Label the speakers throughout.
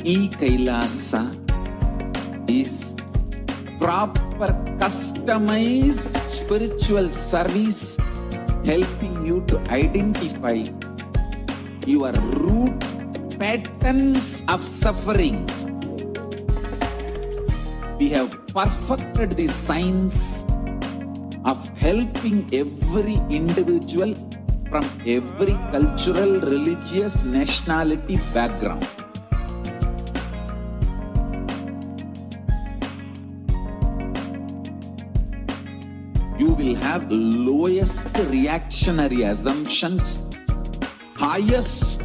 Speaker 1: E-Kailasa is proper customized spiritual service helping you to identify your root patterns of suffering. We have perfected the science of helping every individual from every cultural, religious, nationality background. You will have lowest reactionary assumptions, highest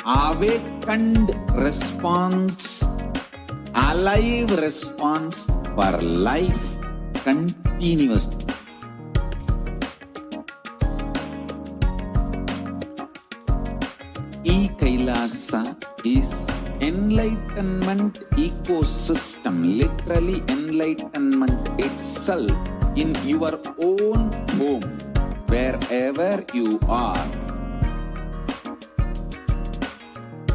Speaker 1: awakened response, alive response for life continuously. E-Kailasa is enlightenment ecosystem, literally enlightenment itself in your own home, wherever you are.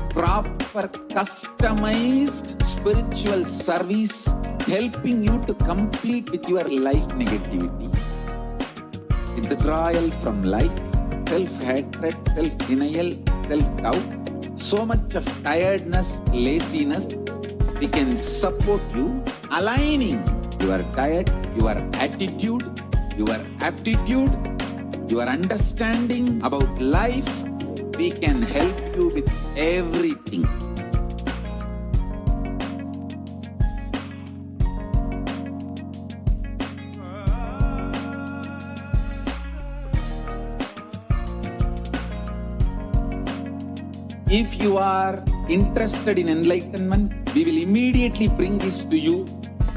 Speaker 1: Proper customized spiritual service helping you to complete with your life negativity. Withdrawal from life, self-hatred, self-denial, self-doubt, so much of tiredness, laziness. We can support you aligning your diet, your attitude, your aptitude, your understanding about life. We can help you with everything. If you are interested in enlightenment, we will immediately bring this to you.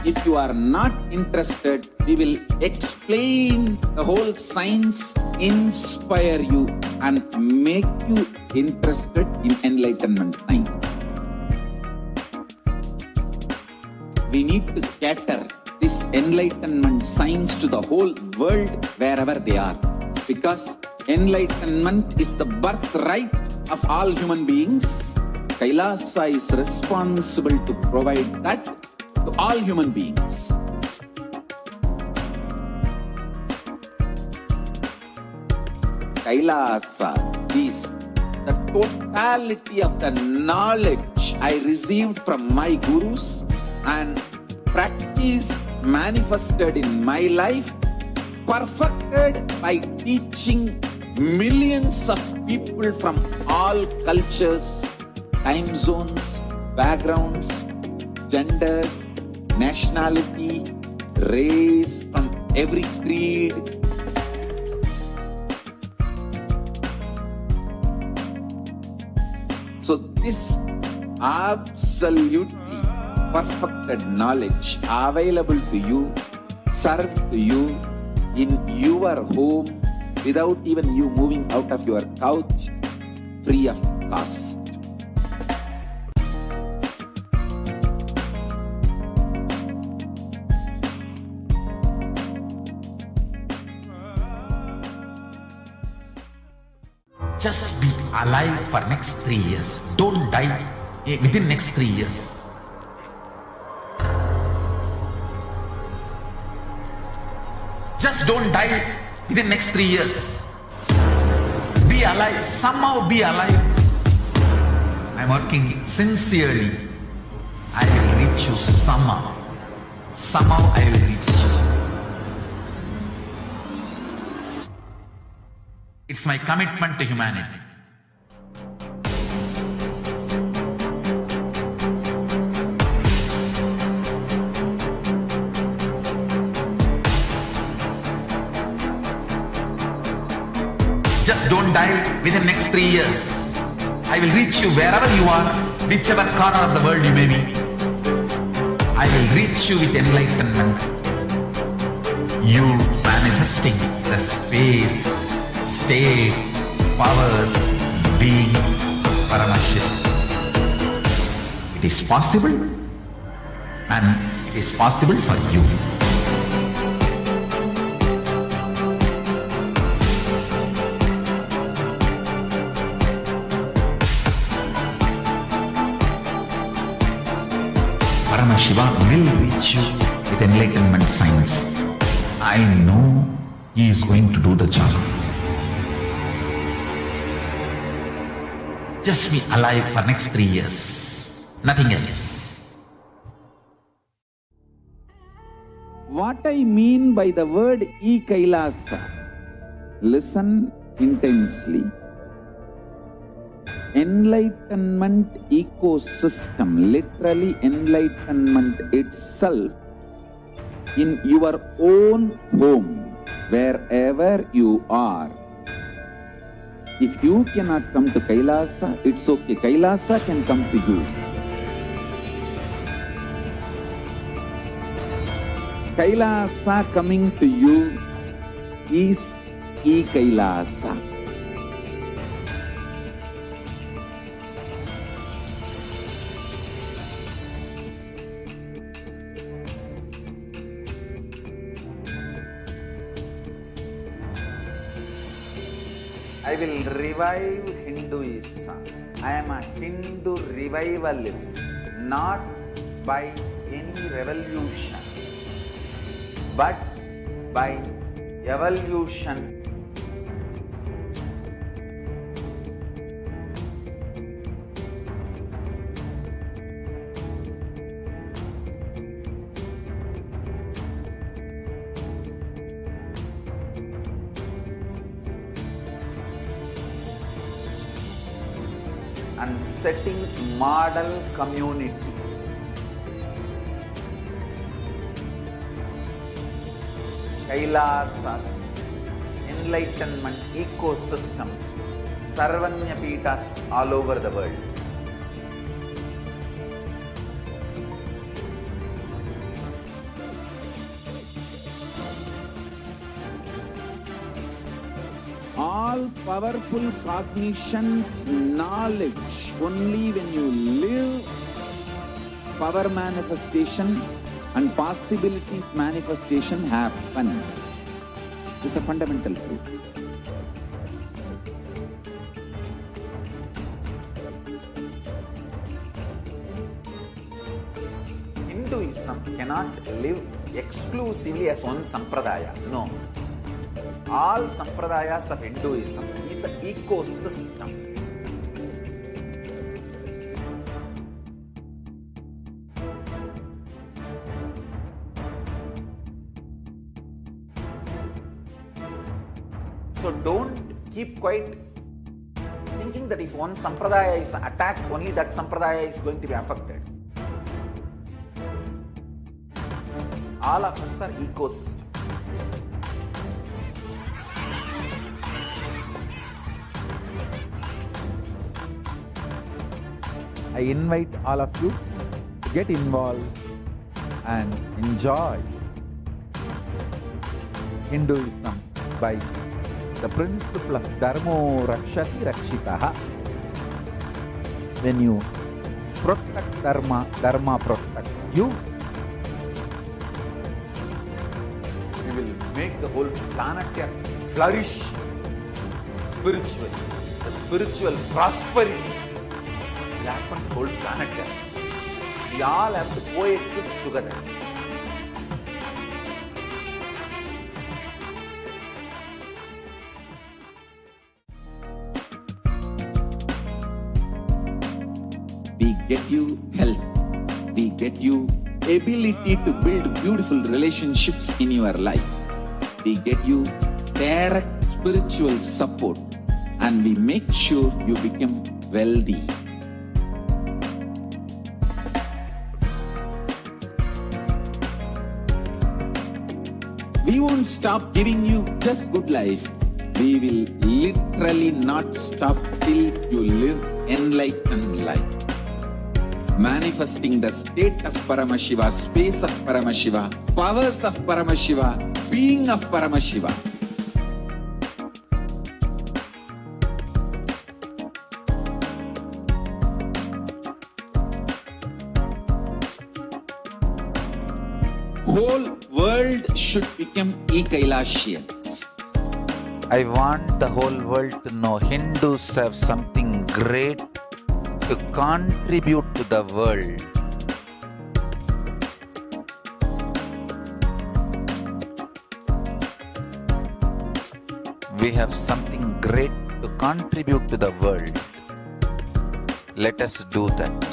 Speaker 1: If you are not interested, we will explain the whole science, inspire you and make you interested in enlightenment time. We need to cater this enlightenment science to the whole world wherever they are, because enlightenment is the birthright of all human beings. Kailasa is responsible to provide that to all human beings. Kailasa is the totality of the knowledge I received from my gurus and practice manifested in my life, perfected by teaching millions of people from all cultures, time zones, backgrounds, genders, nationality, race, from every creed. So this absolutely perfected knowledge available to you, served to you in your home without even you moving out of your couch, free of cost.
Speaker 2: Just be alive for next 3 years. Don't die within next 3 years. Just don't die within next 3 years. Be alive. Somehow be alive. I'm working sincerely. I will reach you somehow. Somehow I will reach you. It's my commitment to humanity. Just don't die within next 3 years. I will reach you wherever you are, whichever corner of the world you may be. I will reach you with enlightenment. You manifesting the space, state, powers, being Paramashivoham. It is possible, and it is possible for you. Paramashiva will reach you with enlightenment signs. I know he is going to do the job. Just be alive for next 3 years. Nothing else.
Speaker 1: What I mean by the word e-Kailasa, listen intensely. Enlightenment ecosystem, literally enlightenment itself, in your own home, wherever you are. If you cannot come to Kailasa, it's okay. Kailasa can come to you. Kailasa coming to you is e-Kailasa. I will revive Hinduism. I am a Hindu revivalist, not by any revolution, but by evolution. And setting model community. Kailasas, enlightenment ecosystems, Sarvanya Pitas all over the world. All powerful cognition, knowledge, only when you live, power manifestation and possibilities manifestation happens. This is a fundamental truth. Hinduism cannot live exclusively as one sampradaya. No. All sampradayas of Hinduism is an ecosystem. So don't keep quiet thinking that if one sampradaya is attacked, only that sampradaya is going to be affected. All of us are ecosystems. I invite all of you to get involved and enjoy Hinduism by the principle of Dharmo Rakshati Rakshitaha. When you protect Dharma, Dharma protects you. You will make the whole planet flourish spiritually. The spiritual prosperity will happen to the whole planet. We all have to coexist together. We get you health. We get you ability to build beautiful relationships in your life. We get you direct spiritual support, and we make sure you become wealthy. We won't stop giving you just good life. We will literally not stop till you live enlightened life. Manifesting the state of Paramashiva, space of Paramashiva, powers of Paramashiva, being of Paramashiva. Whole world should become e-Kailasians.
Speaker 3: I want the whole world to know Hindus have something great to contribute to the world. We have something great to contribute to the world. Let us do that.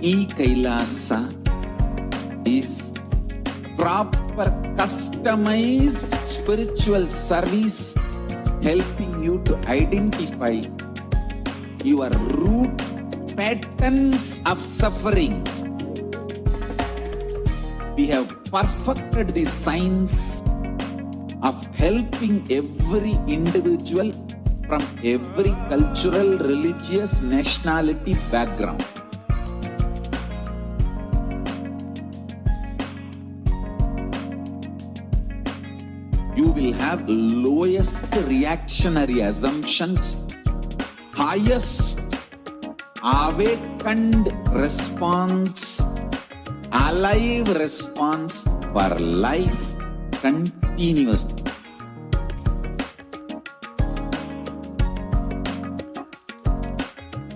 Speaker 1: E-Kailasa is proper customized spiritual service helping you to identify your root patterns of suffering. We have perfected the science of helping every individual from every cultural, religious, nationality background. You will have lowest reactionary assumptions, highest awakened response, alive response for life continuously.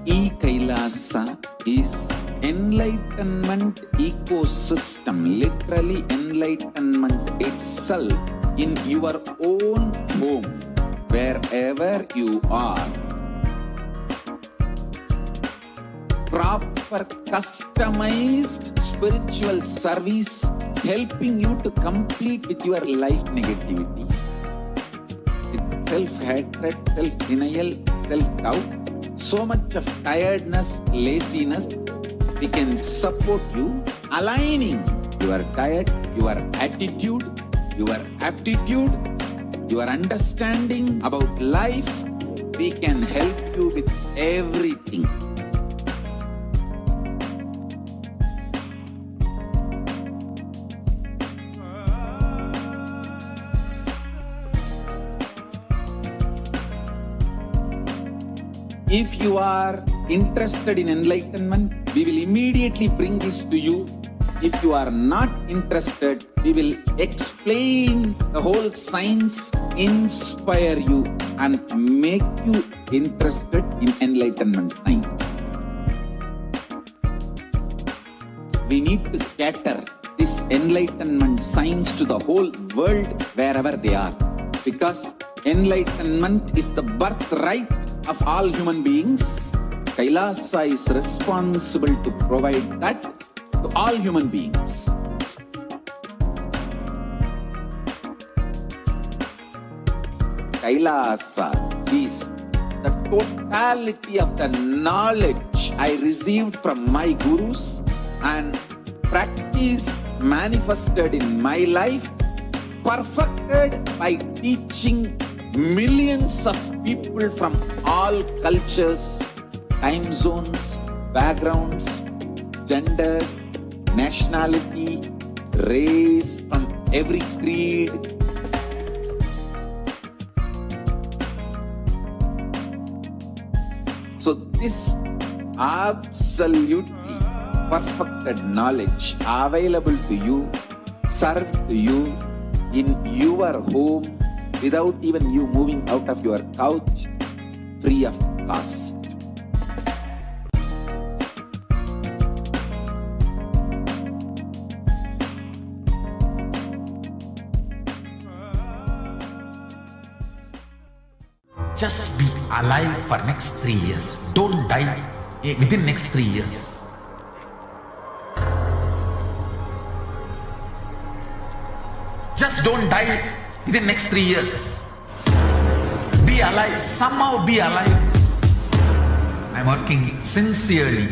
Speaker 1: E-Kailasa is enlightenment ecosystem, literally enlightenment itself in your own home, wherever you are. Proper customized spiritual service helping you to complete with your life negativity. With self-hatred, self-denial, self-doubt, so much of tiredness, laziness, we can support you aligning your diet, your attitude, your aptitude, your understanding about life. We can help you with everything. If you are interested in enlightenment, we will immediately bring this to you. If you are not interested, we will explain the whole science, inspire you and make you interested in enlightenment science. We need to cater this enlightenment science to the whole world wherever they are, because enlightenment is the birthright of all human beings. Kailasa is responsible to provide that to all human beings. Kailasa is the totality of the knowledge I received from my gurus and practice manifested in my life, perfected by teaching millions of people from all cultures, time zones, backgrounds, genders, nationality, race, from every creed. So this absolutely perfected knowledge available to you, served to you in your home without even you moving out of your couch, free of cost.
Speaker 2: Just be alive for next 3 years. Don't die within next 3 years. Just don't die within next 3 years. Be alive. Somehow be alive. I'm working sincerely.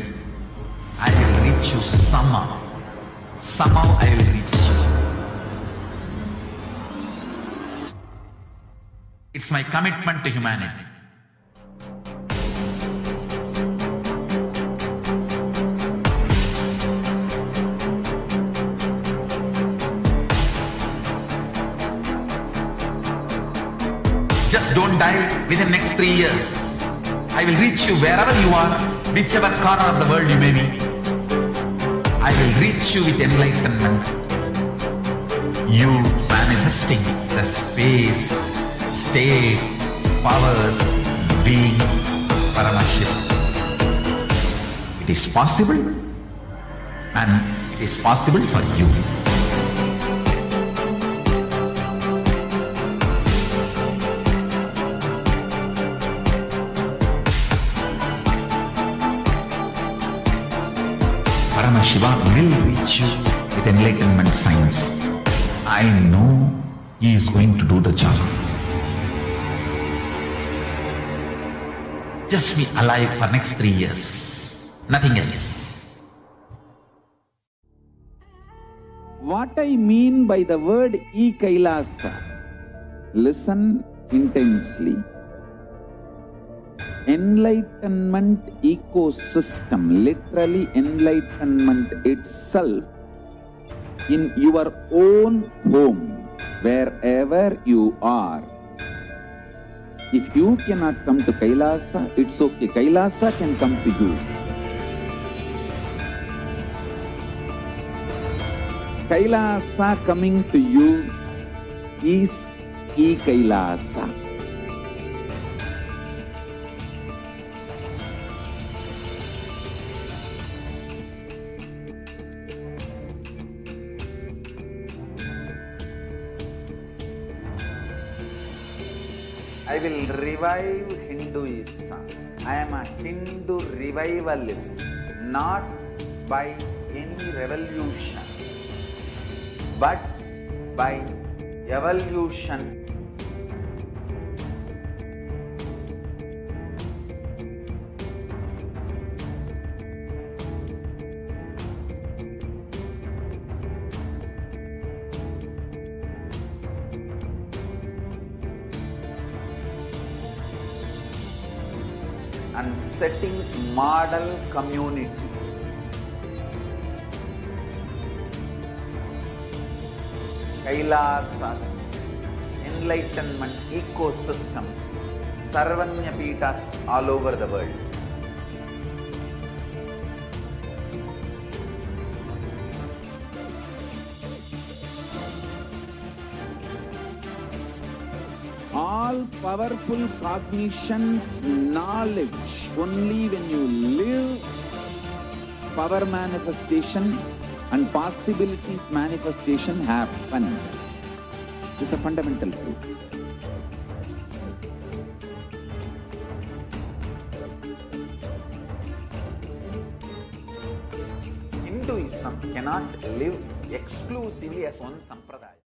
Speaker 2: I will reach you somehow. Somehow I will reach you. It's my commitment to humanity. Just don't die within next 3 years. I will reach you wherever you are, whichever corner of the world you may be. I will reach you with enlightenment. You manifesting the space, state, powers, being Paramashivoham. It is possible. and is possible for you. Paramashivoham will reach you with enlightenment science. I know he is going to do the job. Just be alive for next 3 years. Nothing else.
Speaker 1: What I mean by the word e-Kailasa, listen intensely. Enlightenment ecosystem, literally enlightenment itself, in your own home, wherever you are. If you cannot come to Kailasa, it's okay. Kailasa can come to you. Kailasa coming to you is e-Kailasa. I will revive Hinduism. I am a Hindu revivalist, not by any revolution, but by evolution. And setting model communities. Kailasas, enlightenment ecosystems, Sarvanya Pitas all over the world. All powerful cognition, knowledge, only when you live, power manifestation and possibilities manifestation happens. This is a fundamental truth. Hinduism cannot live exclusively as one sampradaya.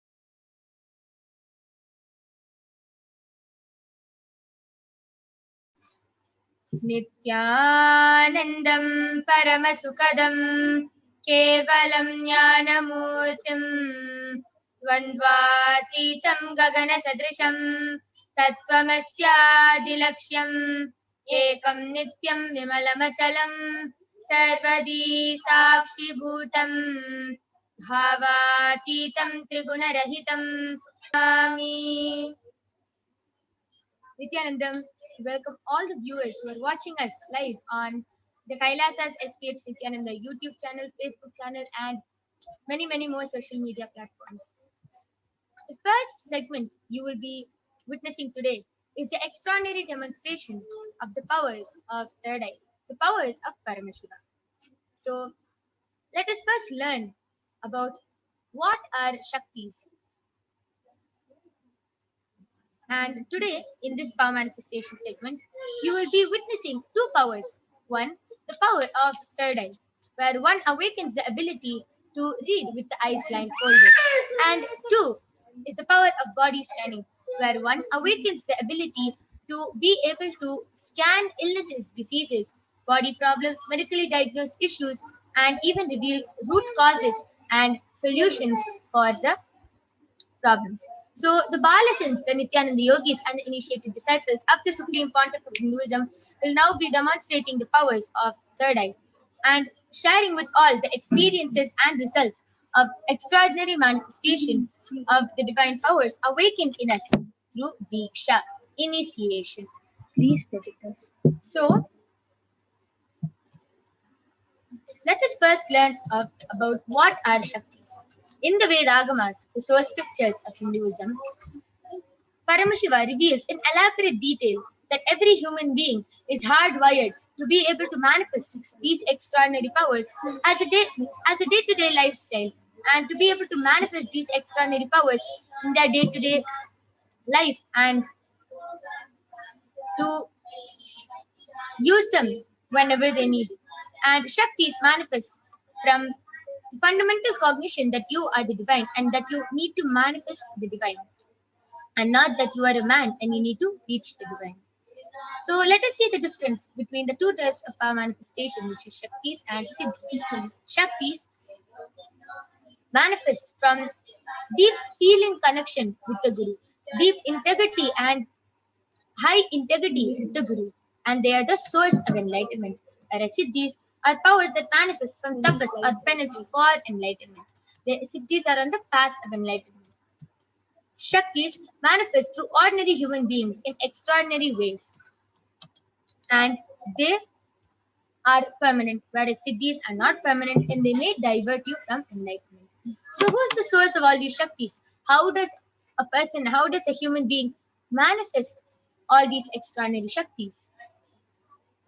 Speaker 4: नित्यानन्दं परमसुखदं केवलं ज्ञानमूर्तिं द्वन्द्वातीतं गगनसदृशं तत्त्वमस्यादिलक्ष्यम् एकं नित्यं विमलमचलं सर्वदी साक्षिभूतं भावातीतं त्रिगुणरहितं स्वामी Nithyanandam. Welcome all the viewers who are watching us live on the Kailasas HDH Nithyananda YouTube channel, Facebook channel, and many more social media platforms. The first segment you will be witnessing today is the extraordinary demonstration of the powers of third eye, the powers of Paramashiva. So, let us first learn about what are Shaktis. And today, in this power manifestation segment, you will be witnessing two powers. One, the power of third eye, where one awakens the ability to read with the eyes blindfolded. And two is the power of body scanning, where one awakens the ability to be able to scan illnesses, diseases, body problems, medically diagnosed issues, and even reveal root causes and solutions for the problems. So the Balasins, the Nithyananda yogis, and the initiated disciples of the Supreme Pontiff of Hinduism will now be demonstrating the powers of third eye and sharing with all the experiences and results of extraordinary manifestation of the divine powers awakened in us through Diksha, initiation. Please project us. So, let us first learn about what are Shaktis. In the Vedagamas, the source scriptures of Hinduism, Paramashiva reveals in elaborate detail that every human being is hardwired to be able to manifest these extraordinary powers as a day-to-day lifestyle, and to be able to manifest these extraordinary powers in their day-to-day life, and to use them whenever they need it. And Shaktis manifest from the fundamental cognition that you are the divine and that you need to manifest the divine, and not that you are a man and you need to reach the divine. So let us see the difference between the two types of power manifestation, which is Shaktis and Siddhis. Shaktis manifest from deep feeling connection with the Guru, deep integrity and high integrity with the Guru, and they are the source of enlightenment. Whereas Siddhis are powers that manifest from tapas or penance for enlightenment. The Siddhis are on the path of enlightenment. Shaktis manifest through ordinary human beings in extraordinary ways, and they are permanent, whereas Siddhis are not permanent and they may divert you from enlightenment. So who is the source of all these Shaktis? How does a human being manifest all these extraordinary Shaktis?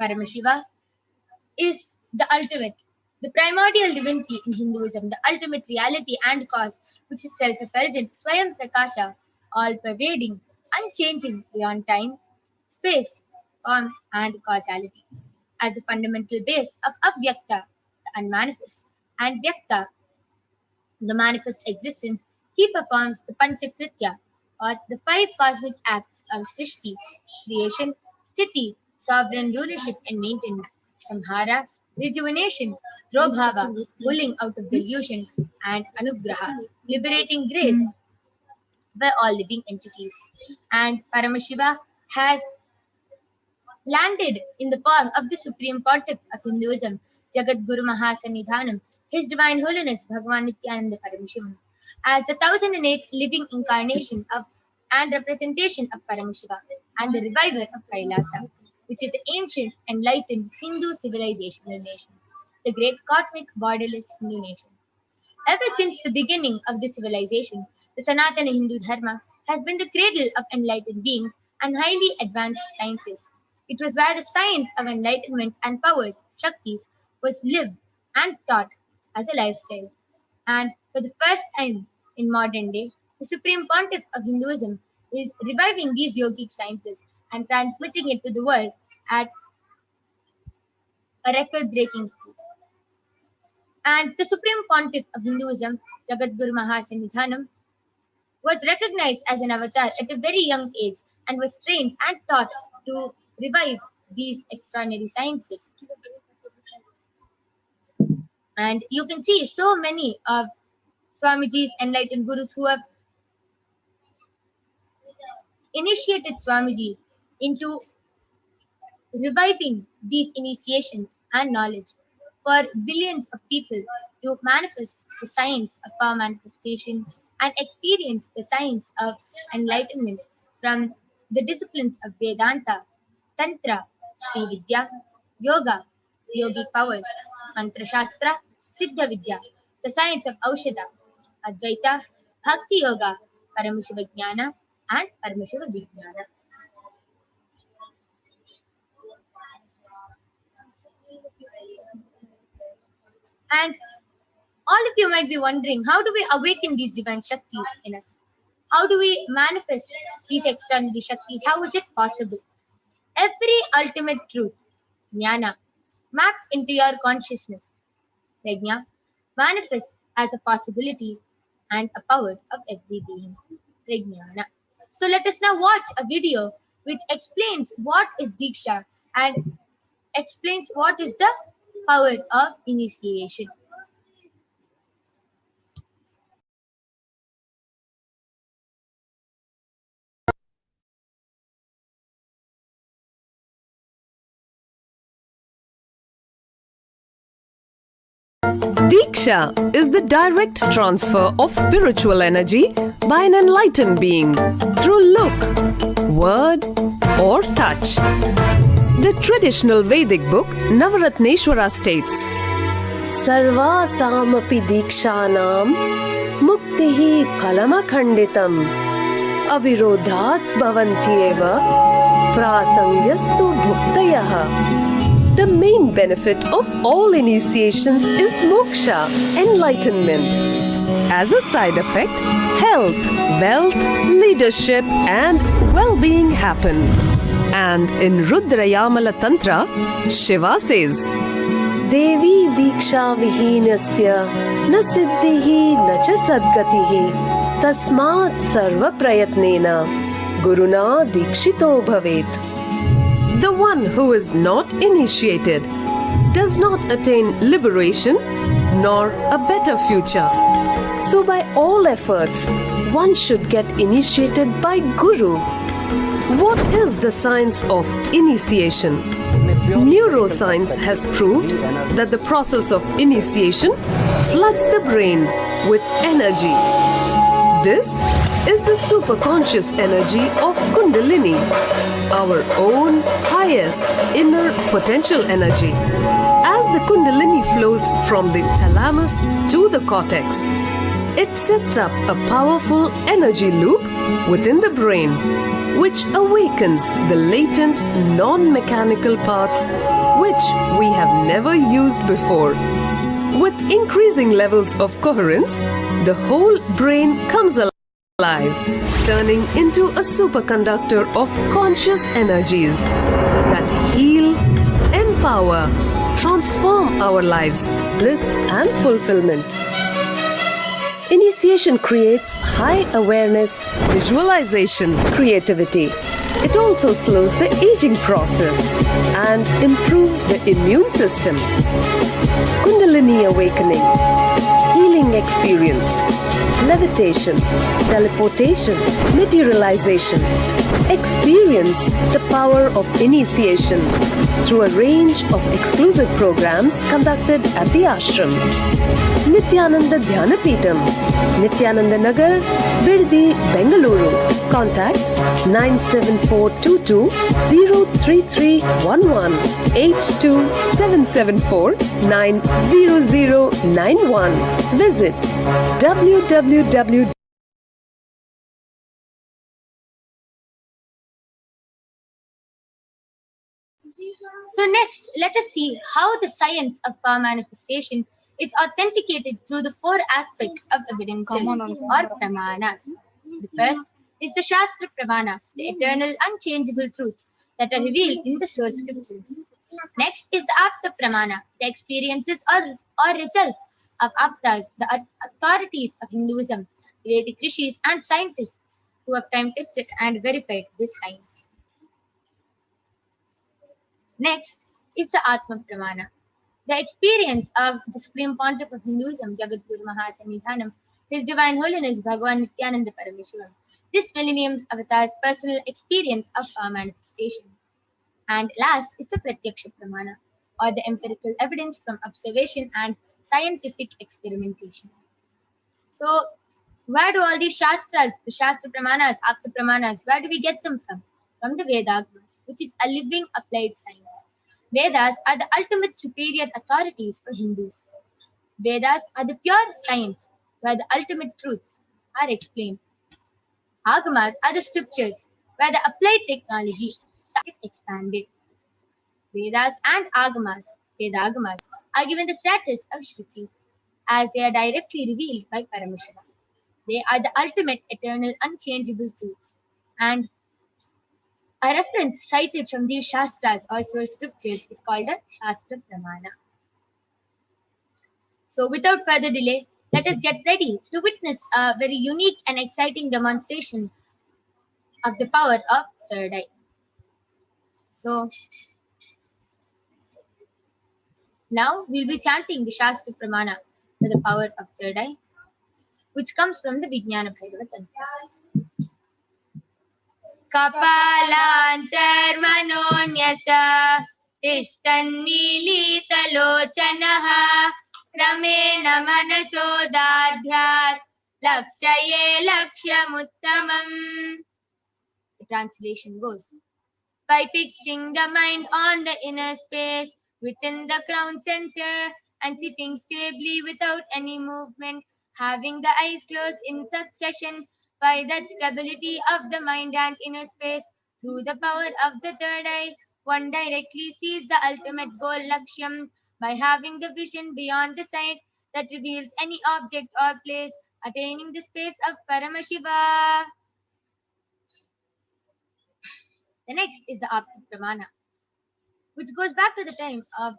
Speaker 4: Paramashiva is the ultimate, the primordial divinity in Hinduism, the ultimate reality and cause, which is self-effulgent, Swayam Prakasha, all-pervading, unchanging beyond time, space, form, and causality. As the fundamental base of Avyakta, the unmanifest, and Vyakta, the manifest existence, he performs the Panchakritya, or the 5 cosmic acts of Srishti, creation, Sthiti, sovereign rulership and maintenance, Samhara, rejuvenation, Drobhava, pulling out of delusion, and Anugraha, liberating grace by all living entities. And Paramashiva has landed in the form of the Supreme Pontiff of Hinduism, Jagat Guru Mahasanidhanam, His Divine Holiness Bhagavan Nithyananda Paramashivam, as the 1008 living incarnation of and representation of Paramashiva and the reviver of Kailasa, which is the ancient, enlightened Hindu civilizational nation, the great cosmic borderless Hindu nation. Ever since the beginning of this civilization, the Sanatana Hindu Dharma has been the cradle of enlightened beings and highly advanced sciences. It was where the science of enlightenment and powers, Shaktis, was lived and taught as a lifestyle. And for the first time in modern day, the Supreme Pontiff of Hinduism is reviving these yogic sciences and transmitting it to the world at a record-breaking speed. And the Supreme Pontiff of Hinduism, Jagat Guru Mahasanidhanam, was recognized as an avatar at a very young age and was trained and taught to revive these extraordinary sciences. And you can see so many of Swamiji's enlightened gurus who have initiated Swamiji into reviving these initiations and knowledge for billions of people to manifest the science of power manifestation and experience the science of enlightenment from the disciplines of Vedanta, Tantra, Sri Vidya, Yoga, Yogic powers, Mantra Shastra, Siddha Vidya, the science of Aushadha, Advaita, Bhakti Yoga, Paramashiva Jnana, and Paramashiva Vijnana. And all of you might be wondering, how do we awaken these divine Shaktis in us? How do we manifest these extraordinary Shaktis? How is it possible? Every ultimate truth, Jnana, mapped into your consciousness, Prajna, manifests as a possibility and a power of every being, Prajnana. So let us now watch a video which explains what is Diksha and explains what is the power of initiation.
Speaker 5: Diksha is the direct transfer of spiritual energy by an enlightened being through look, word, or touch. The traditional Vedic book Navaratneshwara states, Sarvasamapi Dikshanam Muktihi Phalamakhanditam Avirodhat Bhavantyeva Prasangyastu Bhuktayah. The main benefit of all initiations is moksha, enlightenment. As a side effect, health, wealth, leadership, and well-being happen. And in Rudrayamala Tantra, Shiva says, Devi Diksha Vihinasya na siddhihi na cha sadgatihi tasmat sarva prayatnena guruna dikshito bhavet. The one who is not initiated does not attain liberation nor a better future. So by all efforts, one should get initiated by Guru. What is the science of initiation? Neuroscience has proved that the process of initiation floods the brain with energy. This is the superconscious energy of Kundalini, our own highest inner potential energy. As the Kundalini flows from the thalamus to the cortex, it sets up a powerful energy loop within the brain, which awakens the latent non-mechanical parts which we have never used before. With increasing levels of coherence, the whole brain comes alive, turning into a superconductor of conscious energies that heal, empower, transform our lives, bliss and fulfillment. Initiation creates high awareness, visualization, creativity. It also slows the aging process and improves the immune system. Kundalini awakening, healing experience, levitation, teleportation, materialization. Experience the power of initiation through a range of exclusive programs conducted at the ashram. Nithyananda Dhyanapitham, Nithyananda Nagar, Birdi, Bengaluru. Contact 97422 03311 82774 90091. Visit www.
Speaker 4: So next, let us see how the science of power manifestation is authenticated through the four aspects of evidences or pramanas. The first is the Shastra Pramana, the eternal unchangeable truths that are revealed in the source scriptures. Next is the Apta Pramana, the experiences or results of Aptas, the authorities of Hinduism, Vedic rishis and scientists who have time tested and verified this science. Next is the Atma Pramana, the experience of the Supreme Pontiff of Hinduism, Jagadguru Mahasannidhanam, His Divine Holiness Bhagavan Nithyananda Paramashivam, this millennium's avatar's personal experience of power manifestation. And last is the Pratyaksha Pramana, or the empirical evidence from observation and scientific experimentation. So, where do all these Shastras, the Shastra Pramanas, Apta Pramanas, where do we get them from? From the Vedas, which is a living applied science. Vedas are the ultimate superior authorities for Hindus. Vedas are the pure science where the ultimate truths are explained. Agamas are the scriptures where the applied technology is expanded. Vedas and Agamas, Vedagamas, are given the status of Shruti as they are directly revealed by Paramashivoham. They are the ultimate eternal unchangeable truths, and a reference cited from these Shastras or source scriptures is called a Shastra Pramana. So without further delay, let us get ready to witness a very unique and exciting demonstration of the power of third eye. So now we'll be chanting the Shastra Pramana for the power of third eye, which comes from the Vijnana Bhairava Tantra. कपालान्तर्मनोन्यसा तिष्ठन्मीलितलोचनः क्रमेण मनसो दाढ्यात् लक्ष्ये लक्ष्यमुत्तमम्. The translation goes, by fixing the mind on the inner space within the crown center and sitting stably without any movement, having the eyes closed in succession, by that stability of the mind and inner space, through the power of the third eye, One directly sees the ultimate goal, Lakshyam, by having the vision beyond the sight that reveals any object or place, attaining the space of Paramashiva. The next is the Apta Pramana, which goes back to the time of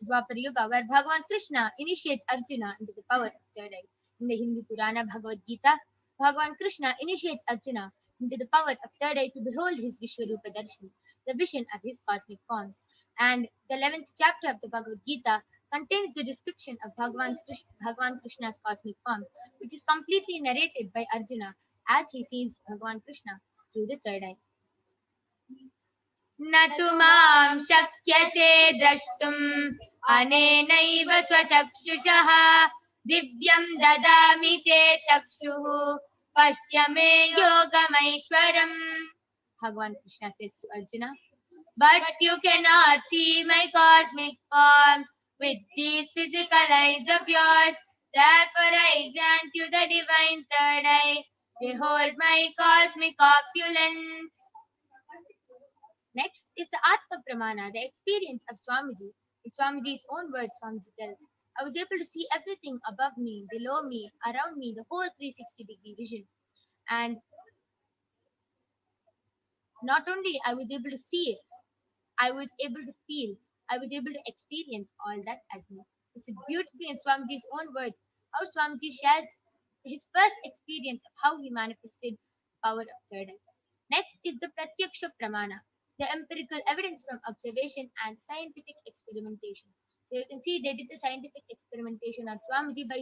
Speaker 4: Dwapara Yuga, where Bhagavan Krishna initiates Arjuna into the power of third eye. In the Hindu Purana Bhagavad Gita, Bhagavan Krishna initiates Arjuna into the power of third eye to behold his Vishwarupa Darshan, the vision of his cosmic forms. And the 11th chapter of the Bhagavad Gita contains the description of Bhagavan Krishna's cosmic form, which is completely narrated by Arjuna as he sees Bhagavan Krishna through the third eye. न तु मां शक्यसे द्रष्टुम् अनेनैव स्वचक्षुषः दिव्यं ददामि ते चक्षुः पश्य मे योगमैश्वरम्. Bhagavan Krishna says to Arjuna, but you cannot see my cosmic form with these physical eyes of yours. Therefore I grant you the divine third eye. Behold my cosmic opulence. Next is the Atma Pramana, the experience of Swamiji. In Swamiji's own words, Swamiji tells, I was able to see everything above me, below me, around me, the whole 360-degree vision. And not only I was able to see it, I was able to feel, I was able to experience all that as me. This is beautifully in Swamiji's own words, how Swamiji shares his first experience of how he manifested power of third eye. Next is the Pratyaksha Pramana, the empirical evidence from observation and scientific experimentation. So you can see they did the scientific experimentation on Swamiji by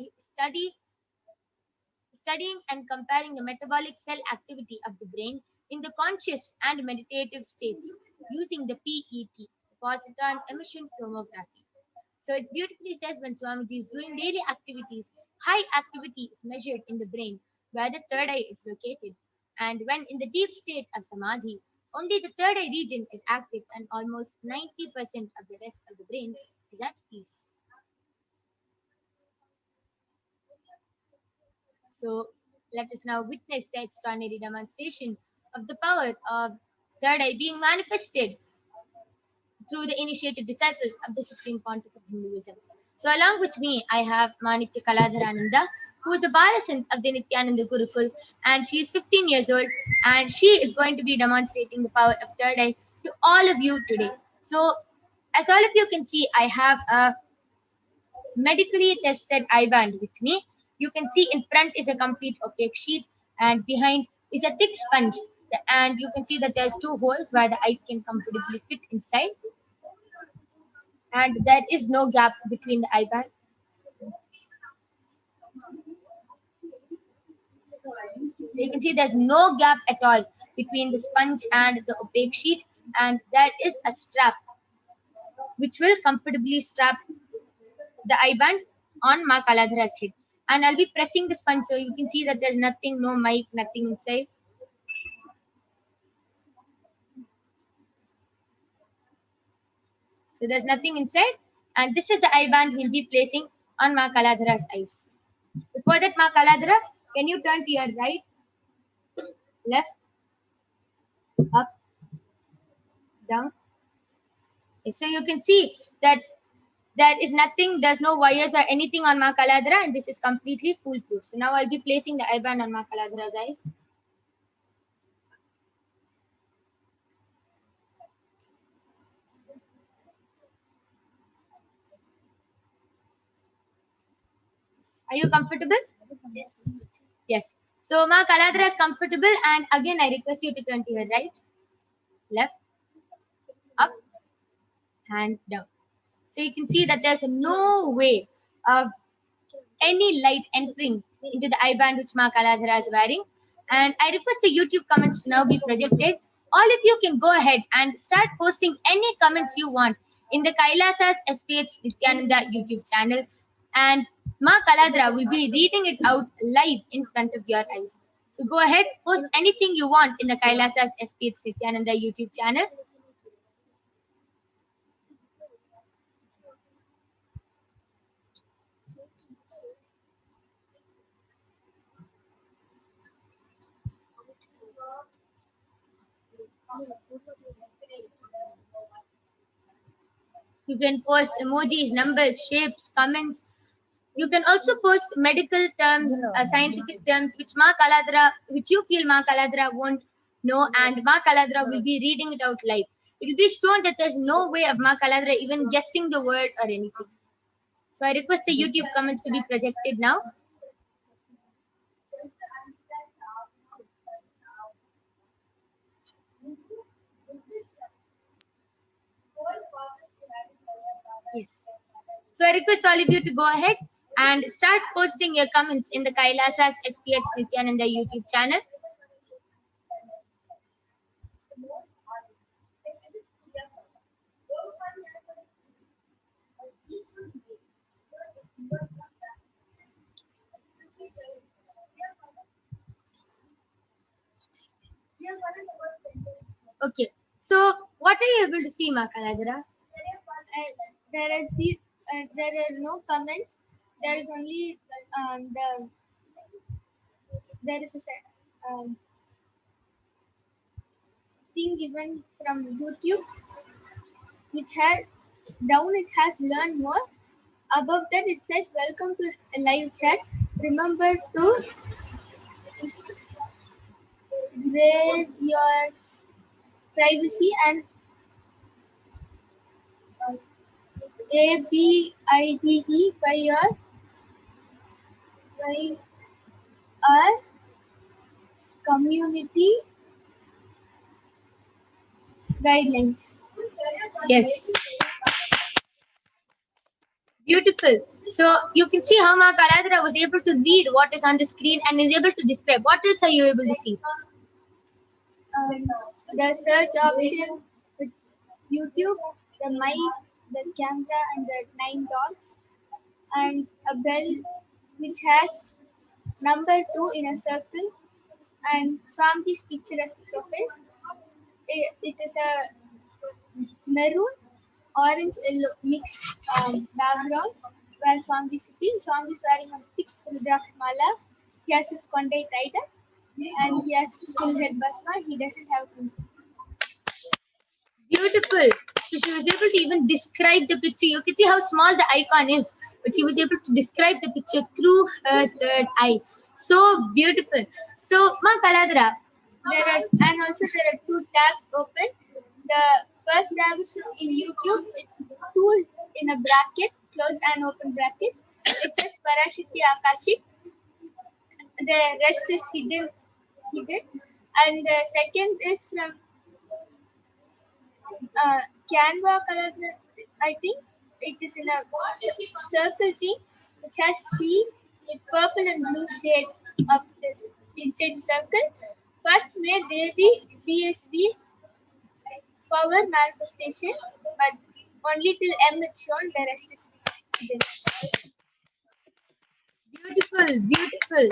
Speaker 4: studying and comparing the metabolic cell activity of the brain in the conscious and meditative states using the PET, positron emission tomography. So it beautifully says when Swamiji is doing daily activities, high activity is measured in the brain where the third eye is located. And when in the deep state of Samadhi, only the third eye region is active and almost 90% of the rest of the brain is at peace. So let us now witness the extraordinary demonstration of the power of third eye being manifested through the initiated disciples of the Supreme Pontiff of Hinduism. So along with me, I have Manikya Kaladharananda, who is a Balasant of the Nithyananda Gurukul, and she is 15 years old, and she is going to be demonstrating the power of third eye to all of you today. So as all of you can see, I have a medically tested eye band with me. You can see in front is a complete opaque sheet, and behind is a thick sponge. And you can see that there's two holes where the eyes can comfortably fit inside. And there is no gap between the eye band. So you can see there's no gap at all between the sponge and the opaque sheet, and there is a strap which will comfortably strap the eye band on Ma Kaladhara's head. And I'll be pressing the sponge so you can see that there's nothing, no mic, nothing inside. So there's nothing inside, and this is the eye band we'll be placing on Ma Kaladhara's eyes. Before that, Ma Kaladhara, can you turn to your right, left, up, down? So you can see that there is nothing, there's no wires or anything on Ma Kaladhara, and this is completely foolproof. So now I'll be placing the eye band on Ma Kaladhara's eyes. Are you comfortable? Yes. Yes. So Ma Kaladhara is comfortable, and again I request you to turn to your right, left, up, and down. So you can see that there's no way of any light entering into the eye band which Ma Kaladhara is wearing. And I request the YouTube comments to now be projected. All of you can go ahead and start posting any comments you want in the Kailasa's SPH Nithyananda YouTube channel. And Ma Kaladhara will be reading it out live in front of your eyes. So go ahead, post anything you want in the Kailasa's SPH Nithyananda YouTube channel. You can post emojis, numbers, shapes, comments. You can also post medical terms, scientific terms, which you feel Ma Kaladra won't know, and Ma Kaladra will be reading it out live. It will be shown that there's no way of Ma Kaladra even guessing the word or anything. So I request the YouTube comments to be projected now. Yes. So I request all of you to go ahead and start posting your comments in the Kailasa's HDH Nithyananda YouTube channel. Okay. So what are you able to see, Makaladra?
Speaker 6: There are no comments. There is only there is a thing given from YouTube, which has down it has learn more. Above that it says welcome to a live chat. Remember to raise your privacy and ABIDE by our community guidelines.
Speaker 4: Yes. Beautiful. So you can see how Makaladra was able to read what is on the screen and is able to describe. What else are you able to see?
Speaker 6: The search option with YouTube, the mic, the camera, and the 9 dots, and a bell which has number 2 in a circle, and Swamiji's picture as the profile. It is a maroon, orange, yellow mixed background where Swamiji is sitting. Swamiji is wearing a thick Rudraksh mala. He has his kondai tied up and he has full head basma. He doesn't have to.
Speaker 4: Beautiful. So she was able to even describe the picture. You can see how small the icon is, but she was able to describe the picture through her third eye. So beautiful. So Makaladra,
Speaker 6: And also there are 2 tabs open. The first tab is in YouTube, 2 in a bracket, closed and open bracket. It says Parashakti Akashic. The rest is hidden. And the second is from Canva color. I think it is in a circle thing which has C with purple and blue shade of this inside circle. First may there be BSB power manifestation, but only till M is shown, the rest is hidden.
Speaker 4: beautiful, beautiful.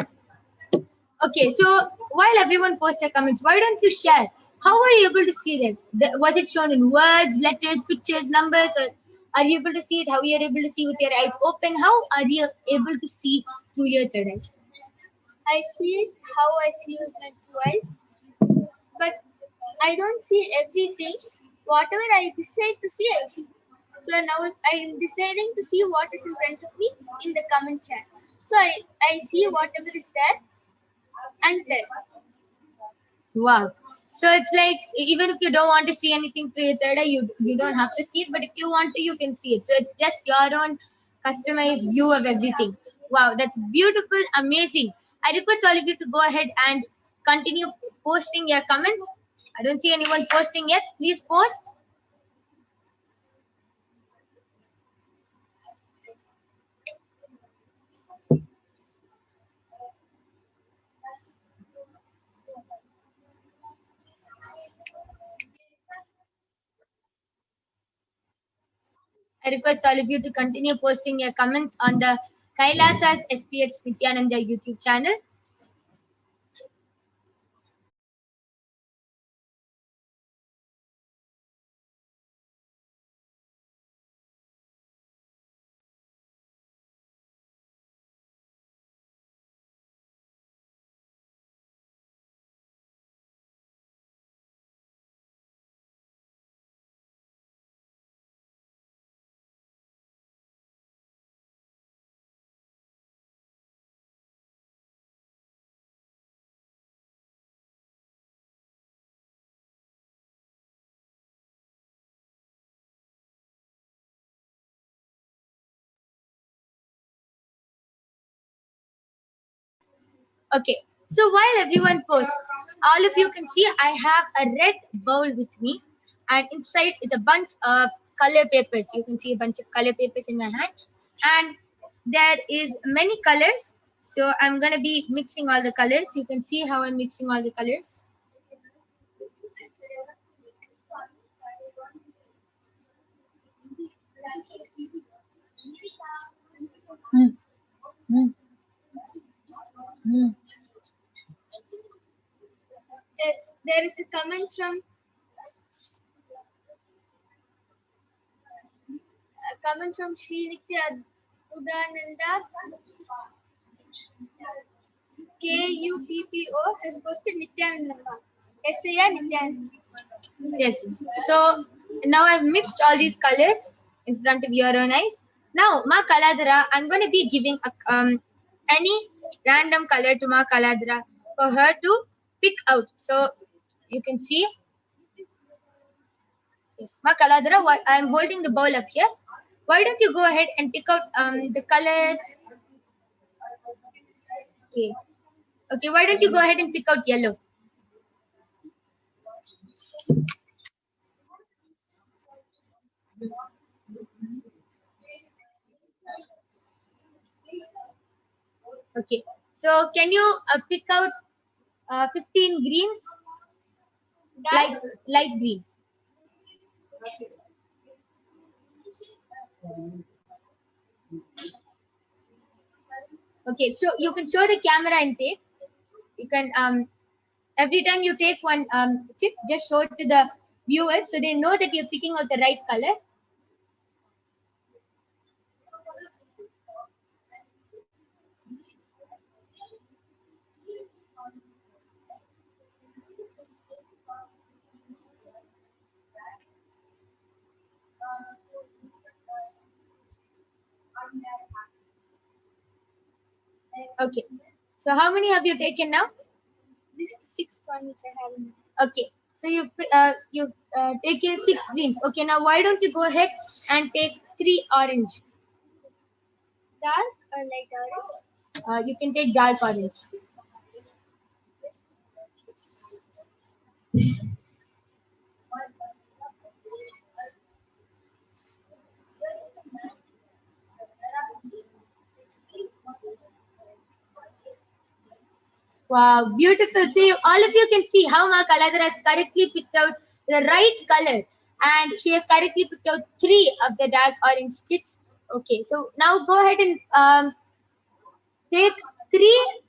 Speaker 4: Okay, so while everyone posts their comments, why don't you share? How were you able to see them? Was it shown in words, letters, pictures, numbers, or are you able to see it? How you are able to see with your eyes open? How are you able to see through your third eye?
Speaker 6: I see it how I see with my 2 eyes, but I don't see everything. Whatever I decide to see, I see. So now I'm deciding to see what is in front of me in the comment chat. So I see whatever is there and there.
Speaker 4: Wow. So it's like even if you don't want to see anything through your third eye, you don't have to see it. But if you want to, you can see it. So it's just your own customized view of everything. Wow, that's beautiful, amazing. I request all of you to go ahead and continue posting your comments. I don't see anyone posting yet. Please post. I request all of you to continue posting your comments on the Kailasa's SPH Nithyananda YouTube channel. Okay, so while everyone posts, all of you can see I have a red bowl with me, and inside is a bunch of color papers. You can see a bunch of color papers in my hand, and there is many colors. So I'm gonna be mixing all the colors. You can see how I'm mixing all the colors.
Speaker 6: There is a comment from Sri Nithyananda KUPPO has posted Nithyananda. SAR Nithyananda.
Speaker 4: Yes. So now I've mixed all these colors in front of your own eyes. Now, Ma Kaladhara, I'm going to be giving any random color to Ma Kaladhara for her to pick out. So you can see. Yes, Ma Kaladhara, I'm holding the bowl up here. Why don't you go ahead and pick out the colors? Okay. Okay, why don't you go ahead and pick out yellow? Okay. So can you pick out 15 greens? Light green. Okay, so you can show the camera and take. You can every time you take one chip, just show it to the viewers so they know that you're picking out the right color. Okay. So how many have you taken now?
Speaker 6: This is the sixth one which I have.
Speaker 4: Okay. So you taken 6 greens. Okay. Now why don't you go ahead and take 3 orange?
Speaker 6: Dark or light orange?
Speaker 4: You can take dark orange. Wow, beautiful. See, all of you can see how Ma Kaladhara has correctly picked out the right color, and she has correctly picked out 3 of the dark orange sticks. Okay, so now go ahead and take 3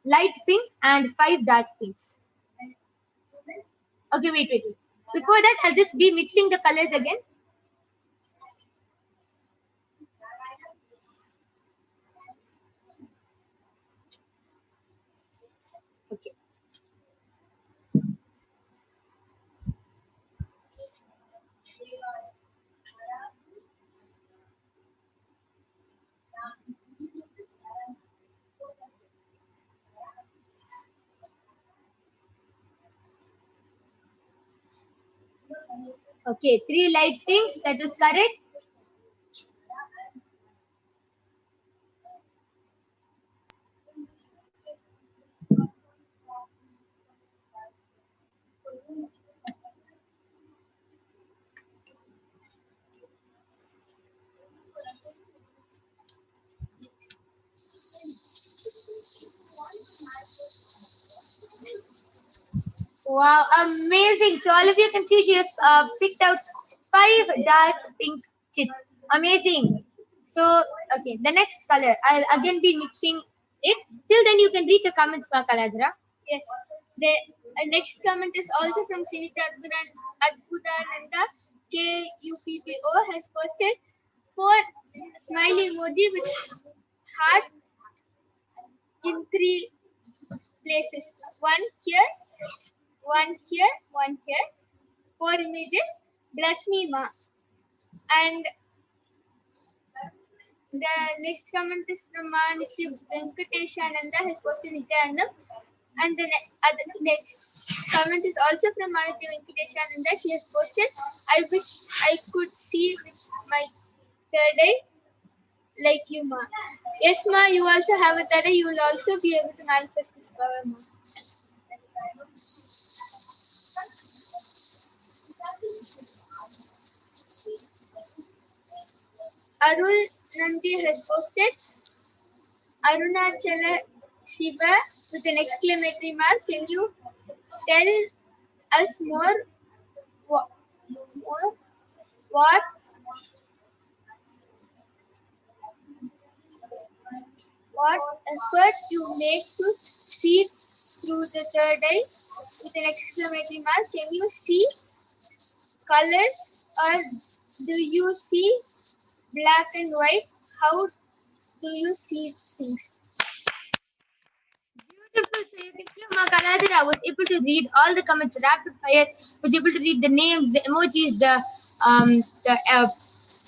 Speaker 4: light pink and 5 dark pinks. Okay, wait. Before that, I'll just be mixing the colors again. Okay. Okay, 3 light pinks, that was correct. Wow, amazing. So all of you can see she has picked out 5 dark pink chips. Amazing. So, okay, the next color. I'll again be mixing it. Till then, you can read the comments, Ma Kaladhara.
Speaker 6: Yes. The next comment is also from Srinitha Adbhutananda KUPPO has posted 4 smiley emoji with heart in 3 places. One here, one here, one here. 4 images. Bless me, Ma. And the next comment is from Nishib Venkateshananda has posted Nithyanandam. And the next comment is also from Manati Venkateshananda. She has posted, I wish I could see with my third eye. like you, ma. Yes, ma, you also have a third eye. You will also be able to manifest this power, ma. Arul Nandi has posted Arunachala Shiva with an exclamatory mark. Can you tell us what, what what effort you make to see through the third eye with an exclamatory mark? Can you see colors or do you see black and white? How do you see things?
Speaker 4: Beautiful. So you can see Makaladara was able to read all the comments rapid fire, was able to read the names, the emojis, the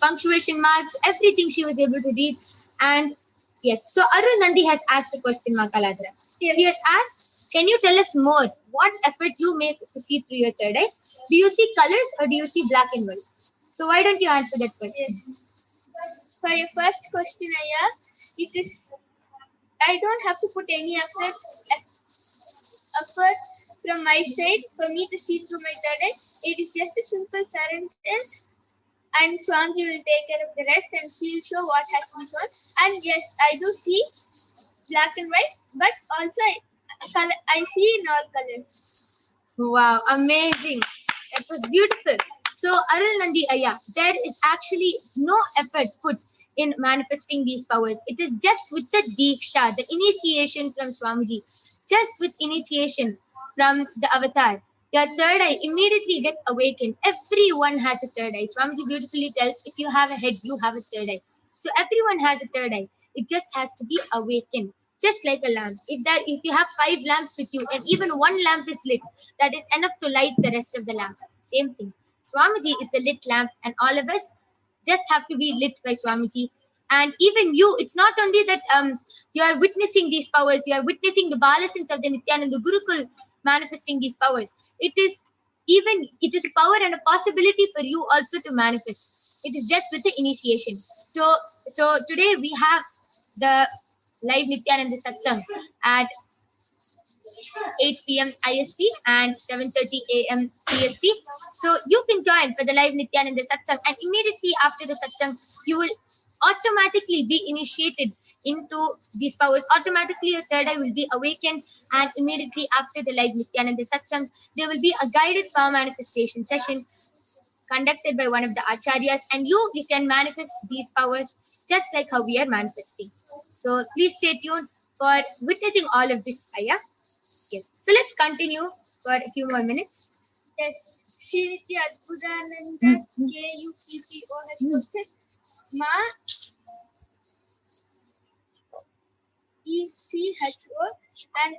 Speaker 4: punctuation marks, everything she was able to read. And yes, so Arun Nandi has asked a question, Makaladara.
Speaker 6: Yes.
Speaker 4: He has asked, can you tell us more what effort you make to see through your third eye? Do you see colors or do you see black and white? So why don't you answer that question?
Speaker 6: Yes. For your first question, Aya, it is I don't have to put any effort from my side for me to see through my third eye. It is just a simple surrender, and Swamiji will take care of the rest, and he will show what has to be shown. And yes, I do see black and white, but also I see in all colors.
Speaker 4: Wow, amazing. That was beautiful. So, Arul Nandi Aya, there is actually no effort put in manifesting these powers. It is just with the Diksha, the initiation from Swamiji, just with initiation from the avatar. Your third eye immediately gets awakened. Everyone has a third eye. Swamiji beautifully tells, if you have a head, you have a third eye. So everyone has a third eye. It just has to be awakened. Just like a lamp. If you have 5 lamps with you and even one lamp is lit, that is enough to light the rest of the lamps. Same thing. Swamiji is the lit lamp, and all of us just have to be lit by Swamiji. And even you, it's not only that you are witnessing these powers, you are witnessing the Balasins of the Nithyananda Gurukul manifesting these powers. It is a power and a possibility for you also to manifest. It is just with the initiation. So today we have the live Nithyananda Satsang at 8 p.m. IST and 7:30 a.m. PST. So you can join for the live Nithyananda Satsang, and immediately after the Satsang, you will automatically be initiated into these powers. Automatically, your third eye will be awakened, and immediately after the live Nithyananda Satsang, there will be a guided power manifestation session conducted by one of the acharyas, and you can manifest these powers just like how we are manifesting. So please stay tuned for witnessing all of this, Aya. Yes. So let's continue for a few more minutes.
Speaker 6: Yes. Sriniti Adbhudananda KUPPO has posted Ma ECHO and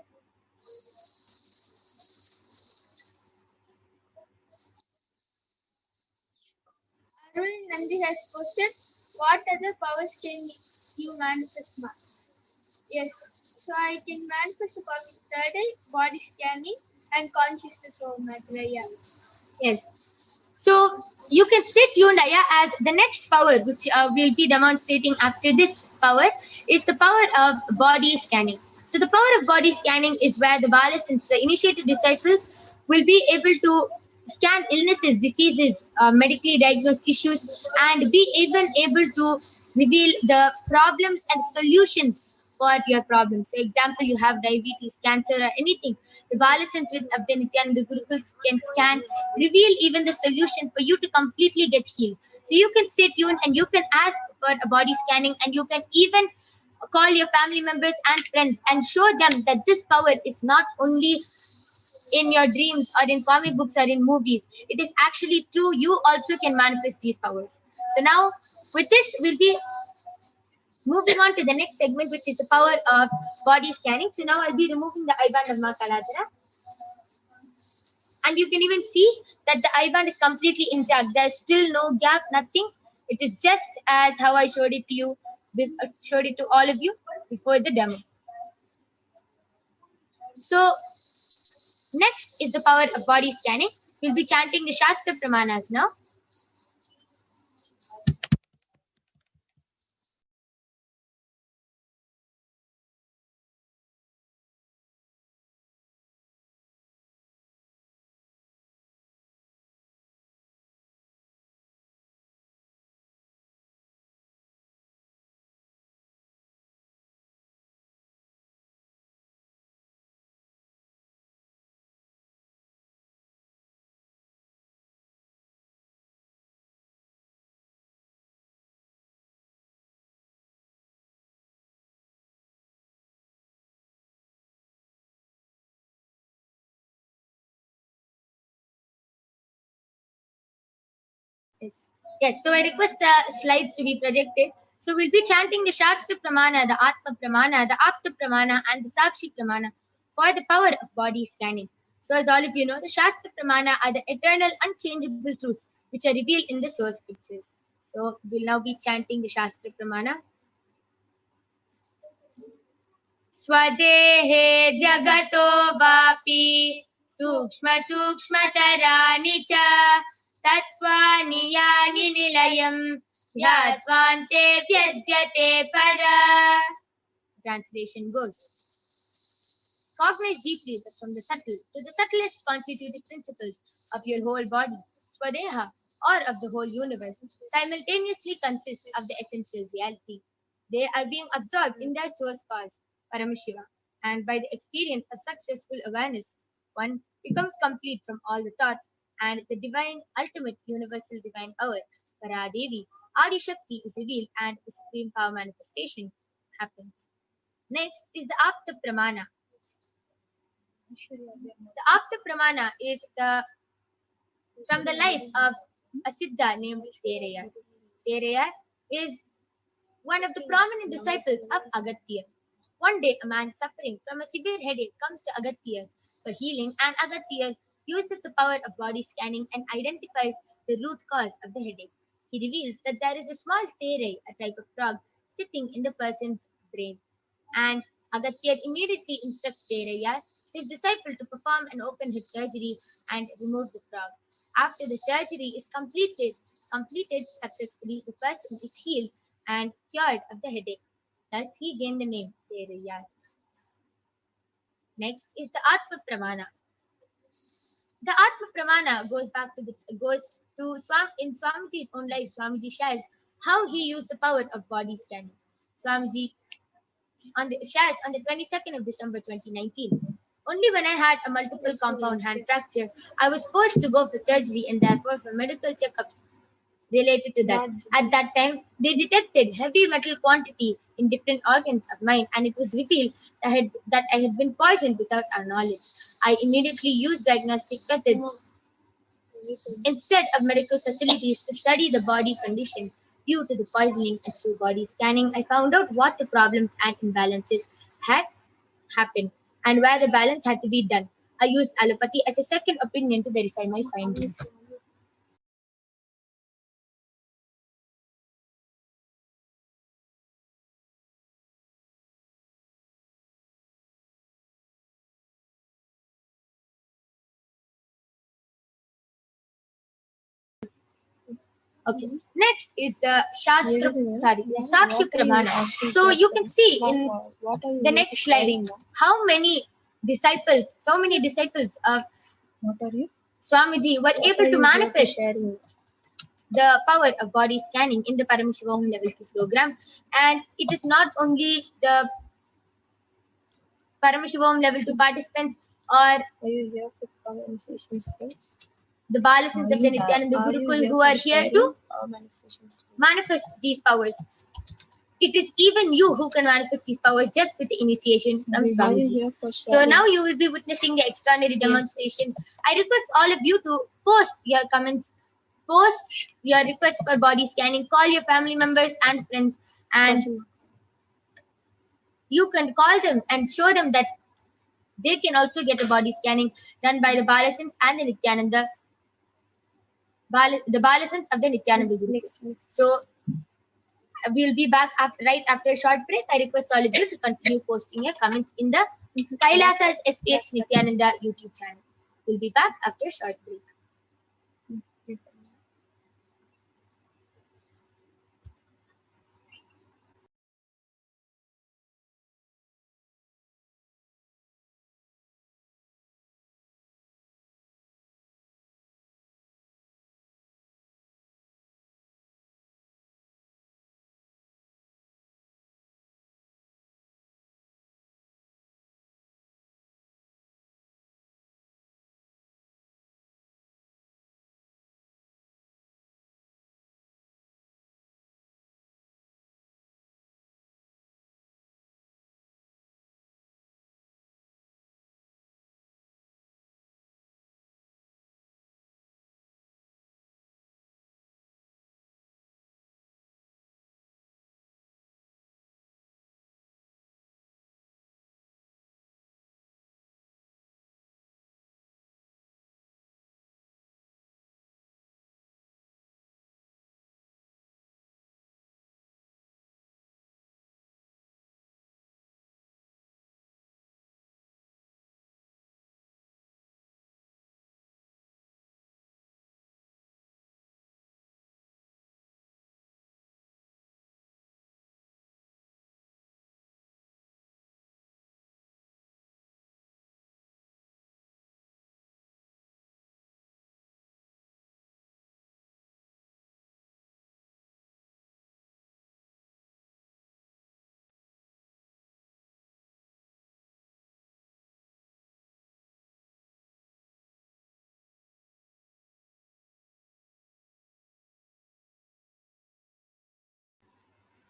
Speaker 6: Arul Nandi has posted what other powers can you manifest, Ma? Yes, so I can manifest the power of third eye, body scanning, and consciousness of matter. Yeah.
Speaker 4: Yes. So you can stay tuned, Aya, as the next power, which we'll be demonstrating after this power, is the power of body scanning. So the power of body scanning is where the Balasins, the initiated disciples, will be able to scan illnesses, diseases, medically diagnosed issues, and be even able to reveal the problems and solutions for your problems. So, example, you have diabetes, cancer, or anything. The Balasins with Abdya Nithyananda Gurukuls can scan, reveal even the solution for you to completely get healed. So you can stay tuned and you can ask for a body scanning, and you can even call your family members and friends and show them that this power is not only in your dreams or in comic books or in movies. It is actually true. You also can manifest these powers. So now with this, we'll be moving on to the next segment, which is the power of body scanning. So now I'll be removing the eye band of Ma Kaladhara. And you can even see that the eye band is completely intact. There's still no gap, nothing. It is just as how I showed it to you, showed it to all of you before the demo. So next is the power of body scanning. We'll be chanting the Shastra Pramanas now. Yes. Yes. So I request the slides to be projected. So we'll be chanting the Shastra Pramana, the Atma Pramana, the Apta Pramana, and the Sakshi Pramana for the power of body scanning. So as all of you know, the Shastra Pramana are the eternal, unchangeable truths which are revealed in the source scriptures. So we'll now be chanting the Shastra Pramana. स्वदेहे जगतो वापि सूक्ष्मतराणि च तत्त्वानि यानि निलयम् ध्यात्वान्ते व्यज्यते para. Translation goes: cognize deeply that from the subtle to the subtlest constitutive principles of your whole body, Swadeha, or of the whole universe, simultaneously consist of the essential reality. They are being absorbed in their source cause, Paramashiva, and by the experience of successful awareness, one becomes complete from all the thoughts, and the divine, ultimate, universal divine power, Paradevi, Adi Shakti, is revealed, and the supreme power manifestation happens. Next is the Apta Pramana. The Apta Pramana is from the life of a Siddha named Teraya. Teraya is one of the prominent disciples of Agatya. One day, a man suffering from a severe headache comes to Agatya for healing, and Agatya uses the power of body scanning and identifies the root cause of the headache. He reveals that there is a small terai, a type of frog, sitting in the person's brain. And Agastya immediately instructs Teraya, his disciple, to perform an open head surgery and remove the frog. After the surgery is completed successfully, the person is healed and cured of the headache. Thus, he gained the name Teraya. Next is the Atma Pramana. The Atma Pramana goes to in Swamiji's own life. Swamiji shares how he used the power of body scanning. Swamiji shares on the 22nd of December 2019. Only when I had a multiple compound hand fracture, I was forced to go for surgery and therefore for medical checkups related to that. At that time, they detected heavy metal quantity in different organs of mine, and it was revealed that I had been poisoned without our knowledge. I immediately used diagnostic methods instead of medical facilities to study the body condition due to the poisoning, and through body scanning, I found out what the problems and imbalances had happened and where the balance had to be done. I used allopathy as a second opinion to verify my findings. Okay. Next is the Sakshi Pramana. So you can see in the next slide how many disciples, so many disciples of Swamiji were able to manifest the power of body scanning in the Paramashivoham level 2 program. And it is not only the Paramashivoham level 2 participants or the Balasins of the Nithyananda Gurukul who are here to manifest these powers. It is even you who can manifest these powers just with the initiation from Swamiji. So now you will be witnessing the extraordinary demonstration. I request all of you to post your comments, post your requests for body scanning, call your family members and friends, and you can call them and show them that they can also get a body scanning done by the Balasins and the Nithyananda, the Balasins of the Nithyananda Guru. So we'll be back right after a short break. I request all of you to continue posting your comments in the Kailasa's HDH Nithyananda YouTube channel. We'll be back after a short break.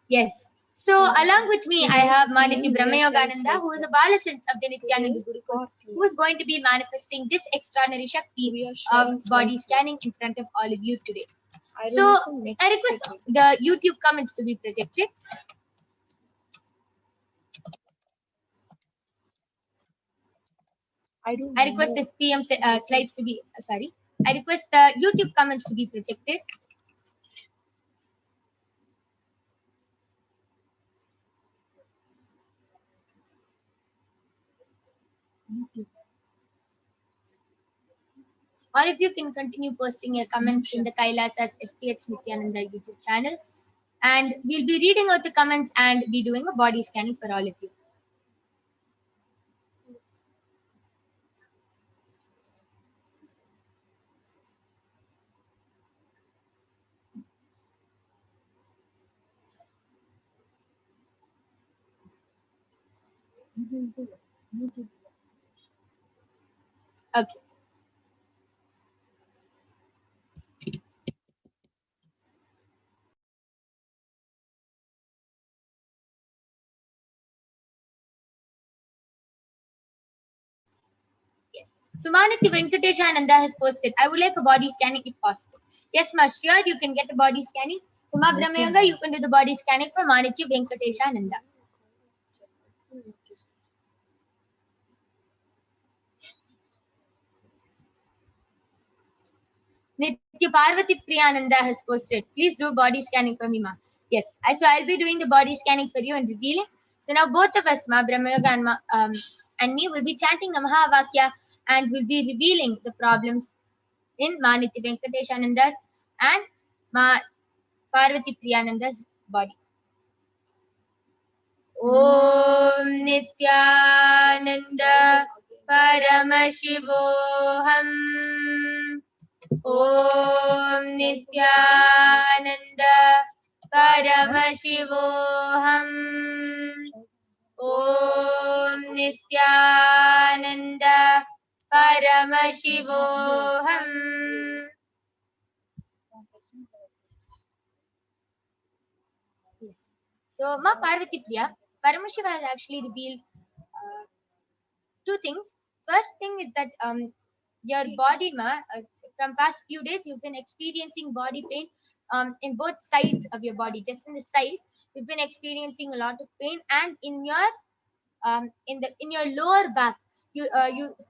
Speaker 4: Yes. So along with me, I have Manitya Brahmayogananda, who is a Balasant of the Nithyananda Gurukul, who is going to be manifesting this extraordinary Shakti of body scanning in front of all of you today. So I request the YouTube comments to be projected. I request the PM slides to be, I request the YouTube comments to be projected. Or if you can continue posting your comments in the Kailasa's HDH Nithyananda YouTube channel. And we'll be reading out the comments and be doing a body scanning for all of you. Okay. Yes. So Manati Venkateshananda has posted, I would like a body scanning if possible. Yes, ma, sure, you can get a body scanning. Uma Brahmayanga, you can do the body scanning for Manati Venkateshananda. Nitya Parvati Priyananda has posted, please do body scanning for me, ma. Yes, so I'll be doing the body scanning for you and revealing. So now both of us, Ma Brahmayoga and me, will be chanting the Mahavakya and will be revealing the problems in Ma Nitya Venkateshananda's and Ma Parvati Priyananda's body. Om Nithyananda Paramashivoham. Om Nithyananda Paramashivoham. Om Nithyananda Paramashivoham. Yes. So, Ma Parvati Priya, Paramashiva has actually revealed two things. First thing is that your body, ma, from past few days, you've been experiencing body pain in both sides of your body. Just in the side, you've been experiencing a lot of pain, and in your lower back, you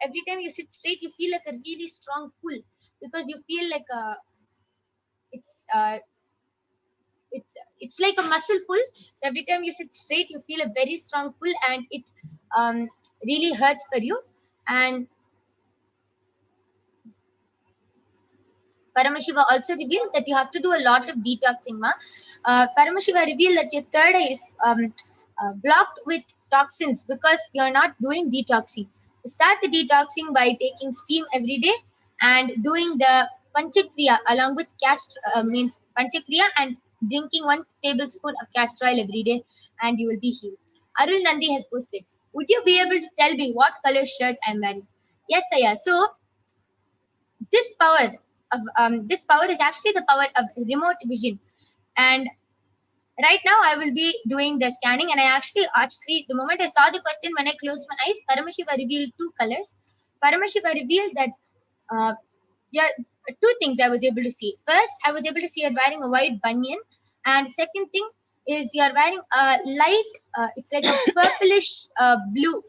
Speaker 4: every time you sit straight, you feel like a really strong pull because you feel like it's uh, it's like a muscle pull. So every time you sit straight, you feel a very strong pull, and it really hurts for you. And Paramashiva also revealed that you have to do a lot of detoxing, ma. Paramashiva revealed that your third eye is blocked with toxins because you're not doing detoxing. So start the detoxing by taking steam every day and doing the Panchakriya along with means Panchakriya and drinking 1 tablespoon of castor oil every day, and you will be healed. Arul Nandi has posted, would you be able to tell me what color shirt I'm wearing? Yes, Aya. So this power this power is actually the power of remote vision. And right now I will be doing the scanning, and I actually the moment I saw the question, when I closed my eyes, Paramashiva revealed 2 colors. Paramashiva revealed that yeah, 2 things I was able to see. First, I was able to see you're wearing a white banyan, and second thing is you're wearing a light it's like a purplish blue,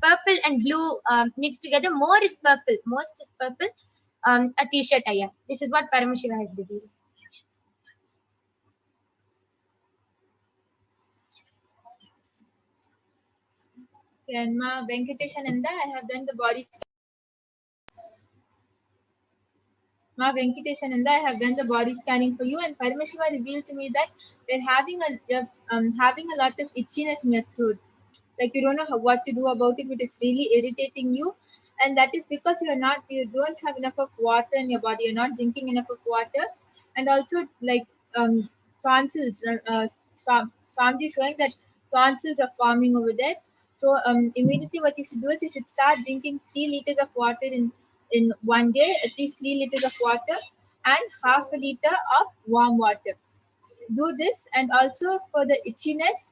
Speaker 4: purple and blue mixed together. More is purple, most is purple, a t-shirt aya. This is what Paramashiva has revealed.
Speaker 7: And Ma Venkateshananda, I have done the body scanning. Ma Venkateshananda, I have done the body scanning for you, and Paramashiva revealed to me that you're having a lot of itchiness in your throat. Like you don't know what to do about it, but it's really irritating you, and that is because you don't have enough of water in your body. You're not drinking enough of water, and also like tonsils. Swamiji is showing that tonsils are forming over there. So immediately what you should do is you should start drinking 3 liters of water in one day, at least 3 liters of water and half a liter of warm water. do this, and also for the itchiness,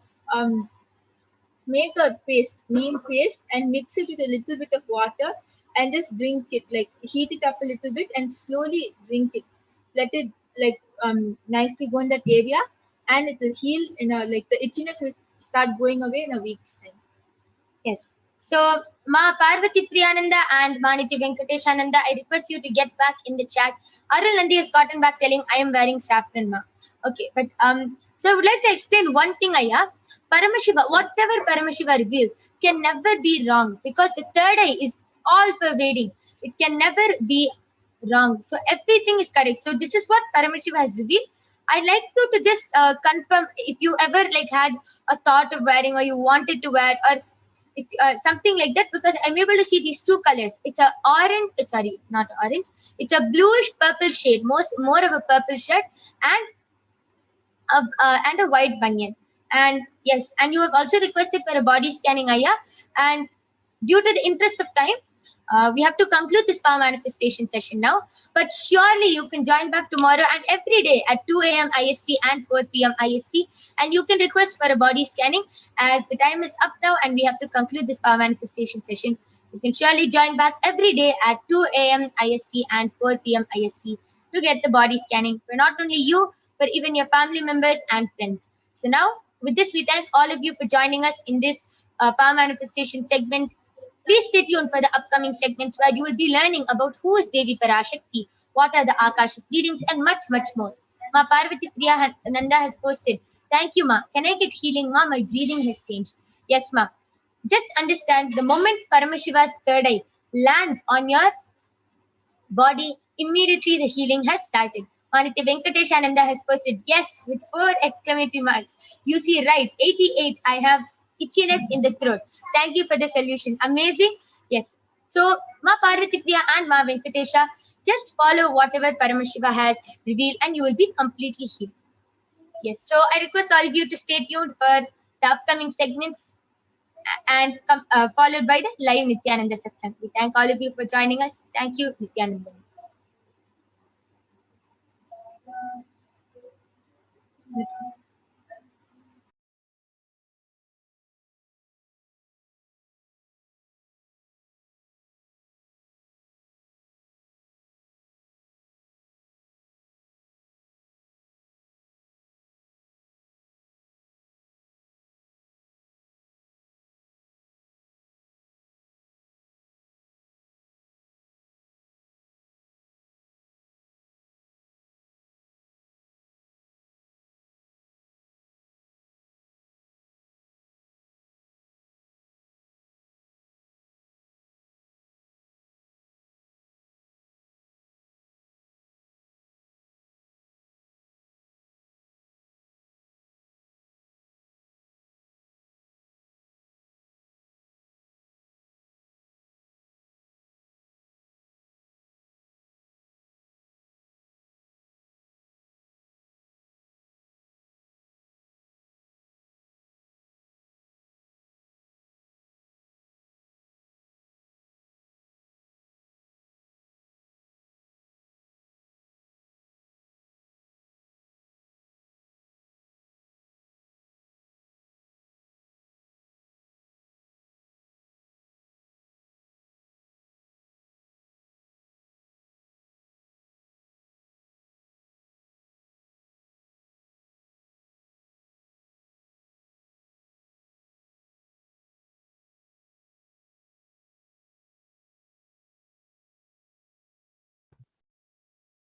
Speaker 7: make a paste, neem paste, and mix it with a little bit of water and just drink it. Like heat it up a little bit and slowly drink it. Let it like nicely go in that area, and it will heal in a like the itchiness will start going away in a week's time.
Speaker 4: Yes. So, Ma Parvati Priyananda and Maniti Venkateshananda, I request you to get back in the chat. Arul Nandi has gotten back telling I am wearing saffron, Ma. Okay, but so I would like to explain one thing, Aya. Paramashiva, whatever Paramashiva reveals can never be wrong because the third eye is all pervading. It can never be wrong. So everything is correct. So this is what Paramashiva has revealed. I'd like you to just confirm if you ever like had a thought of wearing or you wanted to wear or if, something like that, because I'm able to see these two colors. It's a orange, sorry, not orange. It's a bluish purple shade, more of a purple shirt and a white banyan. And yes, and you have also requested for a body scanning, Aya. And due to the interest of time, we have to conclude this power manifestation session now. But surely you can join back tomorrow and every day at 2 a.m. IST and 4 p.m. IST. And you can request for a body scanning as the time is up now and we have to conclude this power manifestation session. You can surely join back every day at 2 a.m. IST and 4 p.m. IST to get the body scanning for not only you, but even your family members and friends. So now, with this, we thank all of you for joining us in this power manifestation segment. Please stay tuned for the upcoming segments where you will be learning about who is Devi Parashakti, what are the Akashic readings, and much, much more. Ma Parvati Priya Nanda has posted, thank you, Ma. Can I get healing, Ma? My breathing has changed. Yes, Ma. Just understand the moment Paramashiva's third eye lands on your body, immediately the healing has started. Maniti Venkateshananda has posted, yes, with 4 exclamatory marks. You see right, 88, I have itchiness in the throat. Thank you for the solution. Amazing. Yes. So, Ma Parvati Priya and Ma Venkatesha, just follow whatever Paramashiva has revealed and you will be completely healed. Yes. So, I request all of you to stay tuned for the upcoming segments and followed by the live Nithyananda Satsang. We thank all of you for joining us. Thank you, Nithyananda.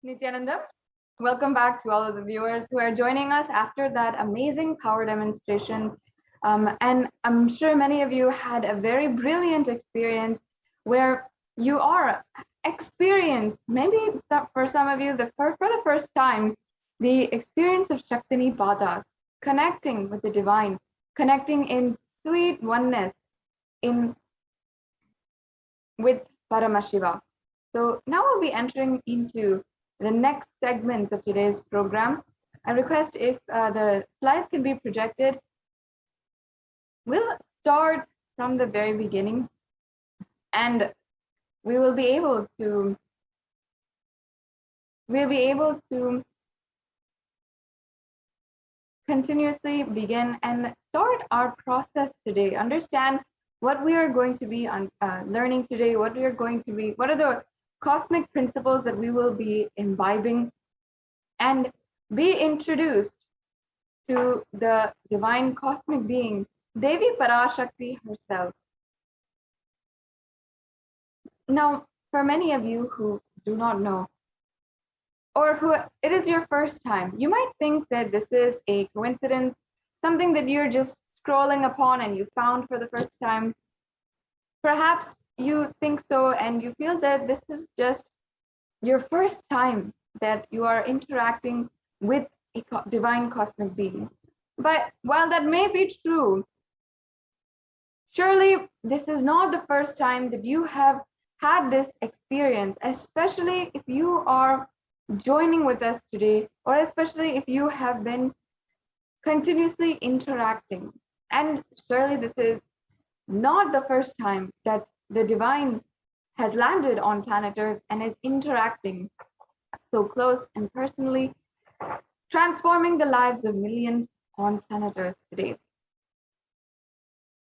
Speaker 8: Nithyananda, welcome back to all of the viewers who are joining us after that amazing power demonstration. And I'm sure many of you had a very brilliant experience where you are experienced, maybe for some of you, for the first time, the experience of Shaktini Pada, connecting with the divine, connecting in sweet oneness with Paramashiva. So now we'll be entering into the next segments of today's program. I request if the slides can be projected. We'll start from the very beginning and we will be able to continuously begin and start our process today. Understand what we are going to be learning today, what are the cosmic principles that we will be imbibing, and be introduced to the divine cosmic being, Devi Parashakti herself. Now, for many of you who do not know, or who it is your first time, you might think that this is a coincidence, something that you're just scrolling upon and you found for the first time. Perhaps you think so and you feel that this is just your first time that you are interacting with a divine cosmic being. But while that may be true, surely this is not the first time that you have had this experience, especially if you are joining with us today, or especially if you have been continuously interacting. And surely this is not the first time that the divine has landed on planet Earth and is interacting so close and personally, transforming the lives of millions on planet Earth today.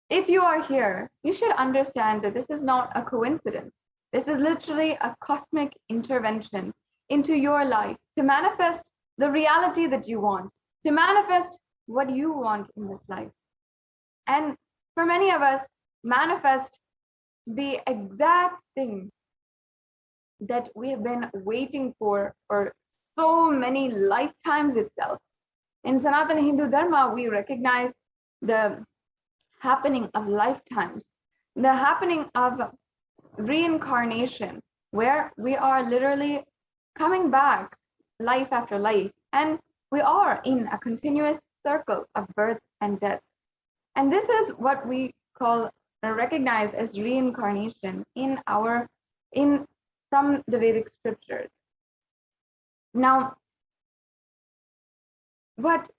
Speaker 8: If you are here, you should understand that this is not a coincidence. This is literally a cosmic intervention into your life to manifest the reality that you want, to manifest what you want in this life. And for many of us, manifest the exact thing that we have been waiting for so many lifetimes itself. In Sanatana Hindu Dharma, we recognize the happening of lifetimes, the happening of reincarnation, where we are literally coming back life after life, and we are in a continuous circle of birth and death. And this is what we call or recognize as reincarnation from the Vedic scriptures. Now, what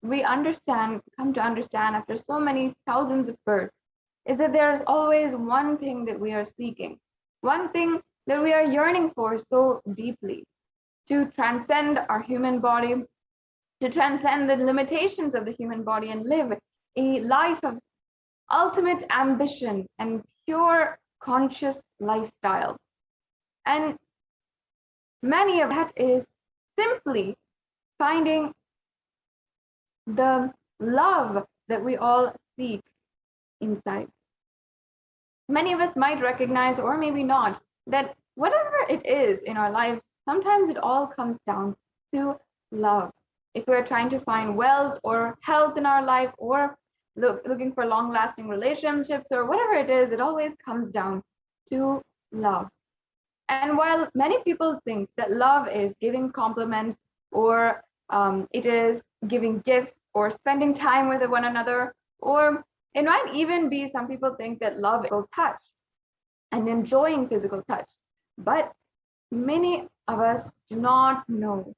Speaker 8: we come to understand after so many thousands of births is that there is always one thing that we are seeking, one thing that we are yearning for so deeply, to transcend our human body, to transcend the limitations of the human body and live a life of ultimate ambition and pure conscious lifestyle. And many of that is simply finding the love that we all seek inside. Many of us might recognize, or maybe not, that whatever it is in our lives, sometimes it all comes down to love. If we're trying to find wealth or health in our life, or looking for long-lasting relationships, or whatever it is, it always comes down to love. And while many people think that love is giving compliments, or it is giving gifts, or spending time with one another, or it might even be, some people think that love is physical touch and enjoying physical touch. But many of us do not know,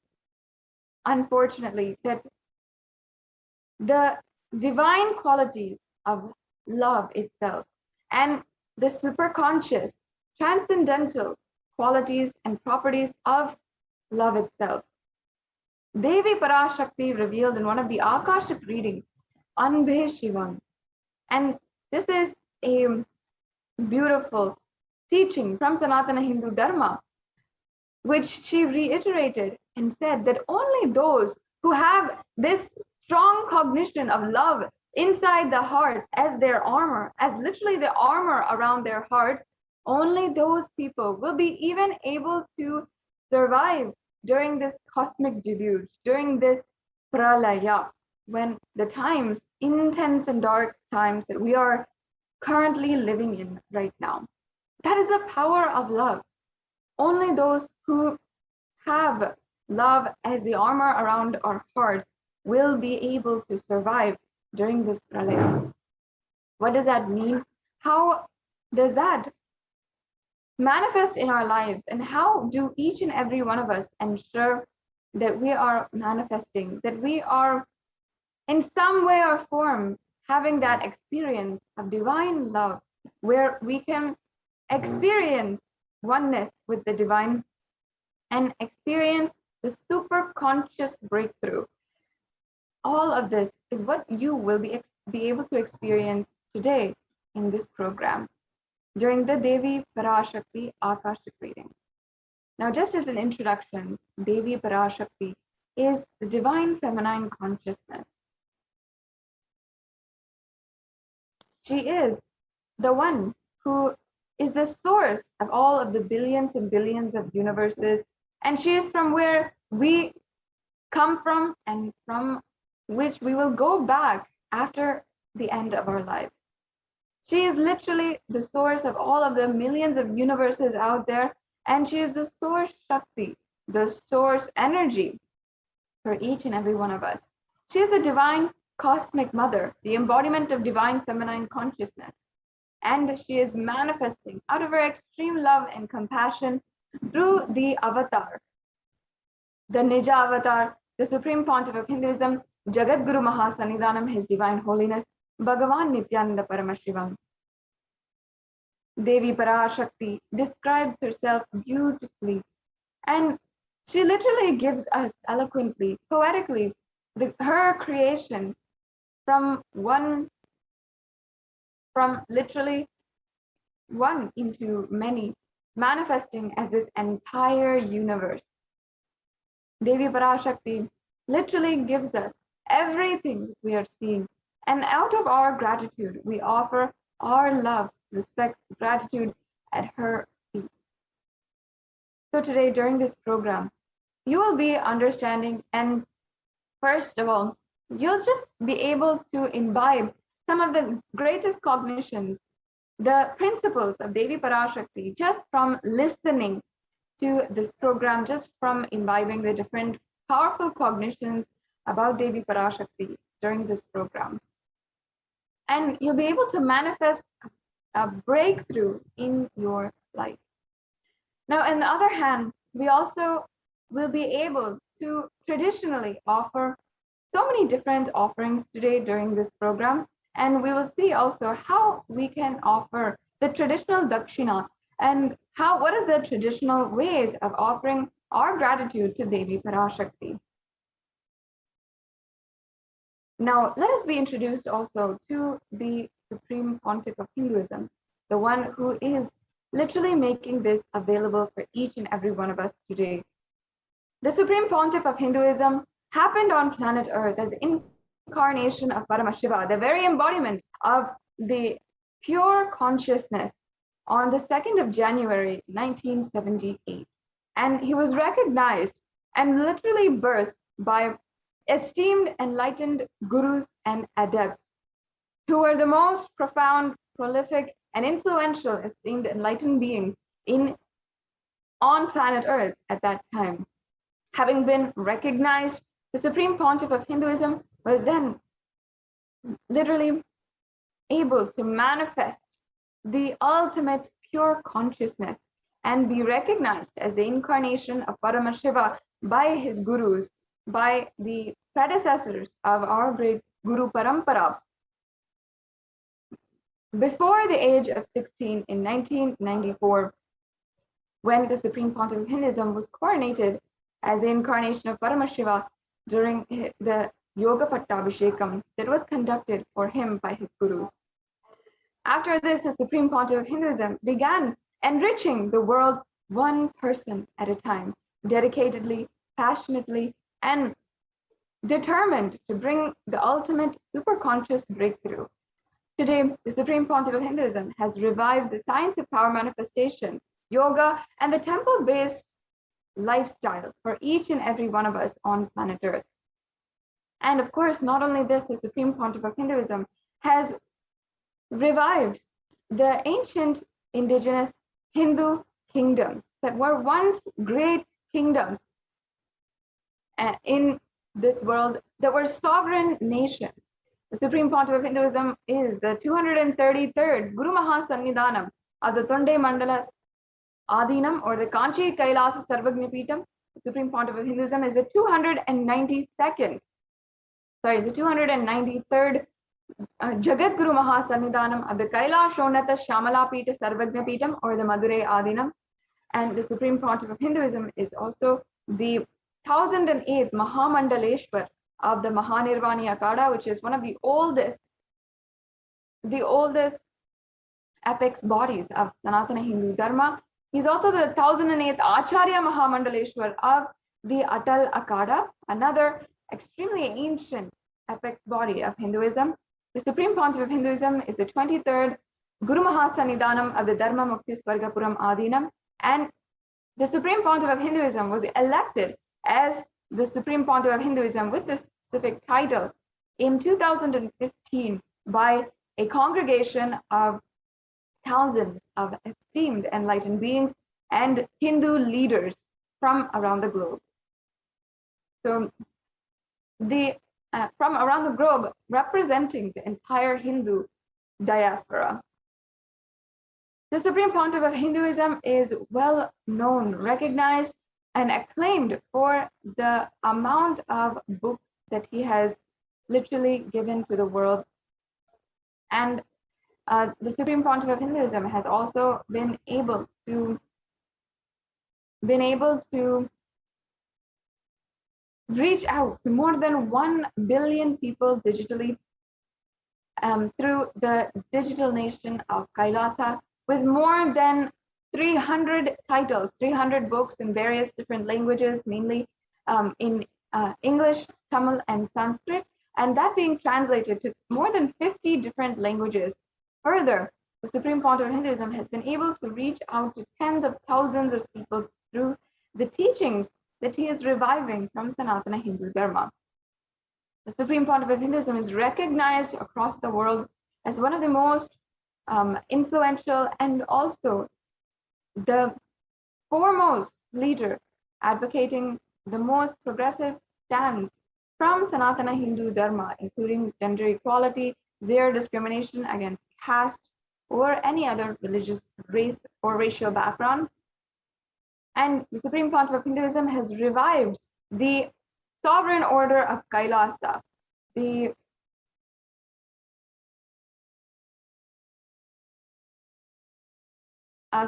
Speaker 8: unfortunately, that the divine qualities of love itself and the superconscious, transcendental qualities and properties of love itself, Devi Parashakti revealed in one of the Akashic readings, Parashakti. And this is a beautiful teaching from Sanatana Hindu Dharma, which she reiterated and said that only those who have this strong cognition of love inside the hearts as their armor, as literally the armor around their hearts, only those people will be even able to survive during this cosmic deluge, during this pralaya, when the times, intense and dark times that we are currently living in right now. That is the power of love. Only those who have love as the armor around our hearts will be able to survive during this pralaya. What does that mean? How does that manifest in our lives? And how do each and every one of us ensure that we are manifesting, that we are in some way or form having that experience of divine love, where we can experience oneness with the divine and experience the super conscious breakthrough all of this is what you will be able to experience today in this program during the Devi Parashakti Akashic reading. Now, just as an introduction, Devi Parashakti is the divine feminine consciousness. She is the one who is the source of all of the billions and billions of universes, and she is from where we come from and from which we will go back after the end of our lives. She is literally the source of all of the millions of universes out there, and she is the source Shakti, the source energy for each and every one of us. She is the divine cosmic mother, the embodiment of divine feminine consciousness. And she is manifesting out of her extreme love and compassion through the avatar, the Nija avatar, the Supreme Pontiff of Hinduism, Jagat Guru Mahasannidhanam, His Divine Holiness, Bhagavan Nithyananda Paramashivam. Devi Parashakti describes herself beautifully, and she literally gives us eloquently, poetically, her creation from literally one into many, manifesting as this entire universe. Devi Parashakti literally gives us everything we are seeing, and out of our gratitude, we offer our love, respect, gratitude at her feet. So today, during this program, you will be understanding, and first of all, you'll just be able to imbibe some of the greatest cognitions, the principles of Devi Parashakti, just from listening to this program, just from imbibing the different powerful cognitions about Devi Parashakti during this program. And you'll be able to manifest a breakthrough in your life. Now, on the other hand, we also will be able to traditionally offer so many different offerings today during this program. And we will see also how we can offer the traditional dakshina and what is the traditional ways of offering our gratitude to Devi Parashakti. Now, let us be introduced also to the Supreme Pontiff of Hinduism, the one who is literally making this available for each and every one of us today. The Supreme Pontiff of Hinduism happened on planet Earth as incarnation of Paramashiva, the very embodiment of the pure consciousness, on the 2nd of January, 1978. And he was recognized and literally birthed by esteemed enlightened gurus and adepts who were the most profound, prolific, and influential esteemed enlightened beings on planet Earth at that time. Having been recognized, the Supreme Pontiff of Hinduism was then literally able to manifest the ultimate pure consciousness and be recognized as the incarnation of Paramashiva by his gurus, by the predecessors of our great Guru Parampara. Before the age of 16 in 1994, when the Supreme Pontiff of Hinduism was coronated as the incarnation of Paramashiva during the Yoga Pattabhishekam that was conducted for him by his gurus. After this, the Supreme Pontiff of Hinduism began enriching the world one person at a time, dedicatedly, passionately, and determined to bring the ultimate superconscious breakthrough. Today, the Supreme Pontiff of Hinduism has revived the science of power manifestation, yoga, and the temple-based lifestyle for each and every one of us on planet Earth. And of course, not only this, the Supreme Pontiff of Hinduism has revived the ancient indigenous Hindu kingdoms that were once great kingdoms in this world, that were sovereign nations. The Supreme Pontiff of Hinduism is the 233rd Guru Mahasannidhanam of the Tonde Mandala Adinam, or the Kanchi Kailasa Sarvagnapitam. The Supreme Pontiff of Hinduism is the 293rd Jagat Guru Mahasannidhanam of the Kailashonata Shamalapita Sarvagnapitam, or the Madurai Adinam. And the Supreme Pontiff of Hinduism is also the 1008th Mahamandaleshwar of the Mahanirvani Akada, which is one of the oldest apex bodies of Sanatana Hindu Dharma. He's also the 1008th Acharya Mahamandaleshwar of the Atal Akada, another extremely ancient apex body of Hinduism. The Supreme Pontiff of Hinduism is the 23rd Guru Mahasannidhanam of the Dharma Mukti Swargapuram Adinam, and the Supreme Pontiff of Hinduism was elected as the Supreme Pontiff of Hinduism with this specific title in 2015 by a congregation of thousands of esteemed enlightened beings and Hindu leaders from around the globe. So from around the globe, representing the entire Hindu diaspora. The Supreme Pontiff of Hinduism is well known, recognized, and acclaimed for the amount of books that he has literally given to the world. And the Supreme Pontiff of Hinduism has also been able to reach out to more than 1 billion people digitally through the digital nation of Kailasa, with more than 300 titles, 300 books in various different languages, mainly in English, Tamil, and Sanskrit, and that being translated to more than 50 different languages. Further, the Supreme Pontiff of Hinduism has been able to reach out to tens of thousands of people through the teachings that he is reviving from Sanatana Hindu Dharma. The Supreme Pontiff of Hinduism is recognized across the world as one of the most influential and also the foremost leader advocating the most progressive stands from Sanatana Hindu Dharma, including gender equality, zero discrimination against caste or any other religious, race, or racial background. And the Supreme Pontiff of Hinduism has revived the sovereign order of Kailasa, the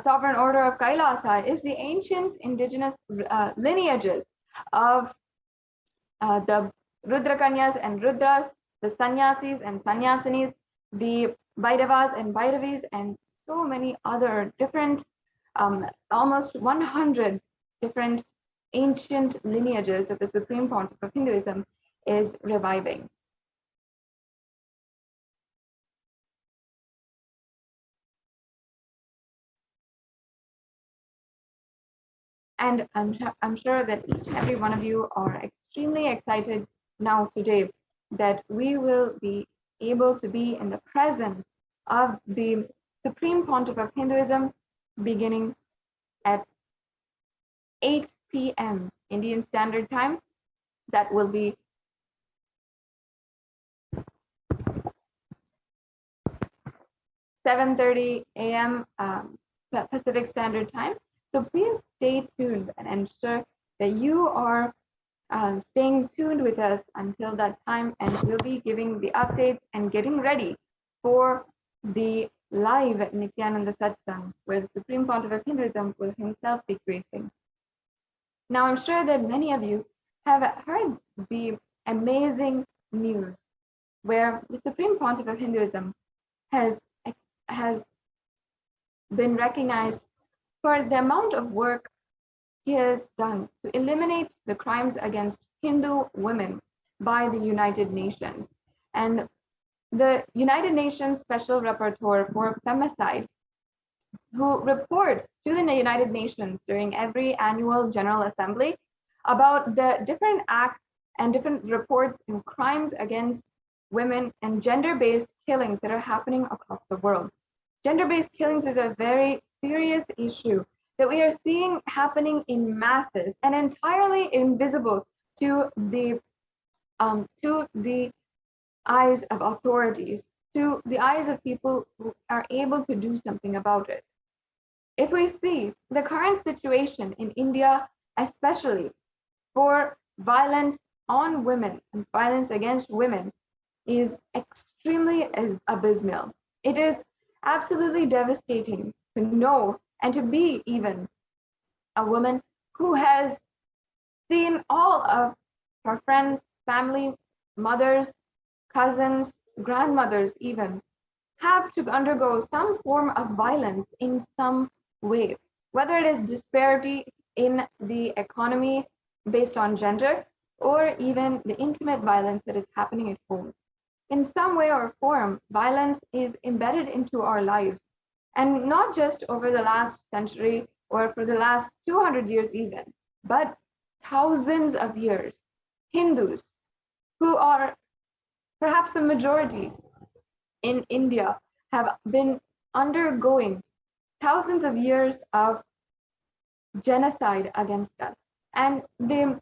Speaker 8: sovereign order of Kailasa is the ancient indigenous lineages of the Rudrakanyas and Rudras, the Sannyasis and Sannyasinis, the Bhairavas and Bhairavis, and so many other different, almost 100 different ancient lineages that the Supreme Pontiff of Hinduism is reviving. And I'm sure that each and every one of you are extremely excited now today that we will be able to be in the presence of the Supreme Pontiff of Hinduism beginning at 8 p.m. Indian Standard Time. That will be 7:30 a.m. Pacific Standard Time. So please stay tuned and ensure that you are staying tuned with us until that time, and we'll be giving the updates and getting ready for the live Nithyananda Satsang, where the Supreme Pontiff of Hinduism will himself be gracing. Now, I'm sure that many of you have heard the amazing news where the Supreme Pontiff of Hinduism has been recognized for the amount of work he has done to eliminate the crimes against Hindu women by the United Nations. And the United Nations Special Rapporteur for Femicide, who reports to the United Nations during every annual General Assembly about the different acts and different reports and crimes against women and gender-based killings that are happening across the world. Gender-based killings is a very serious issue that we are seeing happening in masses and entirely invisible to the eyes of authorities, to the eyes of people who are able to do something about it. If we see the current situation in India, especially for violence on women and violence against women, is extremely abysmal. It is absolutely devastating to know and to be even a woman who has seen all of her friends family, mothers, cousins, grandmothers even, have to undergo some form of violence in some way, whether it is disparity in the economy based on gender, or even the intimate violence that is happening at home. In some way or form, violence is embedded into our lives, and not just over the last century or for the last 200 years even, but thousands of years. Hindus, who are perhaps the majority in India, have been undergoing thousands of years of genocide against us. And the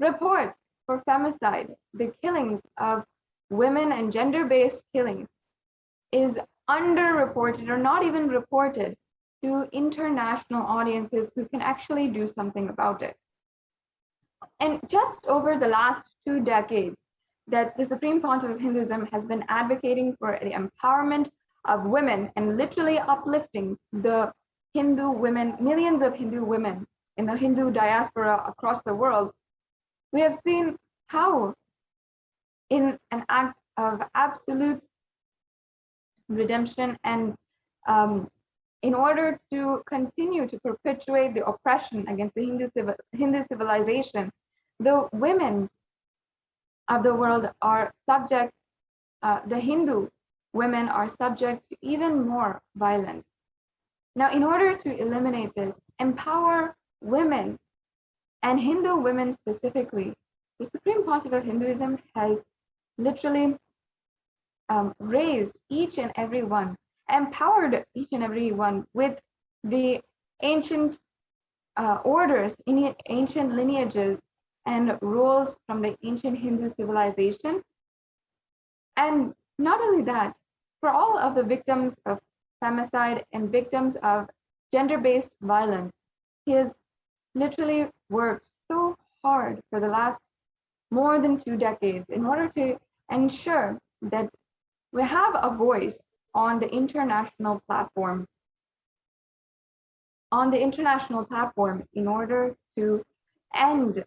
Speaker 8: reports for femicide, the killings of women and gender-based killings, is underreported or not even reported to international audiences who can actually do something about it. And just over the last 2 decades, that the Supreme Pontiff of Hinduism has been advocating for the empowerment of women and literally uplifting the Hindu women, millions of Hindu women in the Hindu diaspora across the world. We have seen how, in an act of absolute redemption and in order to continue to perpetuate the oppression against the Hindu civilization, the women of the world are subject, the Hindu women are subject to even more violence. Now, in order to eliminate this, empower women and Hindu women specifically, the Supreme Pontiff of Hinduism has literally raised each and every one, empowered each and every one with the ancient orders, ancient lineages and roles from the ancient Hindu civilization. And not only that, for all of the victims of femicide and victims of gender-based violence, he has literally worked so hard for the last more than 2 decades in order to ensure that we have a voice on the international platform, in order to end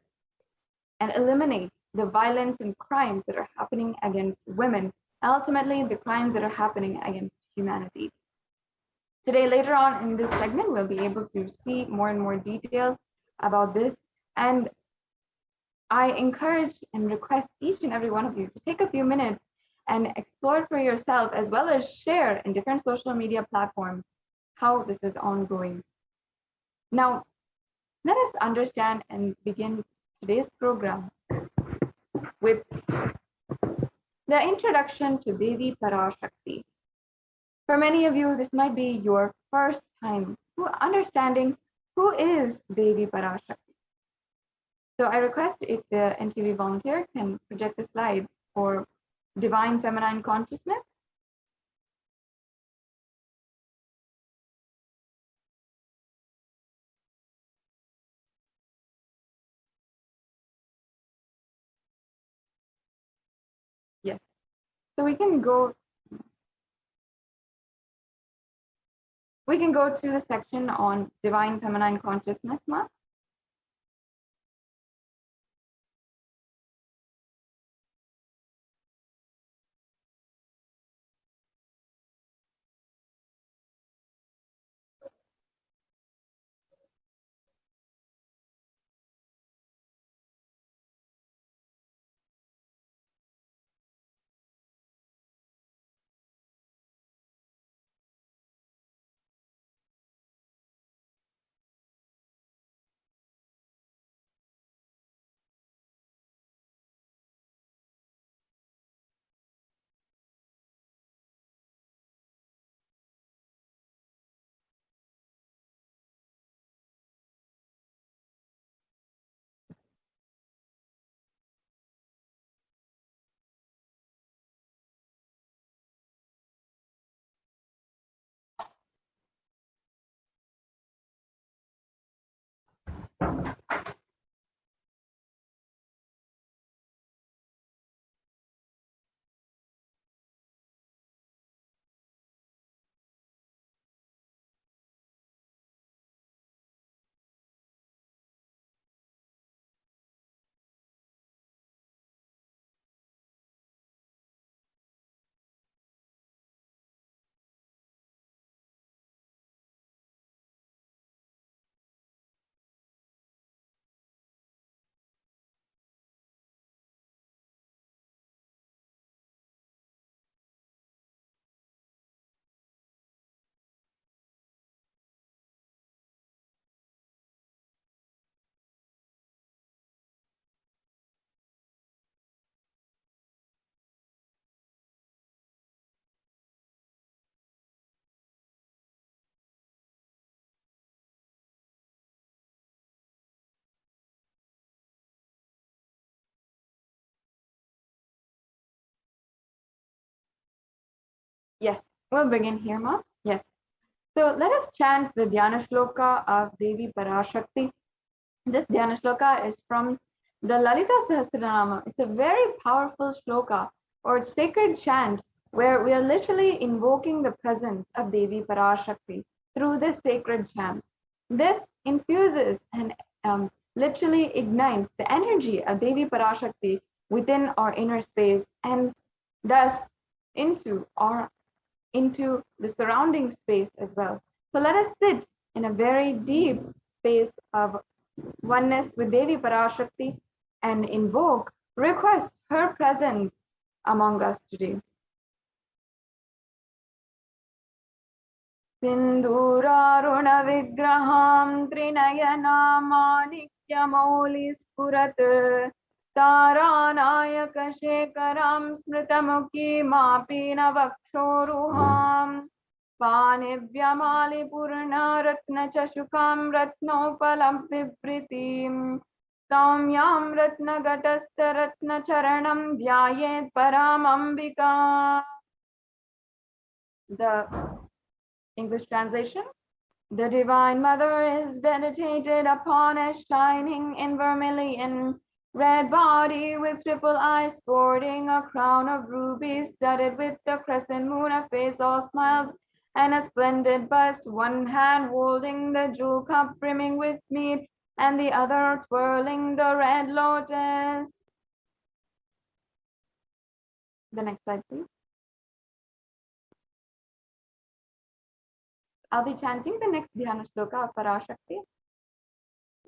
Speaker 8: and eliminate the violence and crimes that are happening against women, ultimately the crimes that are happening against humanity. Today, later on in this segment, we'll be able to see more and more details about this. And I encourage and request each and every one of you to take a few minutes and explore for yourself, as well as share in different social media platforms how this is ongoing. Now, let us understand and begin today's program with the introduction to Devi Parashakti. For many of you, this might be your first time understanding who is Devi Parashakti. So I request if the NTV volunteer can project the slide for Divine Feminine Consciousness. Yes. So we can go to the section on Divine Feminine Consciousness, Ma. We'll begin here, Ma. Yes. So let us chant the Dhyana Shloka of Devi Parashakti. This Dhyana Shloka is from the Lalita Sahasranama. It's a very powerful shloka or sacred chant where we are literally invoking the presence of Devi Parashakti through this sacred chant. This infuses and literally ignites the energy of Devi Parashakti within our inner space and thus into the surrounding space as well. So let us sit in a very deep space of oneness with Devi Parashakti and invoke, request her presence among us today. Sinduraruna vigraham trinayanamanikyamoli spurat taranayaka shekaram smritamuki mapina vakshoruham Panivyamali ratna chashukam ratnopalam vibritim Saumyam ratna gatasta ratna charanam dhyayet paramambika. The English translation. The Divine Mother is meditated upon as shining in vermilion, red body with triple eyes sporting a crown of rubies studded with the crescent moon, a face all smiles and a splendid bust, one hand holding the jewel cup brimming with mead, and the other twirling the red lotus. The next slide, please. I'll be chanting the next Dhyana Shloka of Parashakti.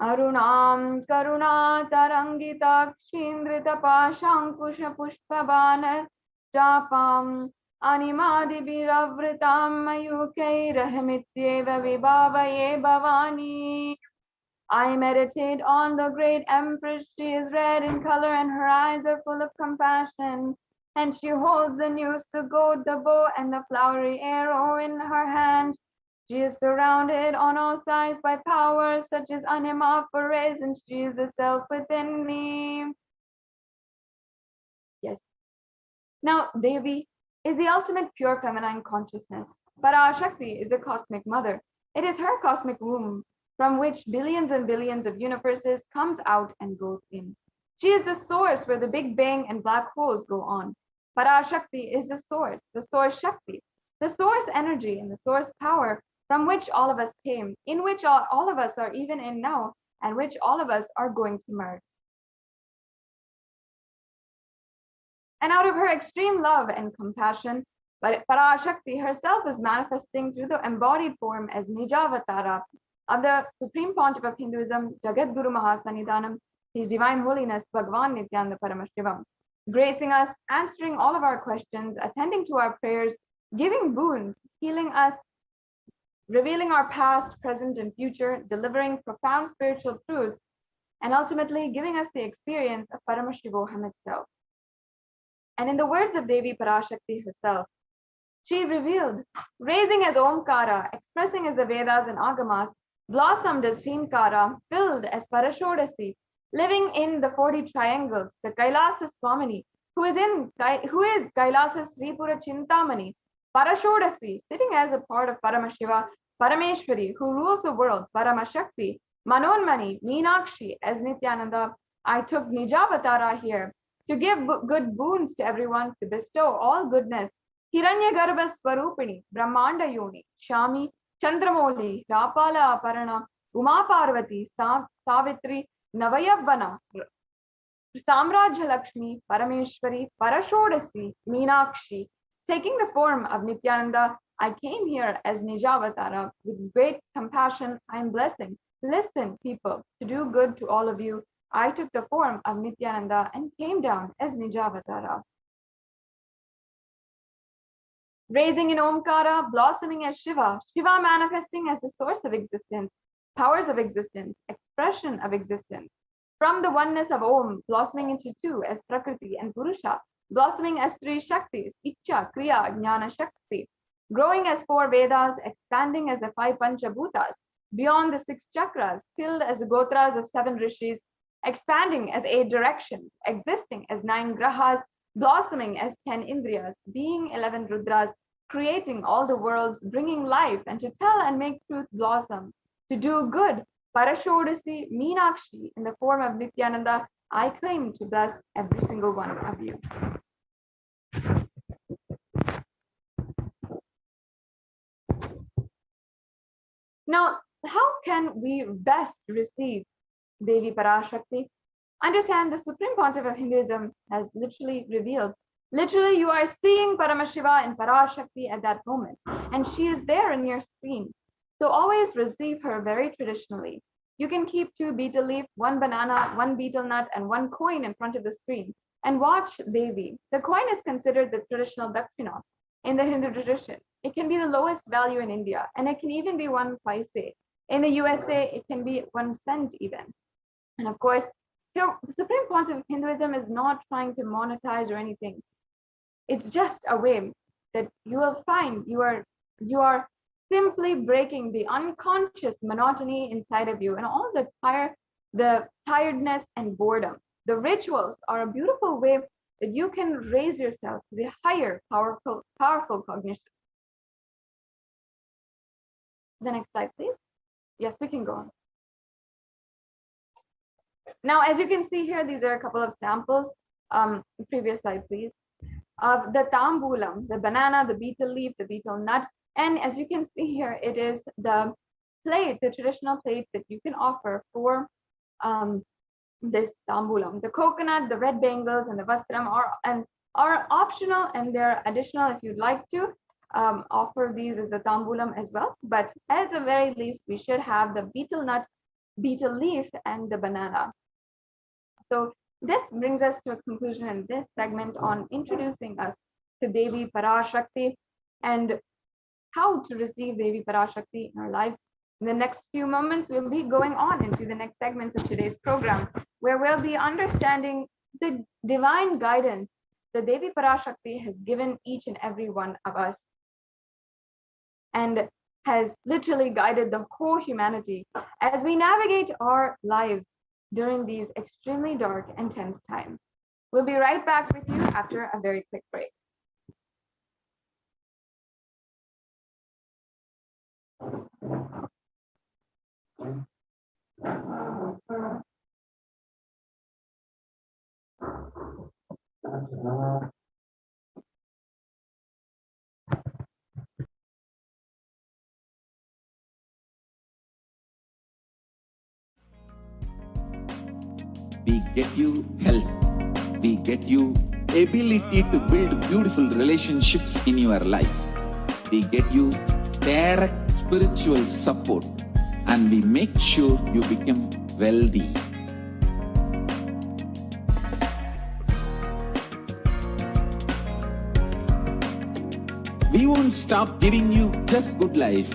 Speaker 8: Arunam karuna tarangitakshindrita pashankusha pushpabana japam animadibhiravritam mayukairahamityeva vibhavaye bhavani. I meditate on the great Empress. She is red in color and her eyes are full of compassion. And she holds the noose, the goad, the bow, and the flowery arrow in her hands. She is surrounded on all sides by powers such as anima for and she is the self within me. Yes. Now, Devi is the ultimate pure feminine consciousness. Parashakti is the cosmic mother. It is her cosmic womb from which billions and billions of universes comes out and goes in. She is the source where the Big Bang and black holes go on. Parashakti is the source Shakti, the source energy and the source power from which all of us came, in which all of us are even in now, and which all of us are going to merge. And out of her extreme love and compassion, Parashakti herself is manifesting through the embodied form as Nijavatara of the Supreme Pontiff of Hinduism, Jagadguru Mahasannidhanam, His Divine Holiness Bhagavan Nithyananda Paramashivam, gracing us, answering all of our questions, attending to our prayers, giving boons, healing us, revealing our past, present, and future, delivering profound spiritual truths, and ultimately giving us the experience of Paramashivoham itself. And in the words of Devi Parashakti herself, she revealed, raising as Omkara, expressing as the Vedas and Agamas, blossomed as Hrinkara, filled as Parashodasi, living in the 40 triangles, the Kailasa Swamini, who is Kailasa Sripura Chintamani, Parashodasi, sitting as a part of Paramashiva, Parameshwari, who rules the world, Paramashakti, Manonmani, Meenakshi, as Nithyananda. I took Nijavatara here to give good boons to everyone, to bestow all goodness. Hiranyagarbha Swarupini, Brahmanda Yoni, Shami, Chandramoli, Rapala Aparana, Uma Parvati, Savitri, Navayavana, Samrajya Lakshmi, Parameshwari, Parashodasi, Meenakshi. Taking the form of Nithyananda, I came here as Nijavatara with great compassion and blessing. Listen, people, to do good to all of you. I took the form of Nithyananda and came down as Nijavatara. Raising in Omkara, blossoming as Shiva, Shiva manifesting as the source of existence, powers of existence, expression of existence. From the oneness of Om, blossoming into two as Prakriti and Purusha, blossoming as three Shaktis, Ichcha, Kriya, Jnana, Shakti, growing as four Vedas, expanding as the five Panchabhutas, beyond the six chakras, filled as the Gotras of seven Rishis, expanding as 8 directions, existing as 9 grahas, blossoming as 10 indriyas, being 11 rudras, creating all the worlds, bringing life, and to tell and make truth blossom, to do good. Parashakti, Meenakshi, in the form of Nithyananda, I claim to bless every single one of you. Now, how can we best receive Devi Parashakti? Understand, the Supreme Pontiff of Hinduism has literally revealed. Literally, you are seeing Paramashiva and Parashakti at that moment, and she is there on your screen. So always receive her very traditionally. You can keep 2 betel leaf, 1 banana, 1 betel nut, and 1 coin in front of the screen and watch Devi. The coin is considered the traditional dakshina in the Hindu tradition. It can be the lowest value in India, and it can even be 1 paise. In the USA, it can be 1 cent even. And of course, here, the Supreme Pontiff of Hinduism is not trying to monetize or anything. It's just a way that you will find you are simply breaking the unconscious monotony inside of you and all the tiredness and boredom. The rituals are a beautiful way that you can raise yourself to the higher, powerful cognition. The next slide, please. Yes, we can go on. Now, as you can see here, these are a couple of samples. Previous slide, please. Of the tambulam, the banana, the betel leaf, the betel nut. And as you can see here, it is the plate, the traditional plate that you can offer for this tambulam. The coconut, the red bangles, and the vastram are optional, and they're additional if you'd like to offer these as the tambulam as well. But at the very least, we should have the betel nut, betel leaf, and the banana. So this brings us to a conclusion in this segment on introducing us to Devi Parashakti and how to receive Devi Parashakti in our lives. In the next few moments, we'll be going on into the next segments of today's program, where we'll be understanding the divine guidance that Devi Parashakti has given each and every one of us and has literally guided the whole humanity as we navigate our lives during these extremely dark and tense times. We'll be right back with you after a very quick break.
Speaker 1: We get you health. We get you ability to build beautiful relationships in your life. We get you direct spiritual support, and we make sure you become wealthy. We won't stop giving you just good life.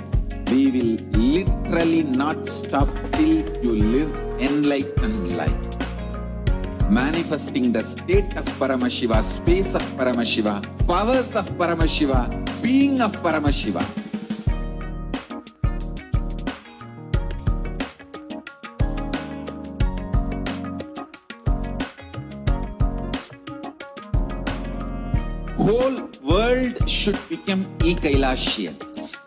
Speaker 1: We will literally not stop till you live enlightened life. Manifesting the state of Paramashiva, space of Paramashiva, powers of Paramashiva, being of Paramashiva. Whole world should become e-Kailashians.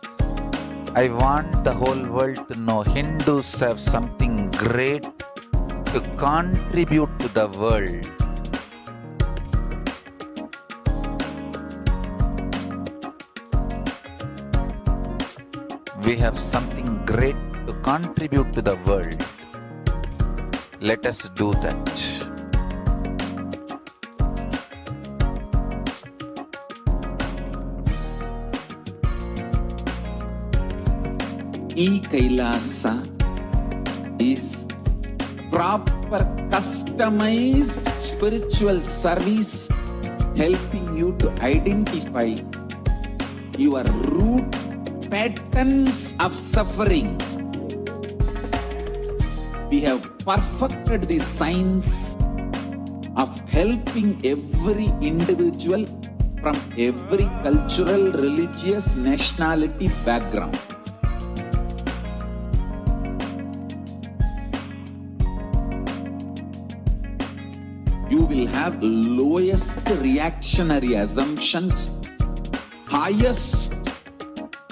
Speaker 3: I want the whole world to know Hindus have something great to contribute to the world. We have something great to contribute to the world. Let us do that.
Speaker 1: E-Kailasa is proper customized spiritual service helping you to identify your root patterns of suffering. We have perfected the science of helping every individual from every cultural, religious, nationality background. You will have lowest reactionary assumptions, highest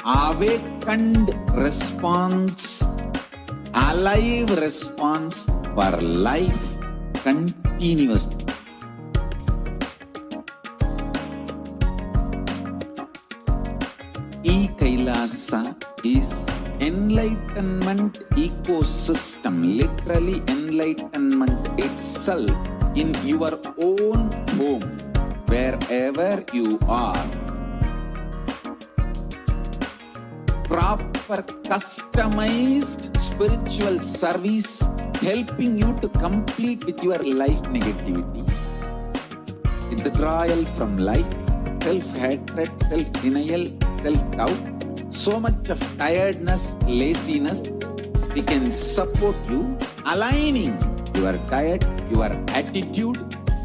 Speaker 1: awakened response, alive response for life continuously. E-Kailasa is enlightenment ecosystem, literally enlightenment itself in your own home, wherever you are. Proper customized spiritual service helping you to complete with your life negativity, withdrawal from life, self-hatred, self-denial, self-doubt, so much of tiredness, laziness. We can support you aligning your diet, your attitude,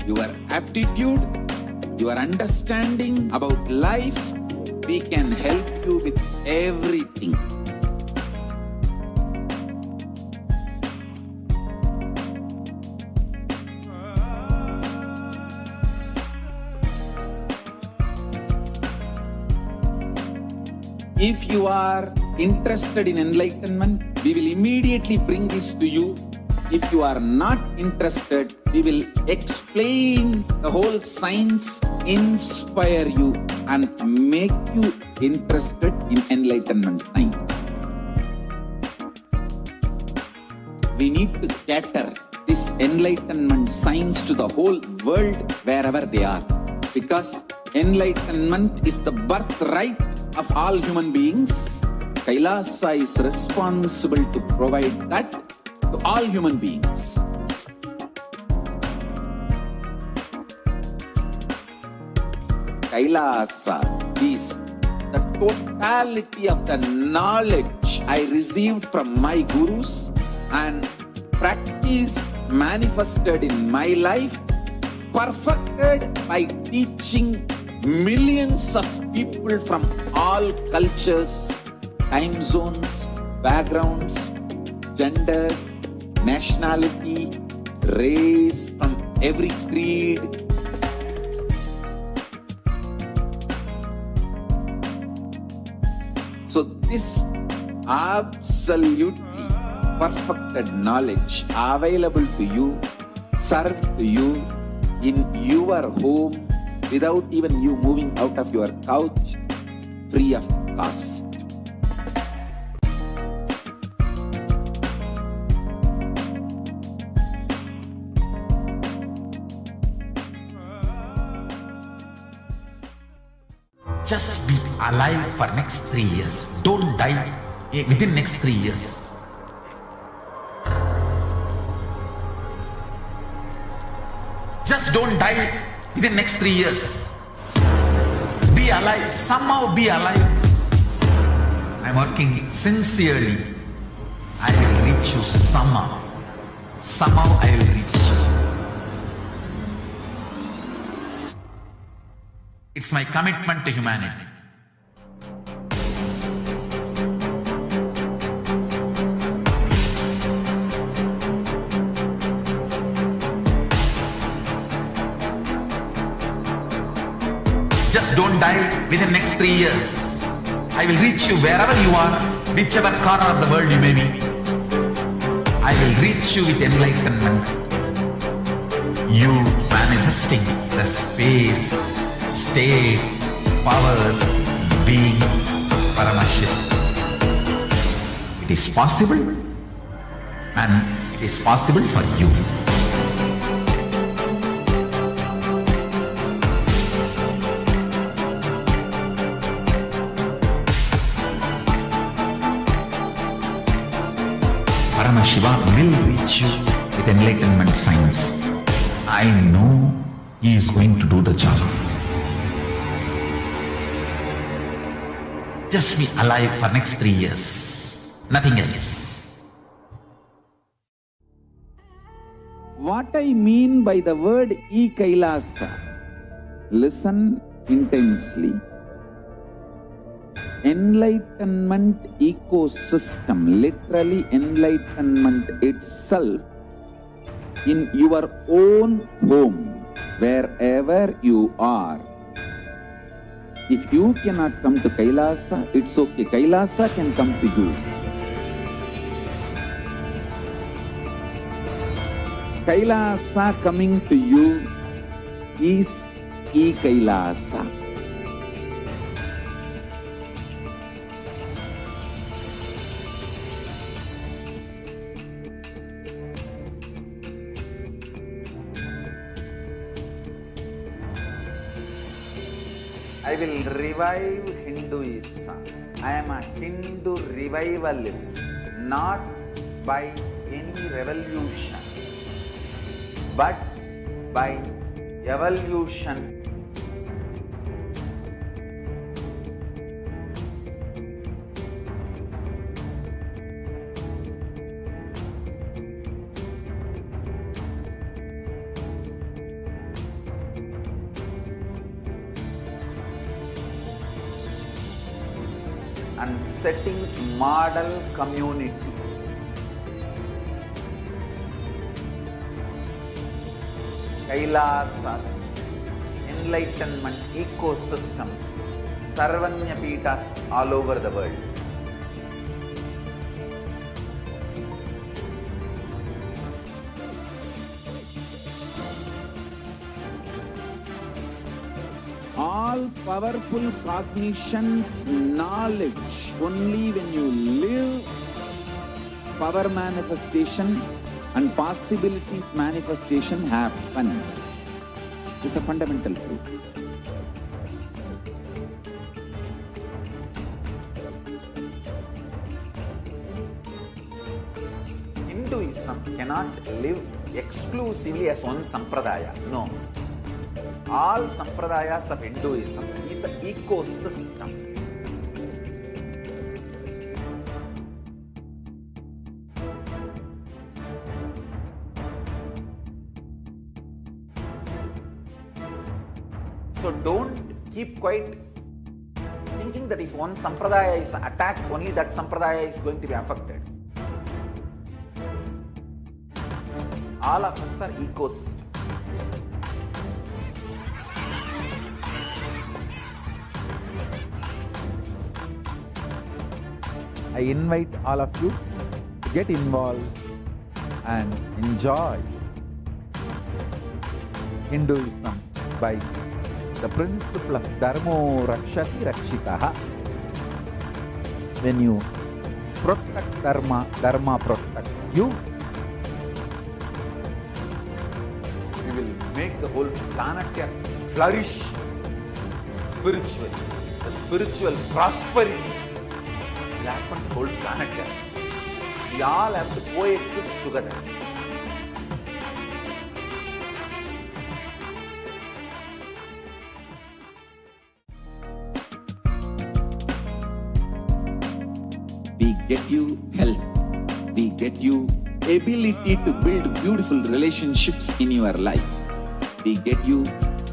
Speaker 1: your aptitude, your understanding about life. We can help you with everything. If you are interested in enlightenment, we will immediately bring this to you. If you are not interested, we will explain the whole science, inspire you and make you interested in enlightenment time. We need to cater this enlightenment science to the whole world wherever they are, because enlightenment is the birthright of all human beings. Kailasa is responsible to provide that to all human beings. Kailasa is the totality of the knowledge I received from my gurus and practice manifested in my life, perfected by teaching millions of people from all cultures, time zones, backgrounds, genders, nationality, race, from every creed. So this absolutely perfected knowledge available to you, served to you in your home without even you moving out of your couch, free of cost.
Speaker 2: Just be alive for next 3 years. Don't die within next 3 years. Just don't die within next 3 years. Be alive. Somehow be alive. I'm working sincerely. I will reach you somehow. Somehow I will reach you. It's my commitment to humanity. Just don't die within next 3 years. I will reach you wherever you are, whichever corner of the world you may be. I will reach you with enlightenment. You manifesting the space, state, powers, being Paramashivoham. It is possible, and it is possible for you. Paramashivoham will reach you with enlightenment science. I know he is going to do the job. Just be alive for next 3 years. Nothing else.
Speaker 1: What I mean by the word E-Kailasa, listen intensely. Enlightenment ecosystem, literally enlightenment itself in your own home, wherever you are. If you cannot come to Kailasa, it's okay. Kailasa can come to you. Kailasa coming to you is E-Kailasa.
Speaker 3: I will revive Hinduism. I am a Hindu revivalist, not by any revolution, but by evolution. And setting model community. Kailasas, enlightenment ecosystems, Sarvanya Pitas all over the world.
Speaker 1: All powerful cognition, knowledge, only when you live power manifestation and possibilities manifestation happens. It's a fundamental truth.
Speaker 3: Hinduism cannot live exclusively as one sampradaya. No. All sampradayas of Hinduism is an ecosystem. So don't keep quiet thinking that if one sampradaya is attacked, only that sampradaya is going to be affected. All of us are ecosystems.
Speaker 9: I invite all of you to get involved and enjoy Hinduism by the principle of Dharmo Rakshati Rakshitaha. When you protect Dharma, Dharma protects you.
Speaker 3: We will make the whole planet flourish spiritually. The spiritual prosperity will happen to the whole planet Earth. We all have to coexist together.
Speaker 1: We get you health. We get you ability to build beautiful relationships in your life. We get you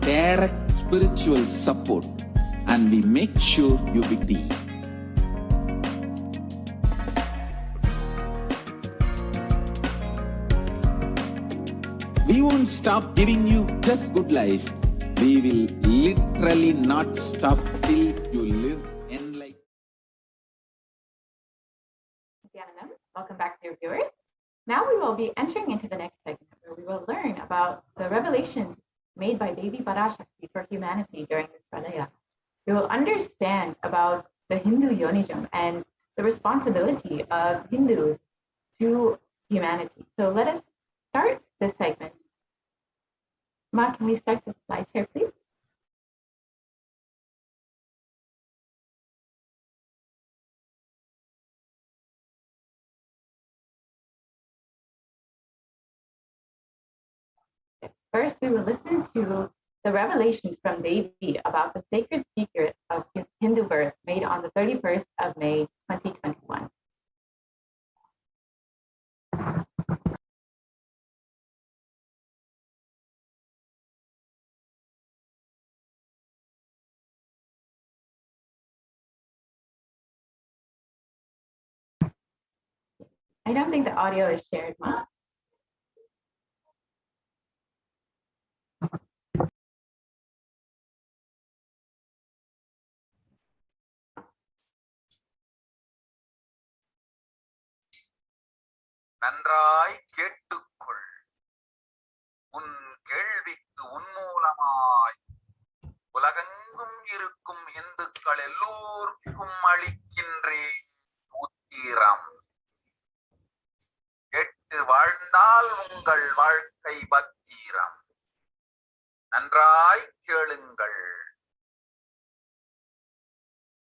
Speaker 1: direct spiritual support, and we make sure you be deep. We won't stop giving you just good life. We will literally not stop till you live enlightened.
Speaker 10: Nithyanandam. Welcome back, dear viewers. Now we will be entering into the next segment where we will learn about the revelations made by Devi Parashakti for humanity during this Pralaya. We will understand about the Hindu Yonism and the responsibility of Hindus to humanity. So let us start this segment. Ma, can we start the slide share, please? First, we will listen to the revelations from Devi about the sacred secret of Hindu birth made on the 31st of May, 2021. I don't think the audio is shared, Ma.
Speaker 2: நன்றாய் கேட்டுக்கொள். உன் கேள்விக்கு உன்மூலமாய் உலகெங்கும் இருக்கும் இந்துக்கள் எல்லோருக்கும் அளிக்கின்றேன் உத்திரம். கேட்டு வாழ்ந்தால் உங்கள் வாழ்க்கை பத்திரம். நன்றாய் கேளுங்கள்.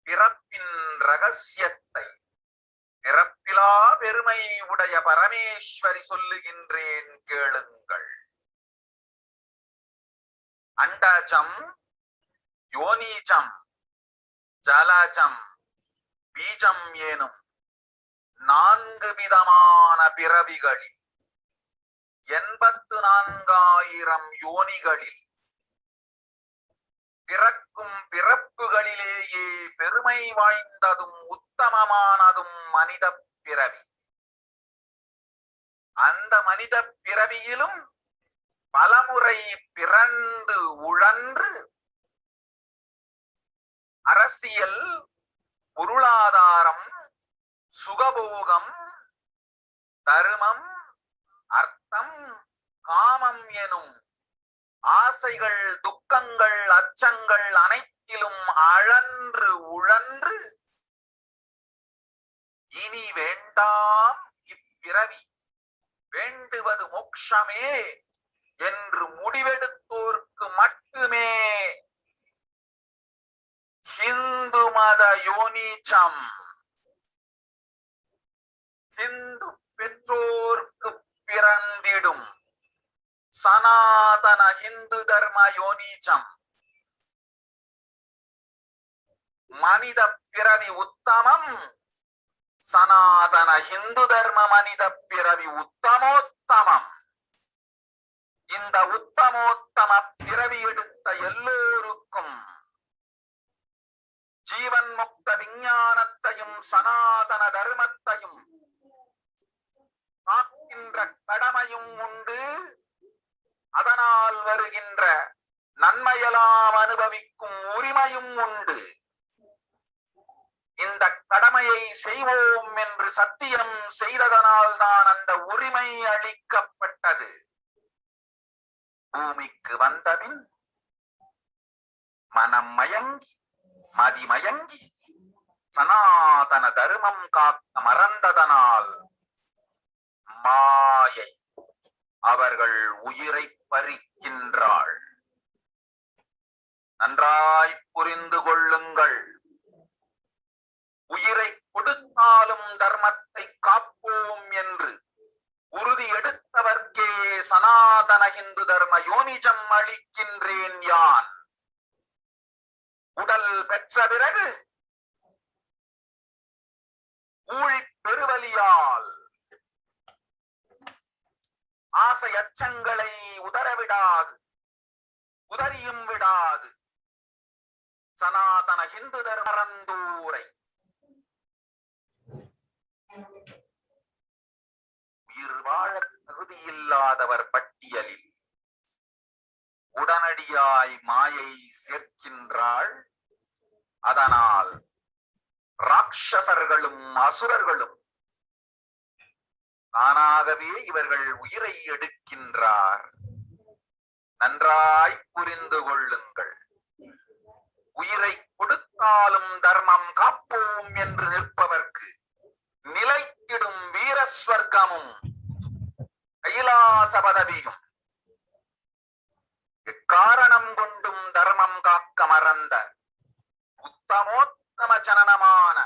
Speaker 2: பிறப்பின் ரகசியத்தை பிறப்பிலா பெருமை உடைய பரமேஸ்வரி சொல்லுகின்றேன் கேளுங்கள். அண்டஜம், யோனிஜம், ஜலஜம், பீஜம் எனும் 4 விதமான பிறவிகளில் 84,000 யோனிகளில் பிறக்கும் பிறப்புகளிலேயே பெருமை வாய்ந்ததும் உத்தமமானதும் மனித பிறவி. அந்த மனித பிறவியிலும் பலமுறை பிறந்து உழன்று அரசியல், பொருளாதாரம், சுகபோகம், தர்மம், அர்த்தம், காமம் எனும் ஆசைகள், துக்கங்கள், அச்சங்கள் அனைத்திலும் அழன்று உழன்று இனி வேண்டாம் இப்பிறவி, வேண்டுவது மோட்சமே என்று முடிவெடுத்தோர்க்கு மட்டுமே ஹிந்து மத யோனிச்சம், ஹிந்து பெற்றோர்க்கு பிறந்திடும் சனாதன ஹிந்து தர்ம யோனிச்சம், மனித பிறவி உத்தமம், சனாதன ஹிந்து தர்ம மனித பிறவி உத்தமோத்தமம். இந்த உத்தமோத்தம பிறவி எடுத்த எல்லோருக்கும் ஜீவன் முக்த விஞ்ஞானத்தையும் சனாதன தர்மத்தையும் காக்கின்ற கடமையும் உண்டு. அதனால் வருகின்ற நன்மையெல்லாம் அனுபவிக்கும் உரிமையும் உண்டு. இந்த கடமையை செய்வோம் என்று சத்தியம் செய்ததனால் தான் அந்த உரிமை அளிக்கப்பட்டது. பூமிக்கு வந்தபின் மனம் மயங்கி மதிமயங்கி சனாதன தர்மம் காக்க மறந்ததனால் மாயை அவர்கள் உயிரை பறிக்கின்றாள். நன்றாய் புரிந்து கொள்ளுங்கள். உயிரை கொடுத்தாலும் தர்மத்தை காப்போம் என்று உறுதி எடுத்தவர்க்கே சனாதன இந்து தர்ம யோனிஜம் அளிக்கின்றேன் யான். உடல் பெற்ற பிறகு ஊழி பெருவலியால் ஆசை அச்சங்களை உதறவிடாது, உதறியும் விடாது சனாதன இந்து தர்மரந்தூரை உயிர் வாழ தகுதியில்லாதவர் பட்டியலில் உடனடியாய் மாயை சேர்க்கின்றாள். அதனால் ராட்சசர்களும் அசுரர்களும் தானாகவே இவர்கள் உயிரை எடுக்கின்றார். நன்றாய் புரிந்து கொள்ளுங்கள். உயிரை கொடுத்தாலும் தர்மம் காப்போம் என்று நிற்பவர்க்கு நிலைத்திடும் வீரஸ்வர்க்கமும் கைலாச பதவியும் காரணம் கொண்டும் தர்மம் காக்க மறந்த உத்தமோத்தம ஜனனமான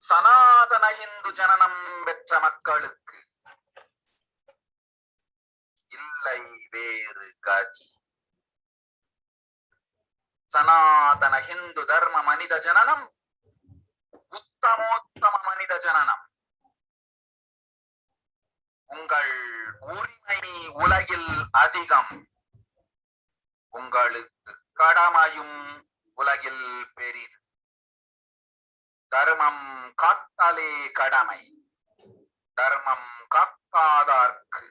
Speaker 2: சனாதன இந்து ஜனனம் பெற்ற மக்களுக்கு இல்லை வேறு கதி. சனாதன இந்து தர்ம மனித ஜனனம் உத்தமோத்தம மனித ஜனனம். உங்கள் உரிமை உலகில் அதிகம், உங்களுக்கு கடமையும் உலகில் பெரிது. தர்மம் காத்தாலே கடமை, தர்மம் காக்காதார்க்கு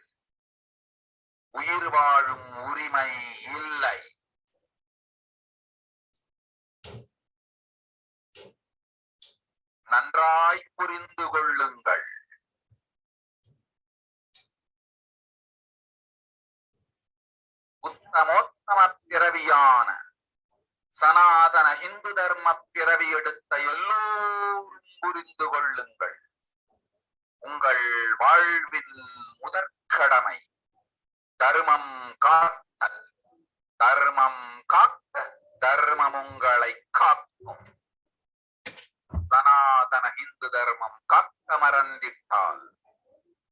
Speaker 2: உயிர் வாழும் உரிமை இல்லை. நன்றாய் புரிந்து கொள்ளுங்கள். உத்தமோத்தம பிறவியான சனாதன இந்து தர்ம பிறவி எடுத்த எல்லோரும் புரிந்து கொள்ளுங்கள். உங்கள் வாழ்வின் முதற்கடமை தர்மம் காத்தல். தர்மம் காக்க தர்மம் உங்களை காக்கும். சனாதன இந்து தர்மம் காக்க மறந்திட்டால்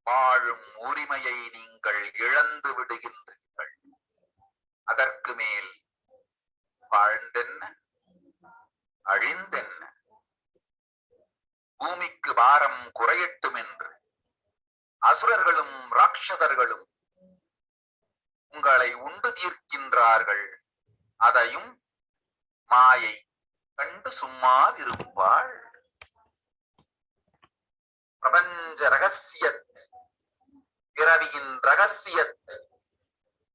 Speaker 2: வாழும் உரிமையை நீங்கள் இழந்து விடுகின்றீர்கள். அதற்கு மேல் வாழ்ந்தென்ன அழிந்தென்ன? பூமிக்கு பாரம் குறையட்டும் என்று அசுரர்களும் ராட்சதர்களும் உங்களை உண்டு தீர்க்கின்றார்கள். அதையும் மாயை கண்டு சும்மா இருப்பாள். பிரபஞ்ச ரகசியத்தை, பிறவியின் ரகசியத்தை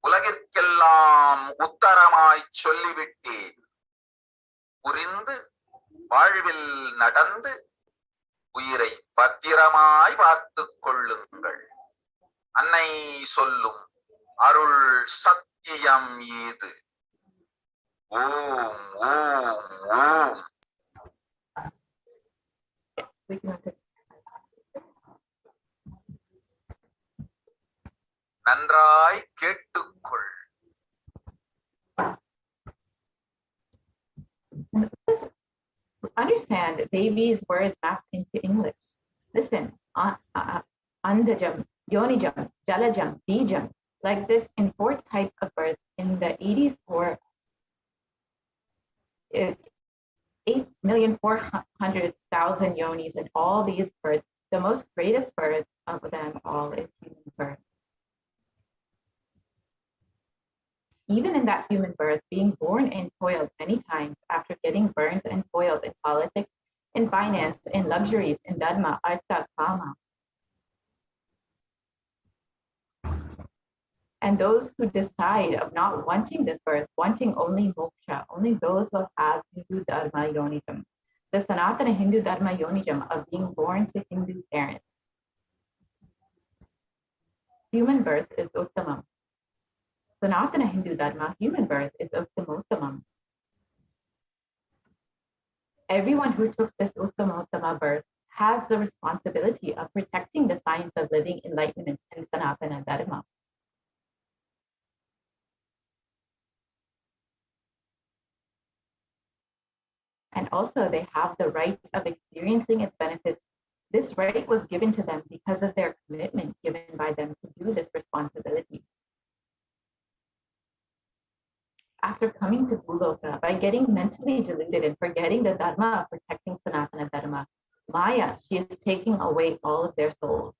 Speaker 2: உலகிற்கெல்லாம் உத்தரமாய் சொல்லிவிட்டேன். புரிந்து வாழ்வில் நடந்து உயிரை பத்திரமாய் பார்த்துக் கொள்ளுங்கள். அன்னை சொல்லும் அருள் சத்தியம் இது. ஓம் ஓம் ஓம். நன்றாய் கேட்டுக்கொள்.
Speaker 10: Understand Devi's words mapped into English. Listen, Andajam, Yonijam, Jalajam, Bijam, like this in 4 types of birth in the 8,400,000 yonis in all these births. The most greatest birth of them all is human birth. Even in that human birth, being born and toiled many times after getting burned and toiled in politics, in finance, in luxuries, in dharma, artha, kama. And those who decide of not wanting this birth, wanting only moksha, only those will have Hindu dharma yonijam, the Sanatana Hindu dharma yonijam of being born to Hindu parents. Human birth is uttamam. Sanatana Hindu dharma, human birth, is uttamottamam. Everyone who took this uttamottama birth has the responsibility of protecting the science of living, enlightenment, and Sanatana dharma. And also they have the right of experiencing its benefits. This right was given to them because of their commitment given by them to do this responsibility. After coming to Bhuloka, by getting mentally deluded and forgetting the dharma of protecting Sanatana dharma, Maya, she is taking away all of their souls.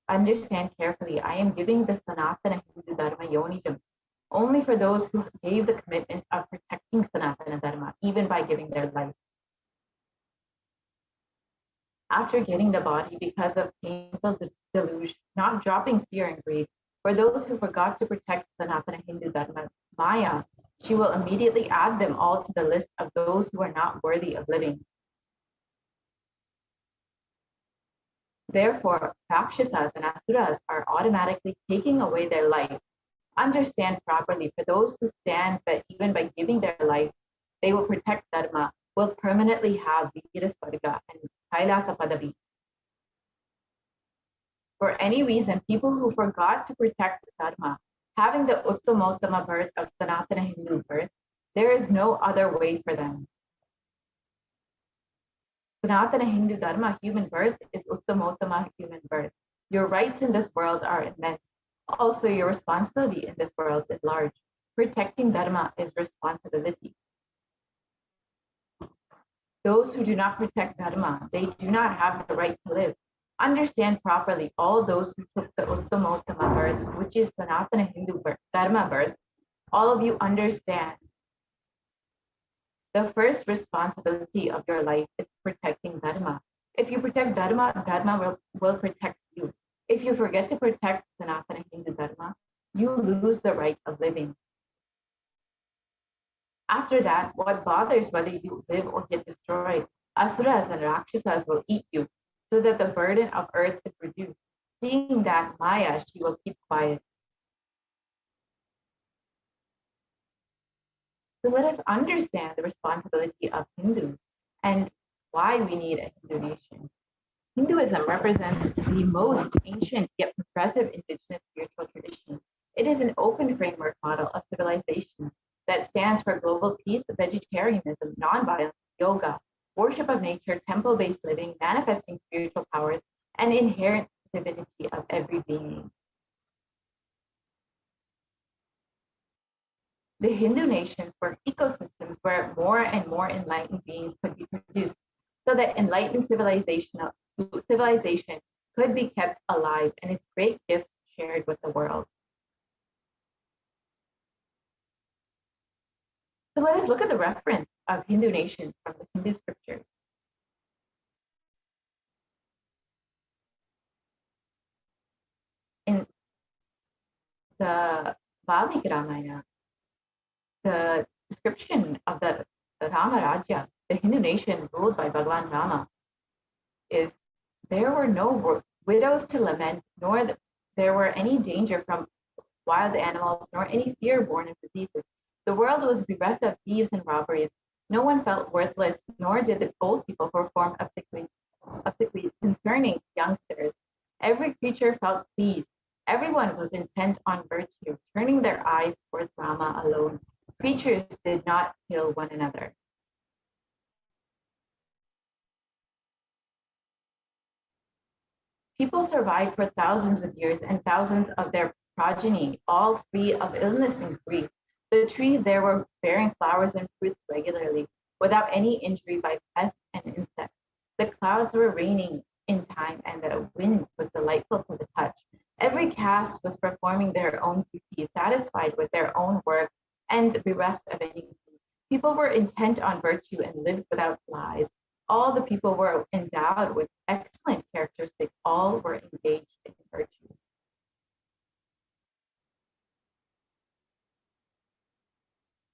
Speaker 10: Understand carefully, I am giving the Sanatana Hindu dharma yonijam only for those who gave the commitment of protecting Sanatana dharma, even by giving their life. After getting the body because of painful delusion, not dropping fear and greed, for those who forgot to protect Sanatana Hindu dharma, Maya, she will immediately add them all to the list of those who are not worthy of living. Therefore, Rakshasas and Asuras are automatically taking away their life. Understand properly, for those who stand that even by giving their life, they will protect dharma, will permanently have Virasvarga and Kailasa Padavi. For any reason, people who forgot to protect dharma, having the uttamottama birth of Sanatana Hindu birth, there is no other way for them. Sanatana Hindu dharma human birth is uttamottama human birth. Your rights in this world are immense. Also, your responsibility in this world is large. Protecting dharma is responsibility. Those who do not protect dharma, they do not have the right to live. Understand properly, all those who took the uttamottama birth, which is Sanatana Hindu birth, dharma birth, all of you understand. The first responsibility of your life is protecting dharma. If you protect dharma, dharma will protect you. If you forget to protect Sanatana Hindu dharma, you lose the right of living. After that, what bothers whether you live or get destroyed? Asuras and Rakshasas will eat you, so that the burden of earth is reduced. Seeing that Maya, she will keep quiet. So let us understand the responsibility of Hindus and why we need a Hindu nation. Hinduism represents the most ancient yet progressive indigenous spiritual tradition. It is an open framework model of civilization that stands for global peace, vegetarianism, nonviolence, yoga, worship of nature, temple-based living, manifesting spiritual powers, and inherent divinity of every being. The Hindu nations were ecosystems where more and more enlightened beings could be produced, so that enlightened civilization could be kept alive and its great gifts shared with the world. So let us look at the reference of Hindu nations from the Hindu scriptures. In the Valmiki Ramayana, the description of the Rama Rajya, the Hindu nation ruled by Bhagwan Rama, is there were no widows to lament, nor there were any danger from wild animals, nor any fear born of diseases. The world was bereft of thieves and robberies. No one felt worthless, nor did the old people perform obsequies concerning youngsters. Every creature felt pleased. Everyone was intent on virtue, turning their eyes towards Rama alone. Creatures did not kill one another. People survived for thousands of years and thousands of their progeny, all free of illness and grief. The trees there were bearing flowers and fruits regularly, without any injury by pests and insects. The clouds were raining in time, and the wind was delightful to the touch. Every caste was performing their own duties, satisfied with their own work, and bereft of any. People were intent on virtue and lived without lies. All the people were endowed with excellent characteristics. All were engaged in virtue.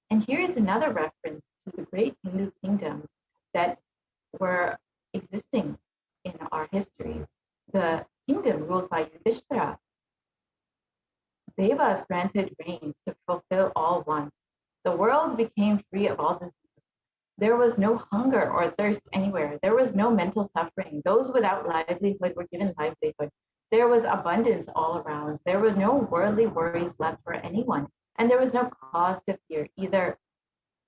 Speaker 10: And here is another reference to the great Hindu kingdoms that were existing in our history. The kingdom ruled by Yudhishthira. Devas granted rain to fulfill all wants. The world became free of all disease. There was no hunger or thirst anywhere. There was no mental suffering. Those without livelihood were given livelihood. There was abundance all around. There were no worldly worries left for anyone. And there was no cause to fear either.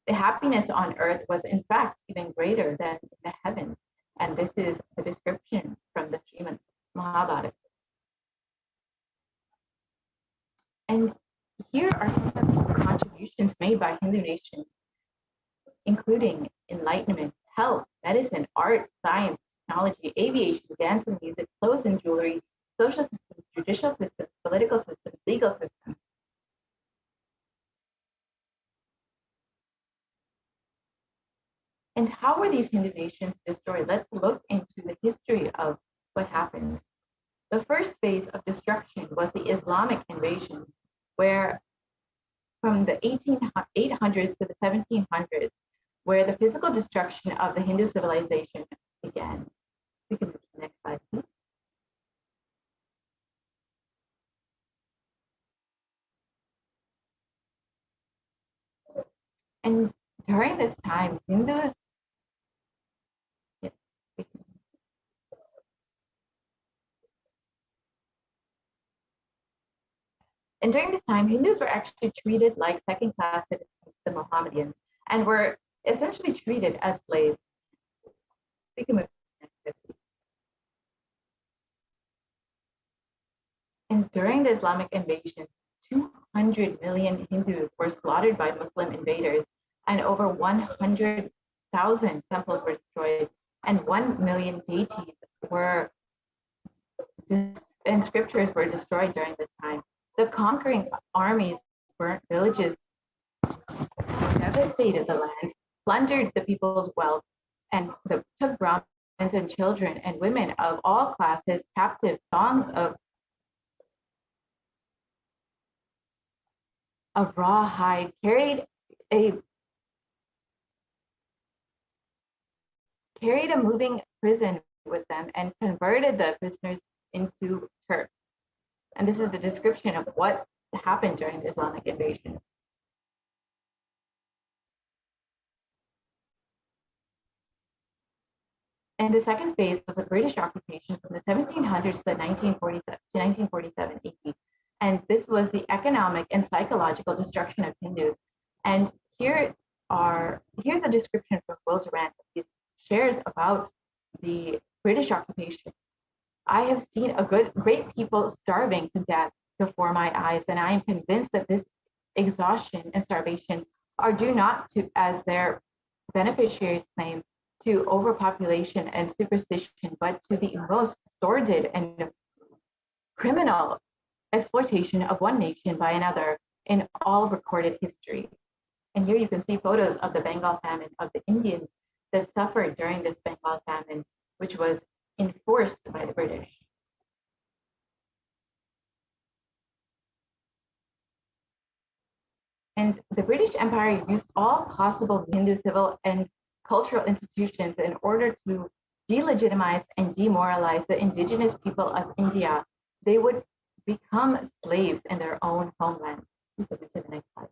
Speaker 10: The happiness on earth was in fact even greater than in the heavens. And this is a description from the Srimad Mahabharata. And here are some of the contributions made by Hindu nations, including enlightenment, health, medicine, art, science, technology, aviation, dance and music, clothes and jewelry, social systems, judicial systems, political systems, legal systems. And how were these Hindu nations destroyed? Let's look into the history of what happened. The first phase of destruction was the Islamic invasion, where from the 800s to the 1700s, where the physical destruction of the Hindu civilization began. We can move to the next slide, please. And during this time, Hindus, and during this time, Hindus were actually treated like second-class citizens of the Mohammedans and were essentially treated as slaves. We can move to the next slide. And during the Islamic invasion, 200 million Hindus were slaughtered by Muslim invaders, and over 100,000 temples were destroyed, and 1 million deities were, and scriptures were destroyed during this time. The conquering armies burnt villages, devastated the lands, plundered the people's wealth, and took Brahmins and children and women of all classes captive. Songs of rawhide carried a moving prison with them and converted the prisoners into Turks. And this is the description of what happened during the Islamic invasion. And the second phase was the British occupation from the 1700s to 1947 AD. And this was the economic and psychological destruction of Hindus. And here's a description from Will Durant. He shares about the British occupation. I have seen great people starving to death before my eyes, and I am convinced that this exhaustion and starvation are due not to, as their beneficiaries claim, to overpopulation and superstition, but to the most sordid and criminal exploitation of one nation by another in all recorded history. And here you can see photos of the Bengal famine, of the Indians that suffered during this Bengal famine, which was enforced by the British. And the British Empire used all possible Hindu civil and cultural institutions in order to delegitimize and demoralize the indigenous people of India. They would become slaves in their own homeland. To the next slide.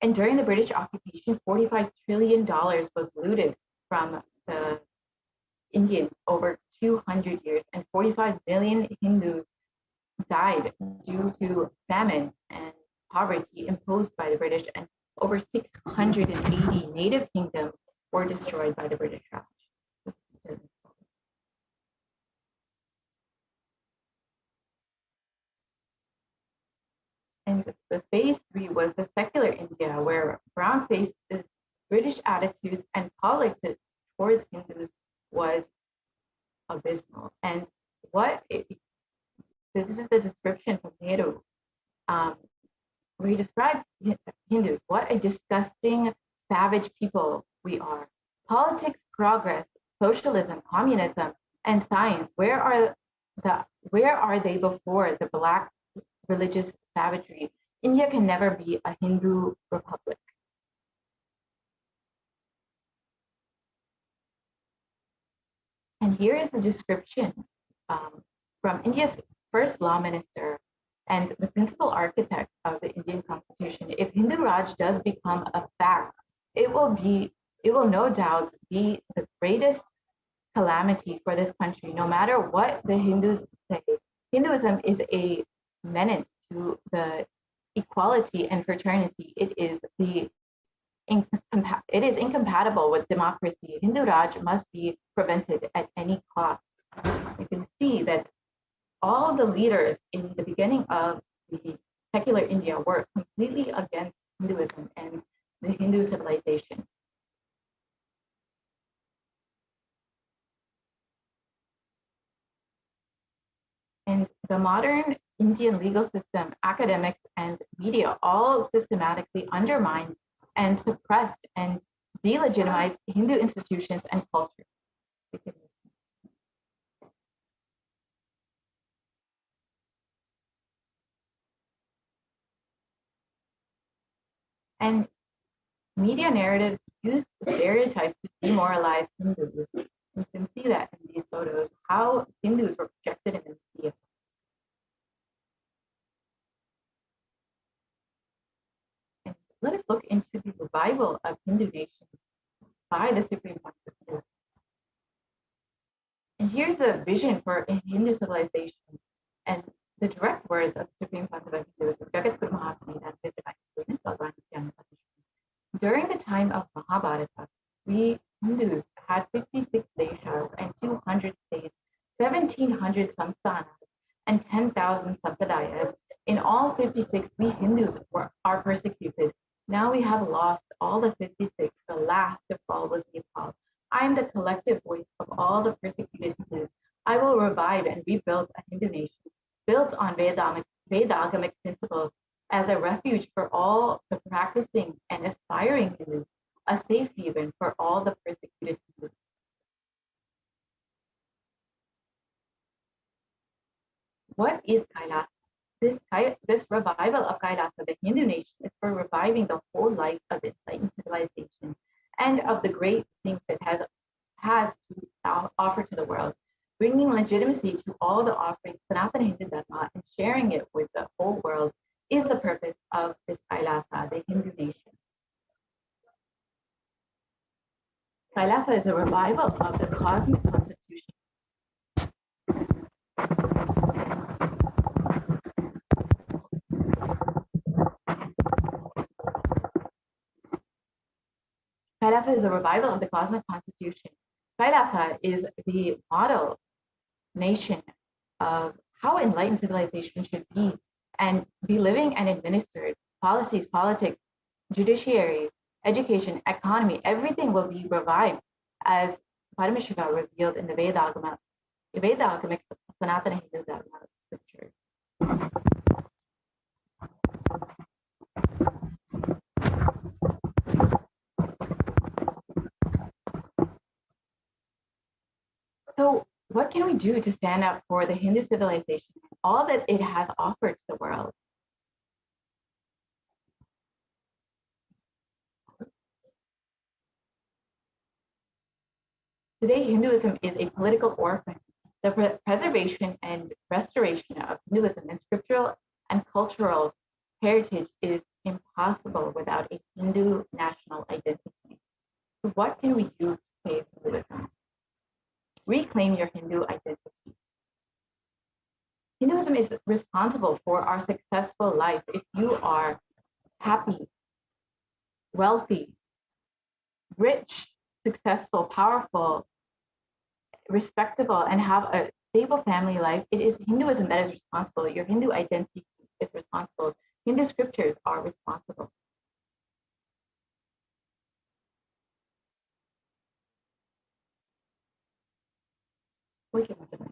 Speaker 10: And during the British occupation, $45 trillion was looted from the Indians over 200 years, and 45 million Hindus died due to famine and poverty imposed by the British, and over 680 native kingdoms were destroyed by the British Raj. And the phase 3 was the secular India, where Brown faced the British attitudes and politics towards Hindus was abysmal. And this is the description from Nehru, where he describes Hindus: what a disgusting, savage people we are. Politics, progress, socialism, communism, and science, where are they before the black religious savagery? India can never be a Hindu republic. And here is the description from India's first law minister and the principal architect of the Indian Constitution. If Hindu Raj does become a fact, it will no doubt be the greatest calamity for this country, no matter what the Hindus say. Hinduism is a menace to the equality and fraternity. It is incompatible with democracy. Hindu Raj must be prevented at any cost. You can see that all the leaders in the beginning of the secular India were completely against Hinduism and the Hindu civilization. And the modern Indian legal system, academics, and media all systematically undermined and suppressed and delegitimized Hindu institutions and culture. And media narratives use stereotypes to demoralize Hindus. You can see that in these photos, how Hindus were projected in the media. And let us look into the revival of Hindu nations by the Supreme Court of Hindus. And here's a vision for a Hindu civilization. And the direct words of the Supreme Court of Hindus, Jagat Guru Mahasani, and his divine holiness, Bhagwan Nithyananda Paramashivam. During the time of Mahabharata, we Hindus had 56 deshas and 200 states, 1,700 samsthanas, and 10,000 sampradayas. In all 56, we Hindus are persecuted. Now we have lost all the 56. The last to fall was Nepal. I am the collective voice of all the persecuted Hindus. I will revive and rebuild a Hindu nation built on Vedagamic principles as a refuge for all the practicing and aspiring Hindus, a safe haven for all the persecuted Hindus. What is Kailasa? This revival of Kailasa, the Hindu nation, is for reviving the whole life of enlightened civilization and of the great things it has to offer to the world, bringing legitimacy to all the offerings, Sanatana Hindu Dharma, and sharing it with the whole world is the purpose of this Kailasa, the Hindu nation. Kailasa is a revival of the cosmic constitution. Kailasa is a revival of the cosmic constitution. Kailasa is the model nation of how enlightened civilization should be and be living and administered. Policies, politics, judiciary, education, economy, everything will be revived as Paramashiva revealed in the Veda-agamic Sanatana Hindu Dharma scriptures. So what can we do to stand up for the Hindu civilization and all that it has offered to the world? Today, Hinduism is a political orphan. The preservation and restoration of Hinduism and scriptural and cultural heritage is impossible without a Hindu national identity. So what can we do to save Hinduism? Reclaim your Hindu identity. Hinduism is responsible for our successful life. If you are happy, wealthy, rich, successful, powerful, respectable, and have a stable family life, it is Hinduism that is responsible. Your Hindu identity is responsible. Hindu scriptures are responsible. We can look at that.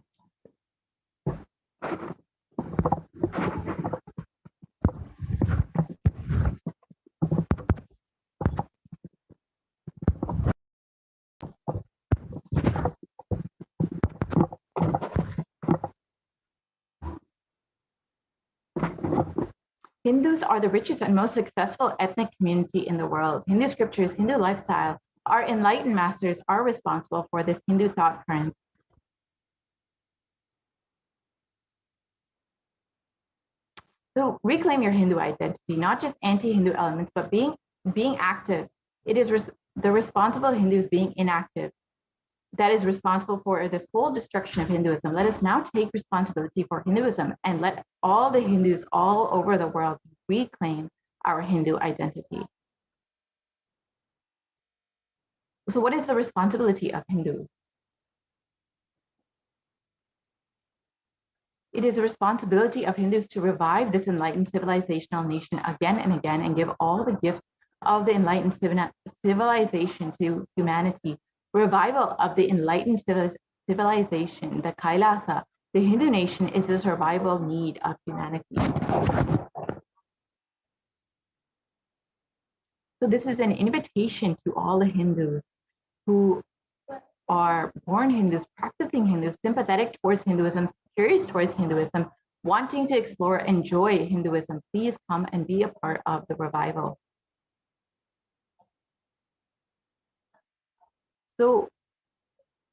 Speaker 10: Hindus are the richest and most successful ethnic community in the world. Hindu scriptures, Hindu lifestyle, our enlightened masters are responsible for this Hindu thought current. So reclaim your Hindu identity, not just anti-Hindu elements, but being active. It is the responsible Hindus being inactive that is responsible for this whole destruction of Hinduism. Let us now take responsibility for Hinduism and let all the Hindus all over the world reclaim our Hindu identity. So what is the responsibility of Hindus? It is the responsibility of Hindus to revive this enlightened civilizational nation again and again and give all the gifts of the enlightened civilization to humanity. Revival of the enlightened civilization, the Kailasa, the Hindu nation, is the survival need of humanity. So this is an invitation to all the Hindus who are born Hindus, practicing Hindus, sympathetic towards Hinduism, curious towards Hinduism, wanting to explore, enjoy Hinduism. Please come and be a part of the revival. So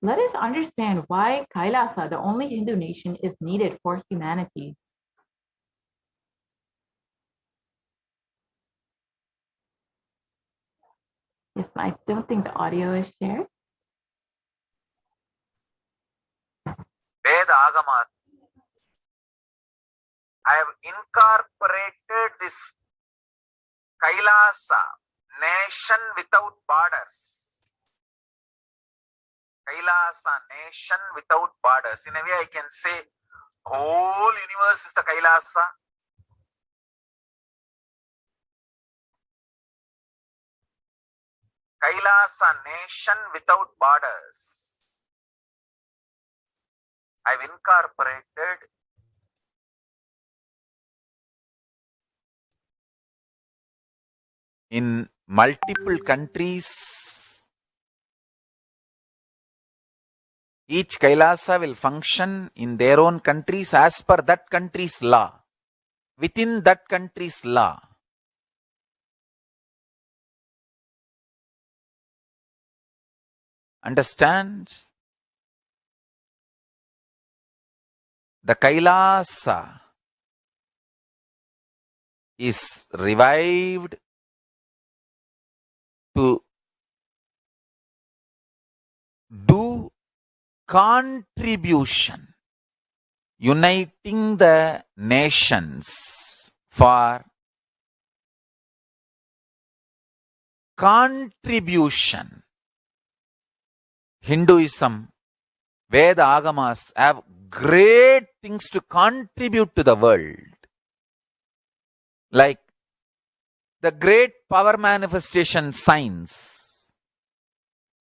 Speaker 10: let us understand why Kailasa, the only Hindu nation, is needed for humanity. Yes, I don't think the audio is shared.
Speaker 11: Veda Agama. I have incorporated this Kailasa, nation without borders. Kailasa, nation without borders. In a way, I can say whole universe is the Kailasa. Kailasa, nation without borders. I've incorporated in multiple countries. Each Kailasa will function in their own countries as per that country's law, within that country's law.
Speaker 1: Understand? The Kailasa is revived to do contribution, uniting the nations for contribution. Hinduism, Veda Agamas have great things to contribute to the world. Like the great power manifestation science,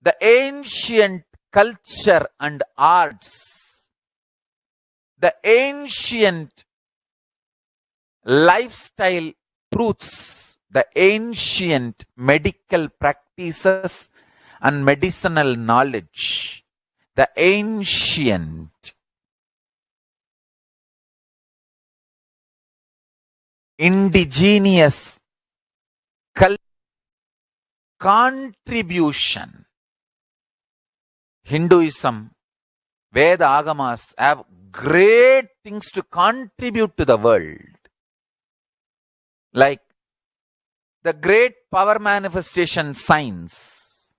Speaker 1: the ancient culture and arts, the ancient lifestyle truths, the ancient medical practices and medicinal knowledge, the ancient indigenous contribution. Hinduism, Veda Agamas have great things to contribute to the world. Like the great power manifestation science,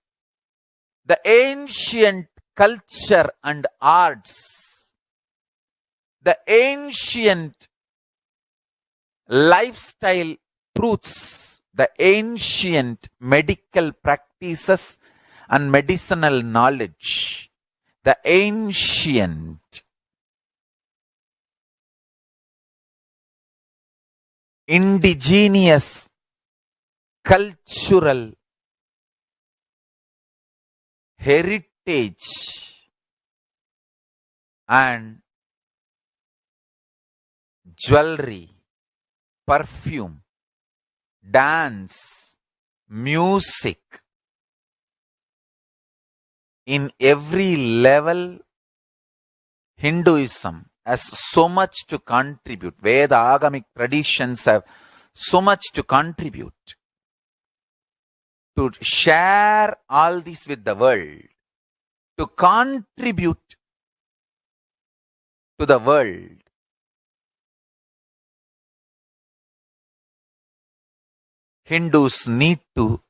Speaker 1: the ancient culture and arts, the ancient lifestyle truths, the ancient medical practices and medicinal knowledge, the ancient indigenous cultural heritage and jewelry, perfume, dance, music. In every level, Hinduism has so much to contribute. Veda Agamic traditions have so much to contribute. To share all this with the world, to contribute to the world. Hindus need to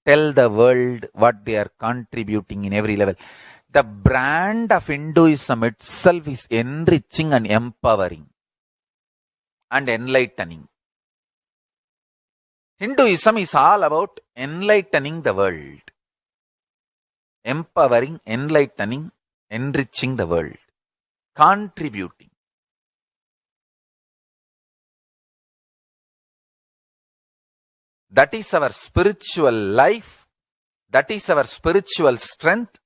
Speaker 1: tell the world what they are contributing in every level. The brand of Hinduism itself is enriching and empowering and enlightening. Hinduism is all about enlightening the world. Empowering, enlightening, enriching the world. Contributing. That is our spiritual life. That is our spiritual strength.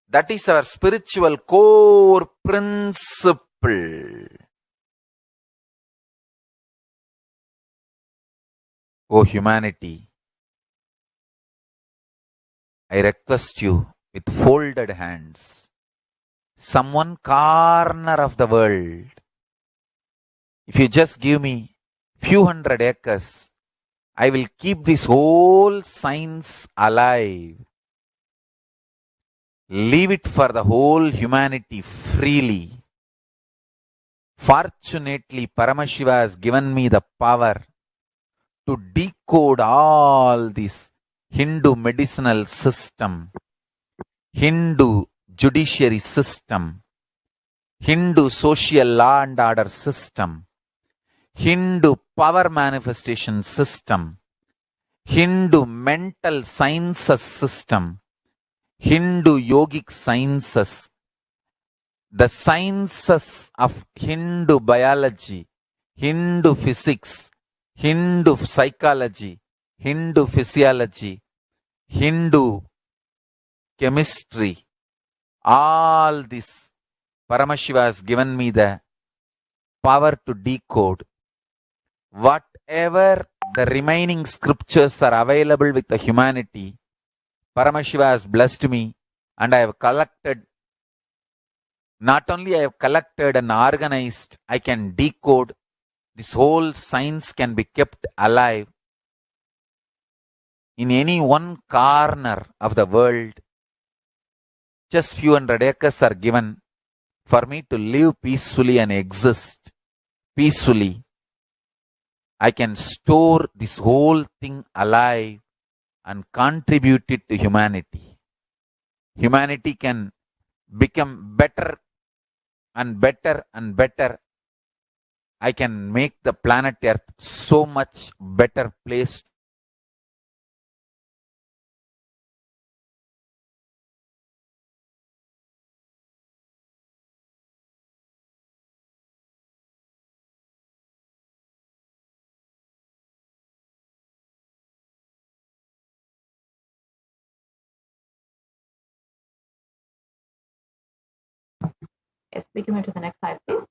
Speaker 1: That is our spiritual core principle. O humanity, I request you with folded hands, some one corner of the world, if you just give me few hundred acres, I will keep this whole science alive. Leave it for the whole humanity freely. Fortunately, Paramashiva has given me the power to decode all this Hindu medicinal system, Hindu judiciary system, Hindu social law and order system, Hindu power manifestation system, Hindu mental sciences system, Hindu yogic sciences, the sciences of Hindu biology, Hindu physics, Hindu psychology, Hindu physiology, Hindu chemistry, all this Paramashiva has given me the power to decode. Whatever the remaining scriptures are available with the humanity, Paramashiva has blessed me, and I have collected, not only I have collected and organized, I can decode. This whole science can be kept alive in any one corner of the world.
Speaker 2: just few hundred acres are given for me to live peacefully and exist peacefully, I can store this whole thing alive and contribute it to humanity. Humanity can become better and better and better. I can make the planet Earth so much better place.
Speaker 10: Yes, we can move to the next slide, please.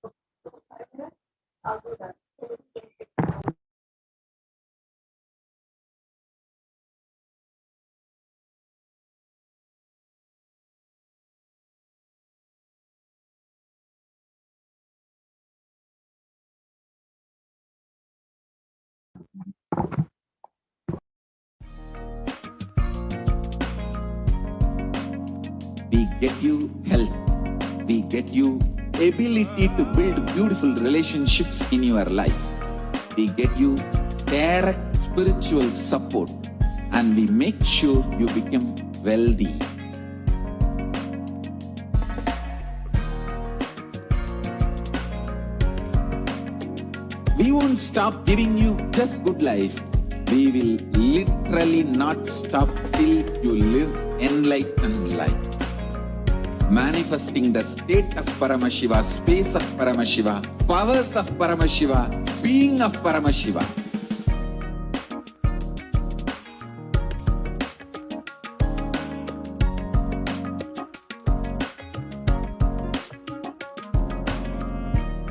Speaker 1: We get you health. We get you ability to build beautiful relationships in your life. We get you direct spiritual support, and we make sure you become wealthy. We won't stop giving you just good life. We will literally not stop till you live enlightened life. Manifesting the state of Paramashiva, space of Paramashiva, powers of Paramashiva, being of Paramashiva.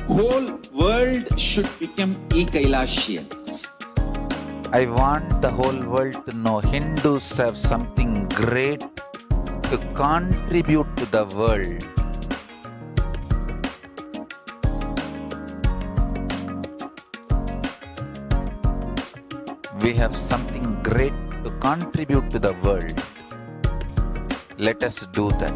Speaker 1: Whole world should become e-Kailashians.
Speaker 2: I want the whole world to know Hindus have something great to contribute to the world. We have something great to contribute to the world. Let us do that.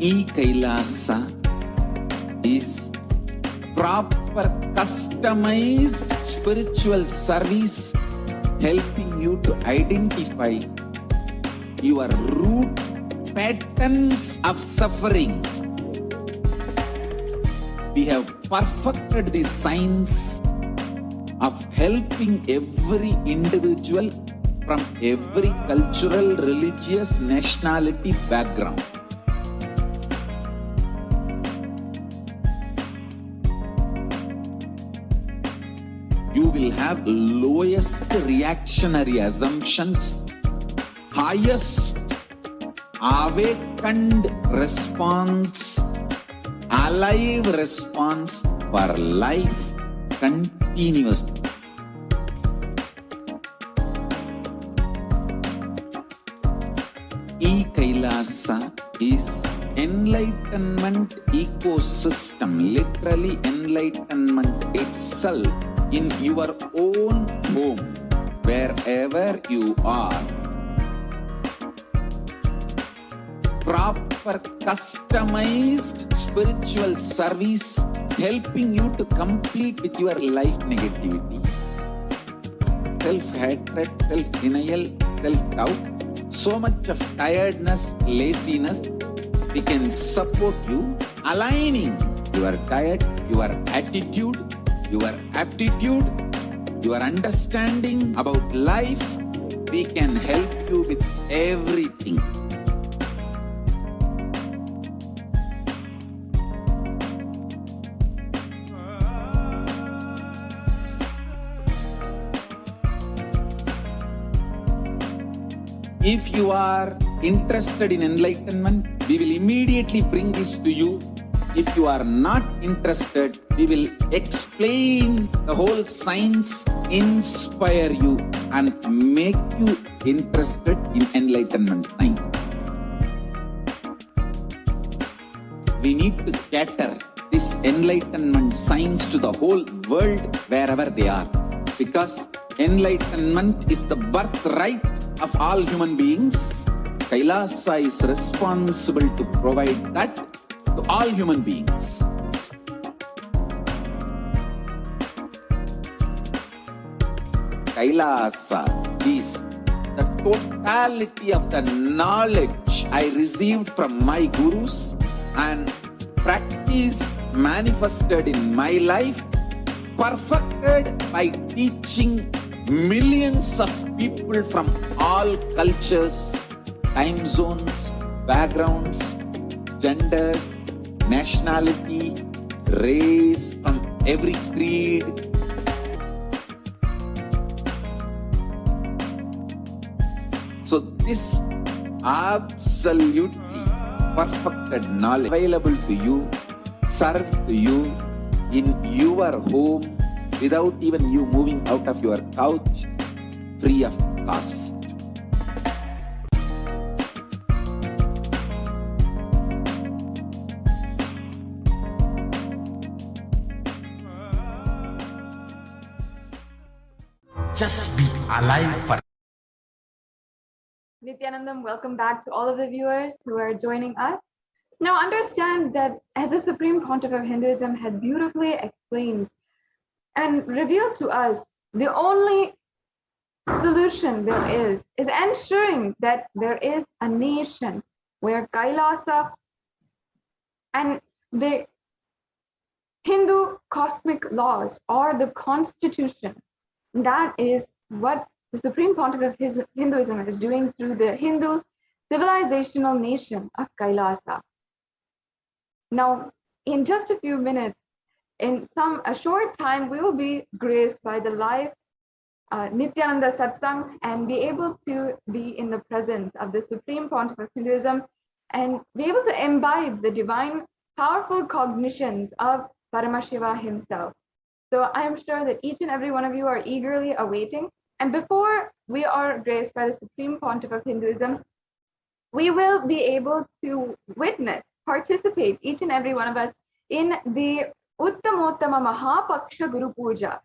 Speaker 1: E-Kailasa is proper customized spiritual service helping you to identify your root patterns of suffering. We have perfected the science of helping every individual from every cultural, religious, nationality background. You will have lowest reactionary assumptions, highest awakened response, alive response for life continuously. E-Kailasa is enlightenment ecosystem, literally enlightenment itself in your own home, wherever you are. Proper customized spiritual service helping you to complete with your life negativity. Self-hatred, self-denial, self-doubt, so much of tiredness, laziness. We can support you aligning your diet, your attitude, your aptitude, your understanding about life. We can help you with everything. If you are interested in enlightenment, we will immediately bring this to you. If you are not interested, we will explain the whole science, inspire you, and make you interested in enlightenment time. We need to cater this enlightenment signs to the whole world wherever they are. Because enlightenment is the birthright of all human beings. Kailasa is responsible to provide that to all human beings. Kailasa is the totality of the knowledge I received from my gurus and practice manifested in my life, perfected by teaching millions of people from all cultures, time zones, backgrounds, genders, nationality, race, from every creed. So this absolutely perfected knowledge available to you, served to you in your home without even you moving out of your couch, free of cost.
Speaker 2: Just be alive for
Speaker 8: Nithyanandam, welcome back to all of the viewers who are joining us. Now understand that as the Supreme Pontiff of Hinduism had beautifully explained and revealed to us, the only solution there is ensuring that there is a nation where Kailasa and the Hindu cosmic laws or the constitution, that is what the Supreme Pontiff of Hinduism is doing through the Hindu civilizational nation of Kailasa. Now, in just a few minutes, in a short time, we will be graced by the live Nithyananda Satsang and be able to be in the presence of the Supreme Pontiff of Hinduism and be able to imbibe the divine, powerful cognitions of Paramashiva himself. So I'm sure that each and every one of you are eagerly awaiting. And before we are graced by the Supreme Pontiff of Hinduism, we will be able to witness, participate, each and every one of us, in the Uttamottama Mahapaksha Guru Puja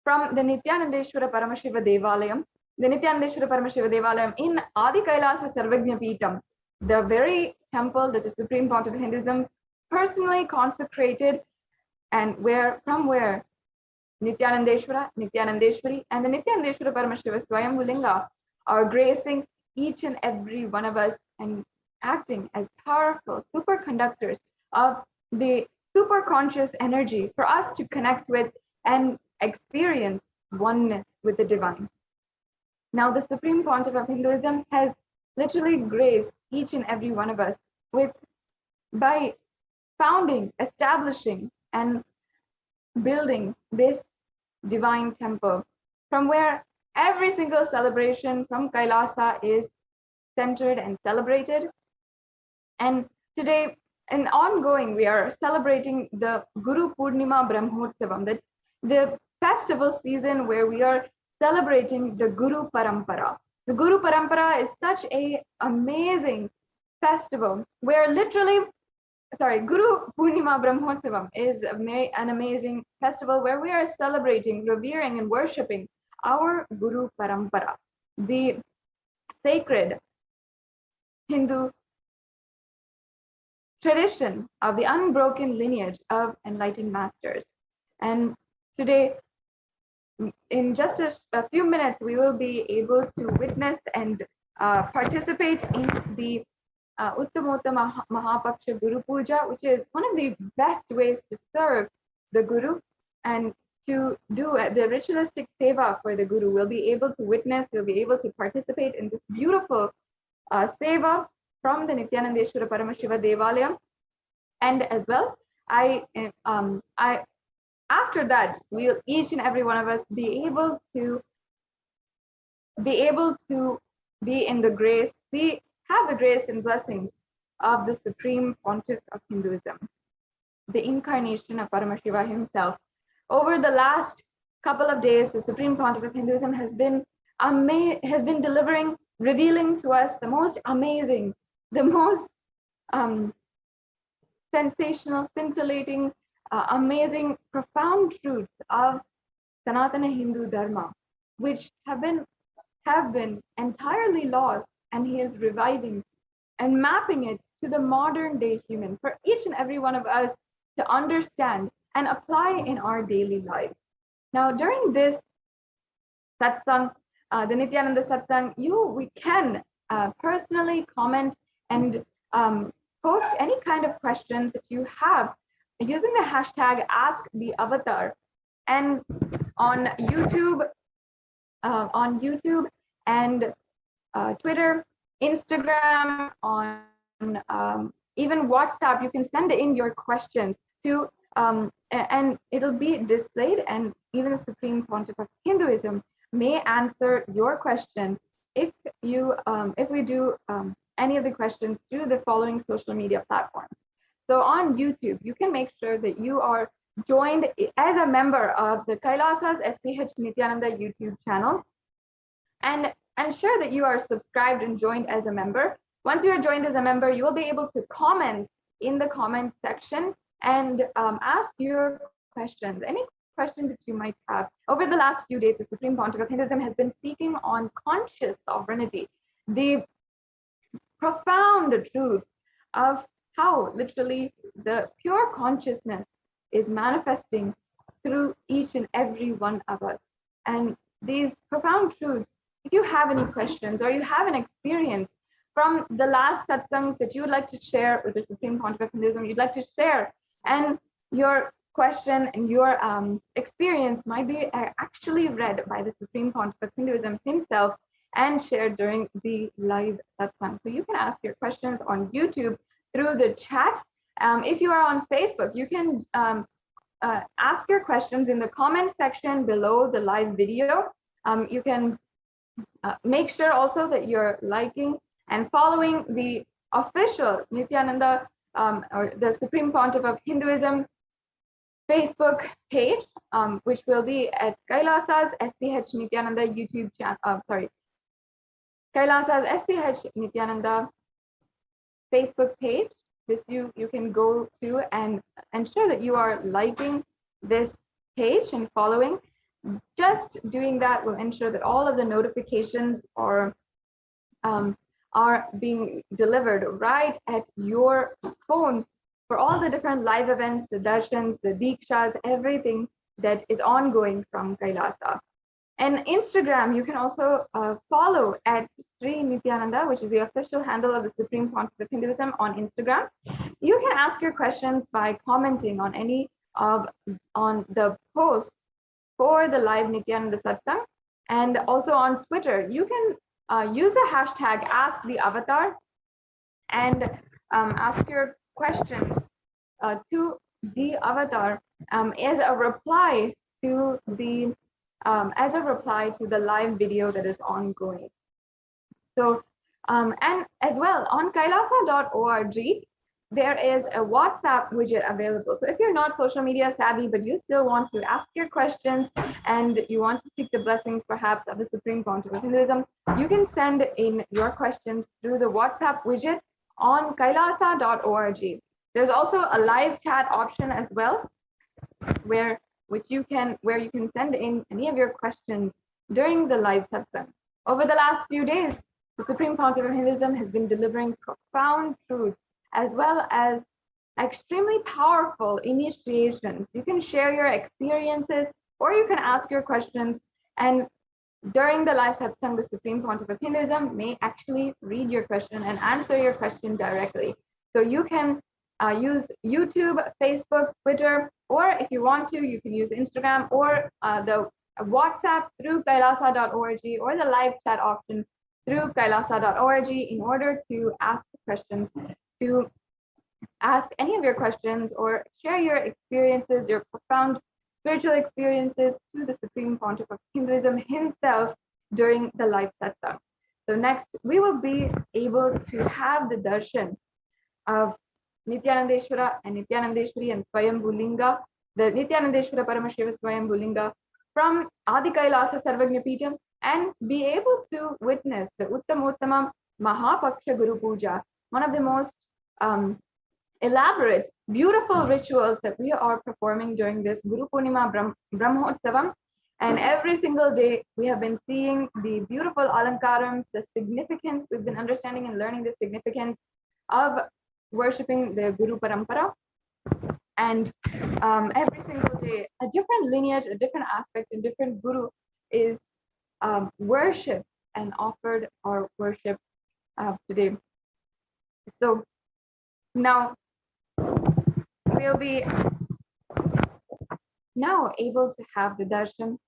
Speaker 8: from the Nithyanandeshwara Paramashiva Devalayam, the Nithyanandeshwara Paramashiva Devalayam in Adi Kailasa Sarvagnya Peetam, the very temple that the Supreme Pontiff of Hinduism personally consecrated, and from where Nithyanandeshwara, Nithyanandeshwari, and the Nithyanandeshwara Paramashiva Swayambhulinga are gracing each and every one of us and acting as powerful superconductors of the superconscious energy for us to connect with and experience oneness with the divine. Now, the Supreme Pontiff of Hinduism has literally graced each and every one of us by founding, establishing, and building this divine temple from where every single celebration from Kailasa is centered and celebrated. And today, in ongoing, we are celebrating the Guru Purnima Brahmotsavam, the festival season where we are celebrating the Guru Parampara. The Guru Parampara is such an amazing festival where Guru Purnima Brahmotsavam is an amazing festival where we are celebrating, revering, and worshipping our Guru Parampara, the sacred Hindu tradition of the unbroken lineage of enlightened masters. And today, in just a few minutes, we will be able to witness and participate in the Uttamottama Mahapaksha Guru Puja, which is one of the best ways to serve the Guru and to do the ritualistic seva for the Guru. We'll be able to witness, we'll be able to participate in this beautiful seva from the Nithyanandeshwara Paramashiva Devalayam. And as well, after that, we'll each and every one of us be able to be in the grace, have the grace and blessings of the Supreme Pontiff of Hinduism, the incarnation of Paramashiva himself. Over the last couple of days, the Supreme Pontiff of Hinduism has been delivering, revealing to us the most amazing, the most sensational, scintillating amazing, profound truths of Sanatana Hindu Dharma, which have been entirely lost, and he is reviving and mapping it to the modern day human for each and every one of us to understand and apply in our daily life. Now, during this satsang, the Nithyananda satsang, we can personally comment and post any kind of questions that you have using the hashtag #AskTheAvatar, and on YouTube and Twitter, Instagram, on even WhatsApp, you can send in your questions to, and it'll be displayed, and even the Supreme Pontiff of Hinduism may answer your question if we do any of the questions through the following social media platforms. So on YouTube, you can make sure that you are joined as a member of the Kailasa's HDH Nithyananda YouTube channel, and ensure that you are subscribed and joined as a member. Once you are joined as a member, you will be able to comment in the comment section and ask your questions, any questions that you might have. Over the last few days, the Supreme Pontiff of Hinduism has been speaking on conscious sovereignty, the profound truths of how literally the pure consciousness is manifesting through each and every one of us. And these profound truths, if you have any questions or you have an experience from the last satsangs that you would like to share with the Supreme Pontiff of Hinduism, you'd like to share, and your question and your experience might be actually read by the Supreme Pontiff of Hinduism himself and shared during the live satsang. So you can ask your questions on YouTube through the chat. If you are on Facebook, you can ask your questions in the comment section below the live video. You can make sure also that you're liking and following the official Nithyananda or the Supreme Pontiff of Hinduism Facebook page, which will be at Kailasa's HDH Nithyananda YouTube channel. Kailasa's HDH Nithyananda Facebook page. This you can go to and ensure that you are liking this page and following. Just doing that will ensure that all of the notifications are being delivered right at your phone for all the different live events, the darshans, the dikshas, everything that is ongoing from Kailasa. And Instagram, you can also follow at Sri Nithyananda, which is the official handle of the Supreme Pontiff of Hinduism on Instagram. You can ask your questions by commenting on any on the post for the live Nithyananda Satsang, and also on Twitter. You can use the hashtag #AskTheAvatar and ask your questions to the avatar as a reply to the live video that is ongoing. So and as well on kailasa.org, there is a WhatsApp widget available. So if you're not social media savvy, but you still want to ask your questions and you want to seek the blessings perhaps of the Supreme Pontiff of Hinduism, you can send in your questions through the WhatsApp widget on kailasa.org. There's also a live chat option as well, where you can send in any of your questions during the live satsang. Over the last few days, the Supreme Pontiff of Hinduism has been delivering profound truths as well as extremely powerful initiations. You can share your experiences or you can ask your questions, and during the live satsang, the Supreme Pontiff of Hinduism may actually read your question and answer your question directly. So you can use YouTube, Facebook, Twitter, or if you want to, you can use Instagram or the WhatsApp through kailasa.org or the live chat option through kailasa.org in order to ask questions, to ask any of your questions or share your experiences, your profound spiritual experiences to the Supreme Pontiff of Hinduism himself during the live satsang. So next, we will be able to have the darshan of Nithyanandeshwara and Nithyanandeshwari and Swayambhulinga, the Nithyanandeshwara Paramashiva Swayambhulinga from Adi Kailasa Sarvagnapeetham, and be able to witness the Uttamottamam Mahapaksha Guru Puja, one of the most elaborate, beautiful rituals that we are performing during this Guru Purnima Brahmotsavam. And every single day, we have been seeing the beautiful alankarams, the significance. We've been understanding and learning the significance of worshipping the Guru Parampara. And every single day, a different lineage, a different aspect, a different Guru is worshipped and offered or worshipped today. So now we'll be now able to have the darshan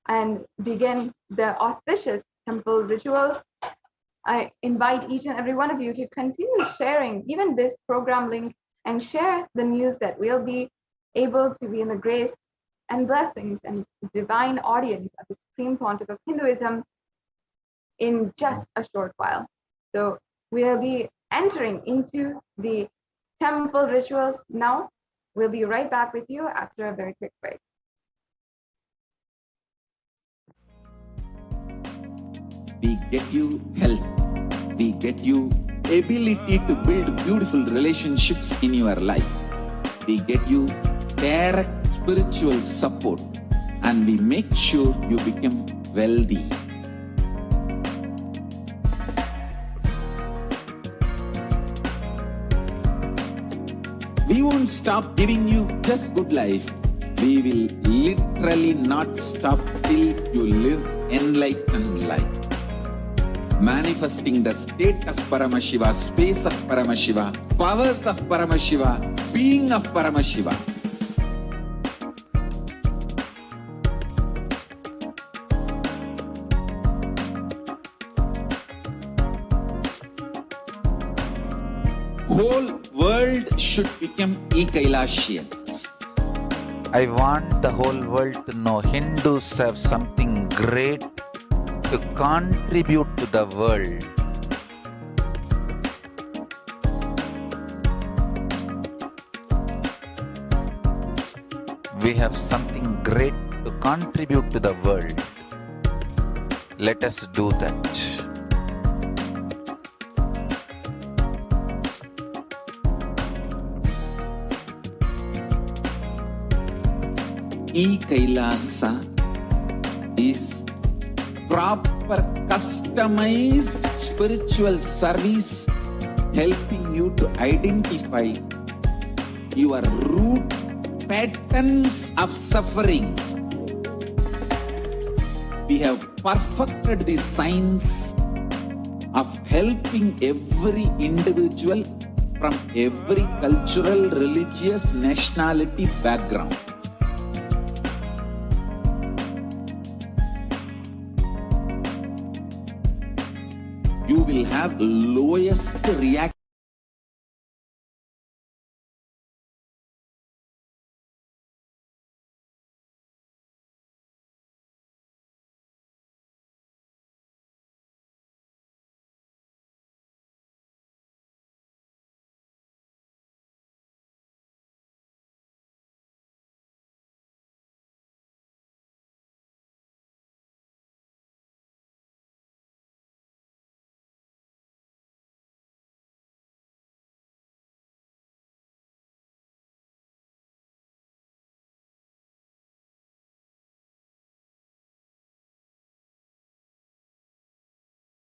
Speaker 8: and begin the auspicious temple rituals. I invite each and every one of you to continue sharing even this program link and share the news that we'll be able to be in the grace and blessings and divine audience of the Supreme Pontiff of Hinduism in just a short while. So we'll be entering into the temple rituals now. We'll be right back with you after a very quick break.
Speaker 1: We get you health. We get you ability to build beautiful relationships in your life. We get you direct spiritual support, and we make sure you become wealthy. We won't stop giving you just good life. We will literally not stop till you live enlightened life. Manifesting the state of Paramashiva, space of Paramashiva, powers of Paramashiva, being of Paramashiva. Whole world should become e-Kailashians.
Speaker 11: I want the whole world to know Hindus have something great to contribute to the world. We have something great to contribute to the world. Let us do that.
Speaker 1: E-Kailasa is proper customized spiritual service helping you to identify your root patterns of suffering. We have perfected the science of helping every individual from every cultural, religious, nationality background. You will have lowest reaction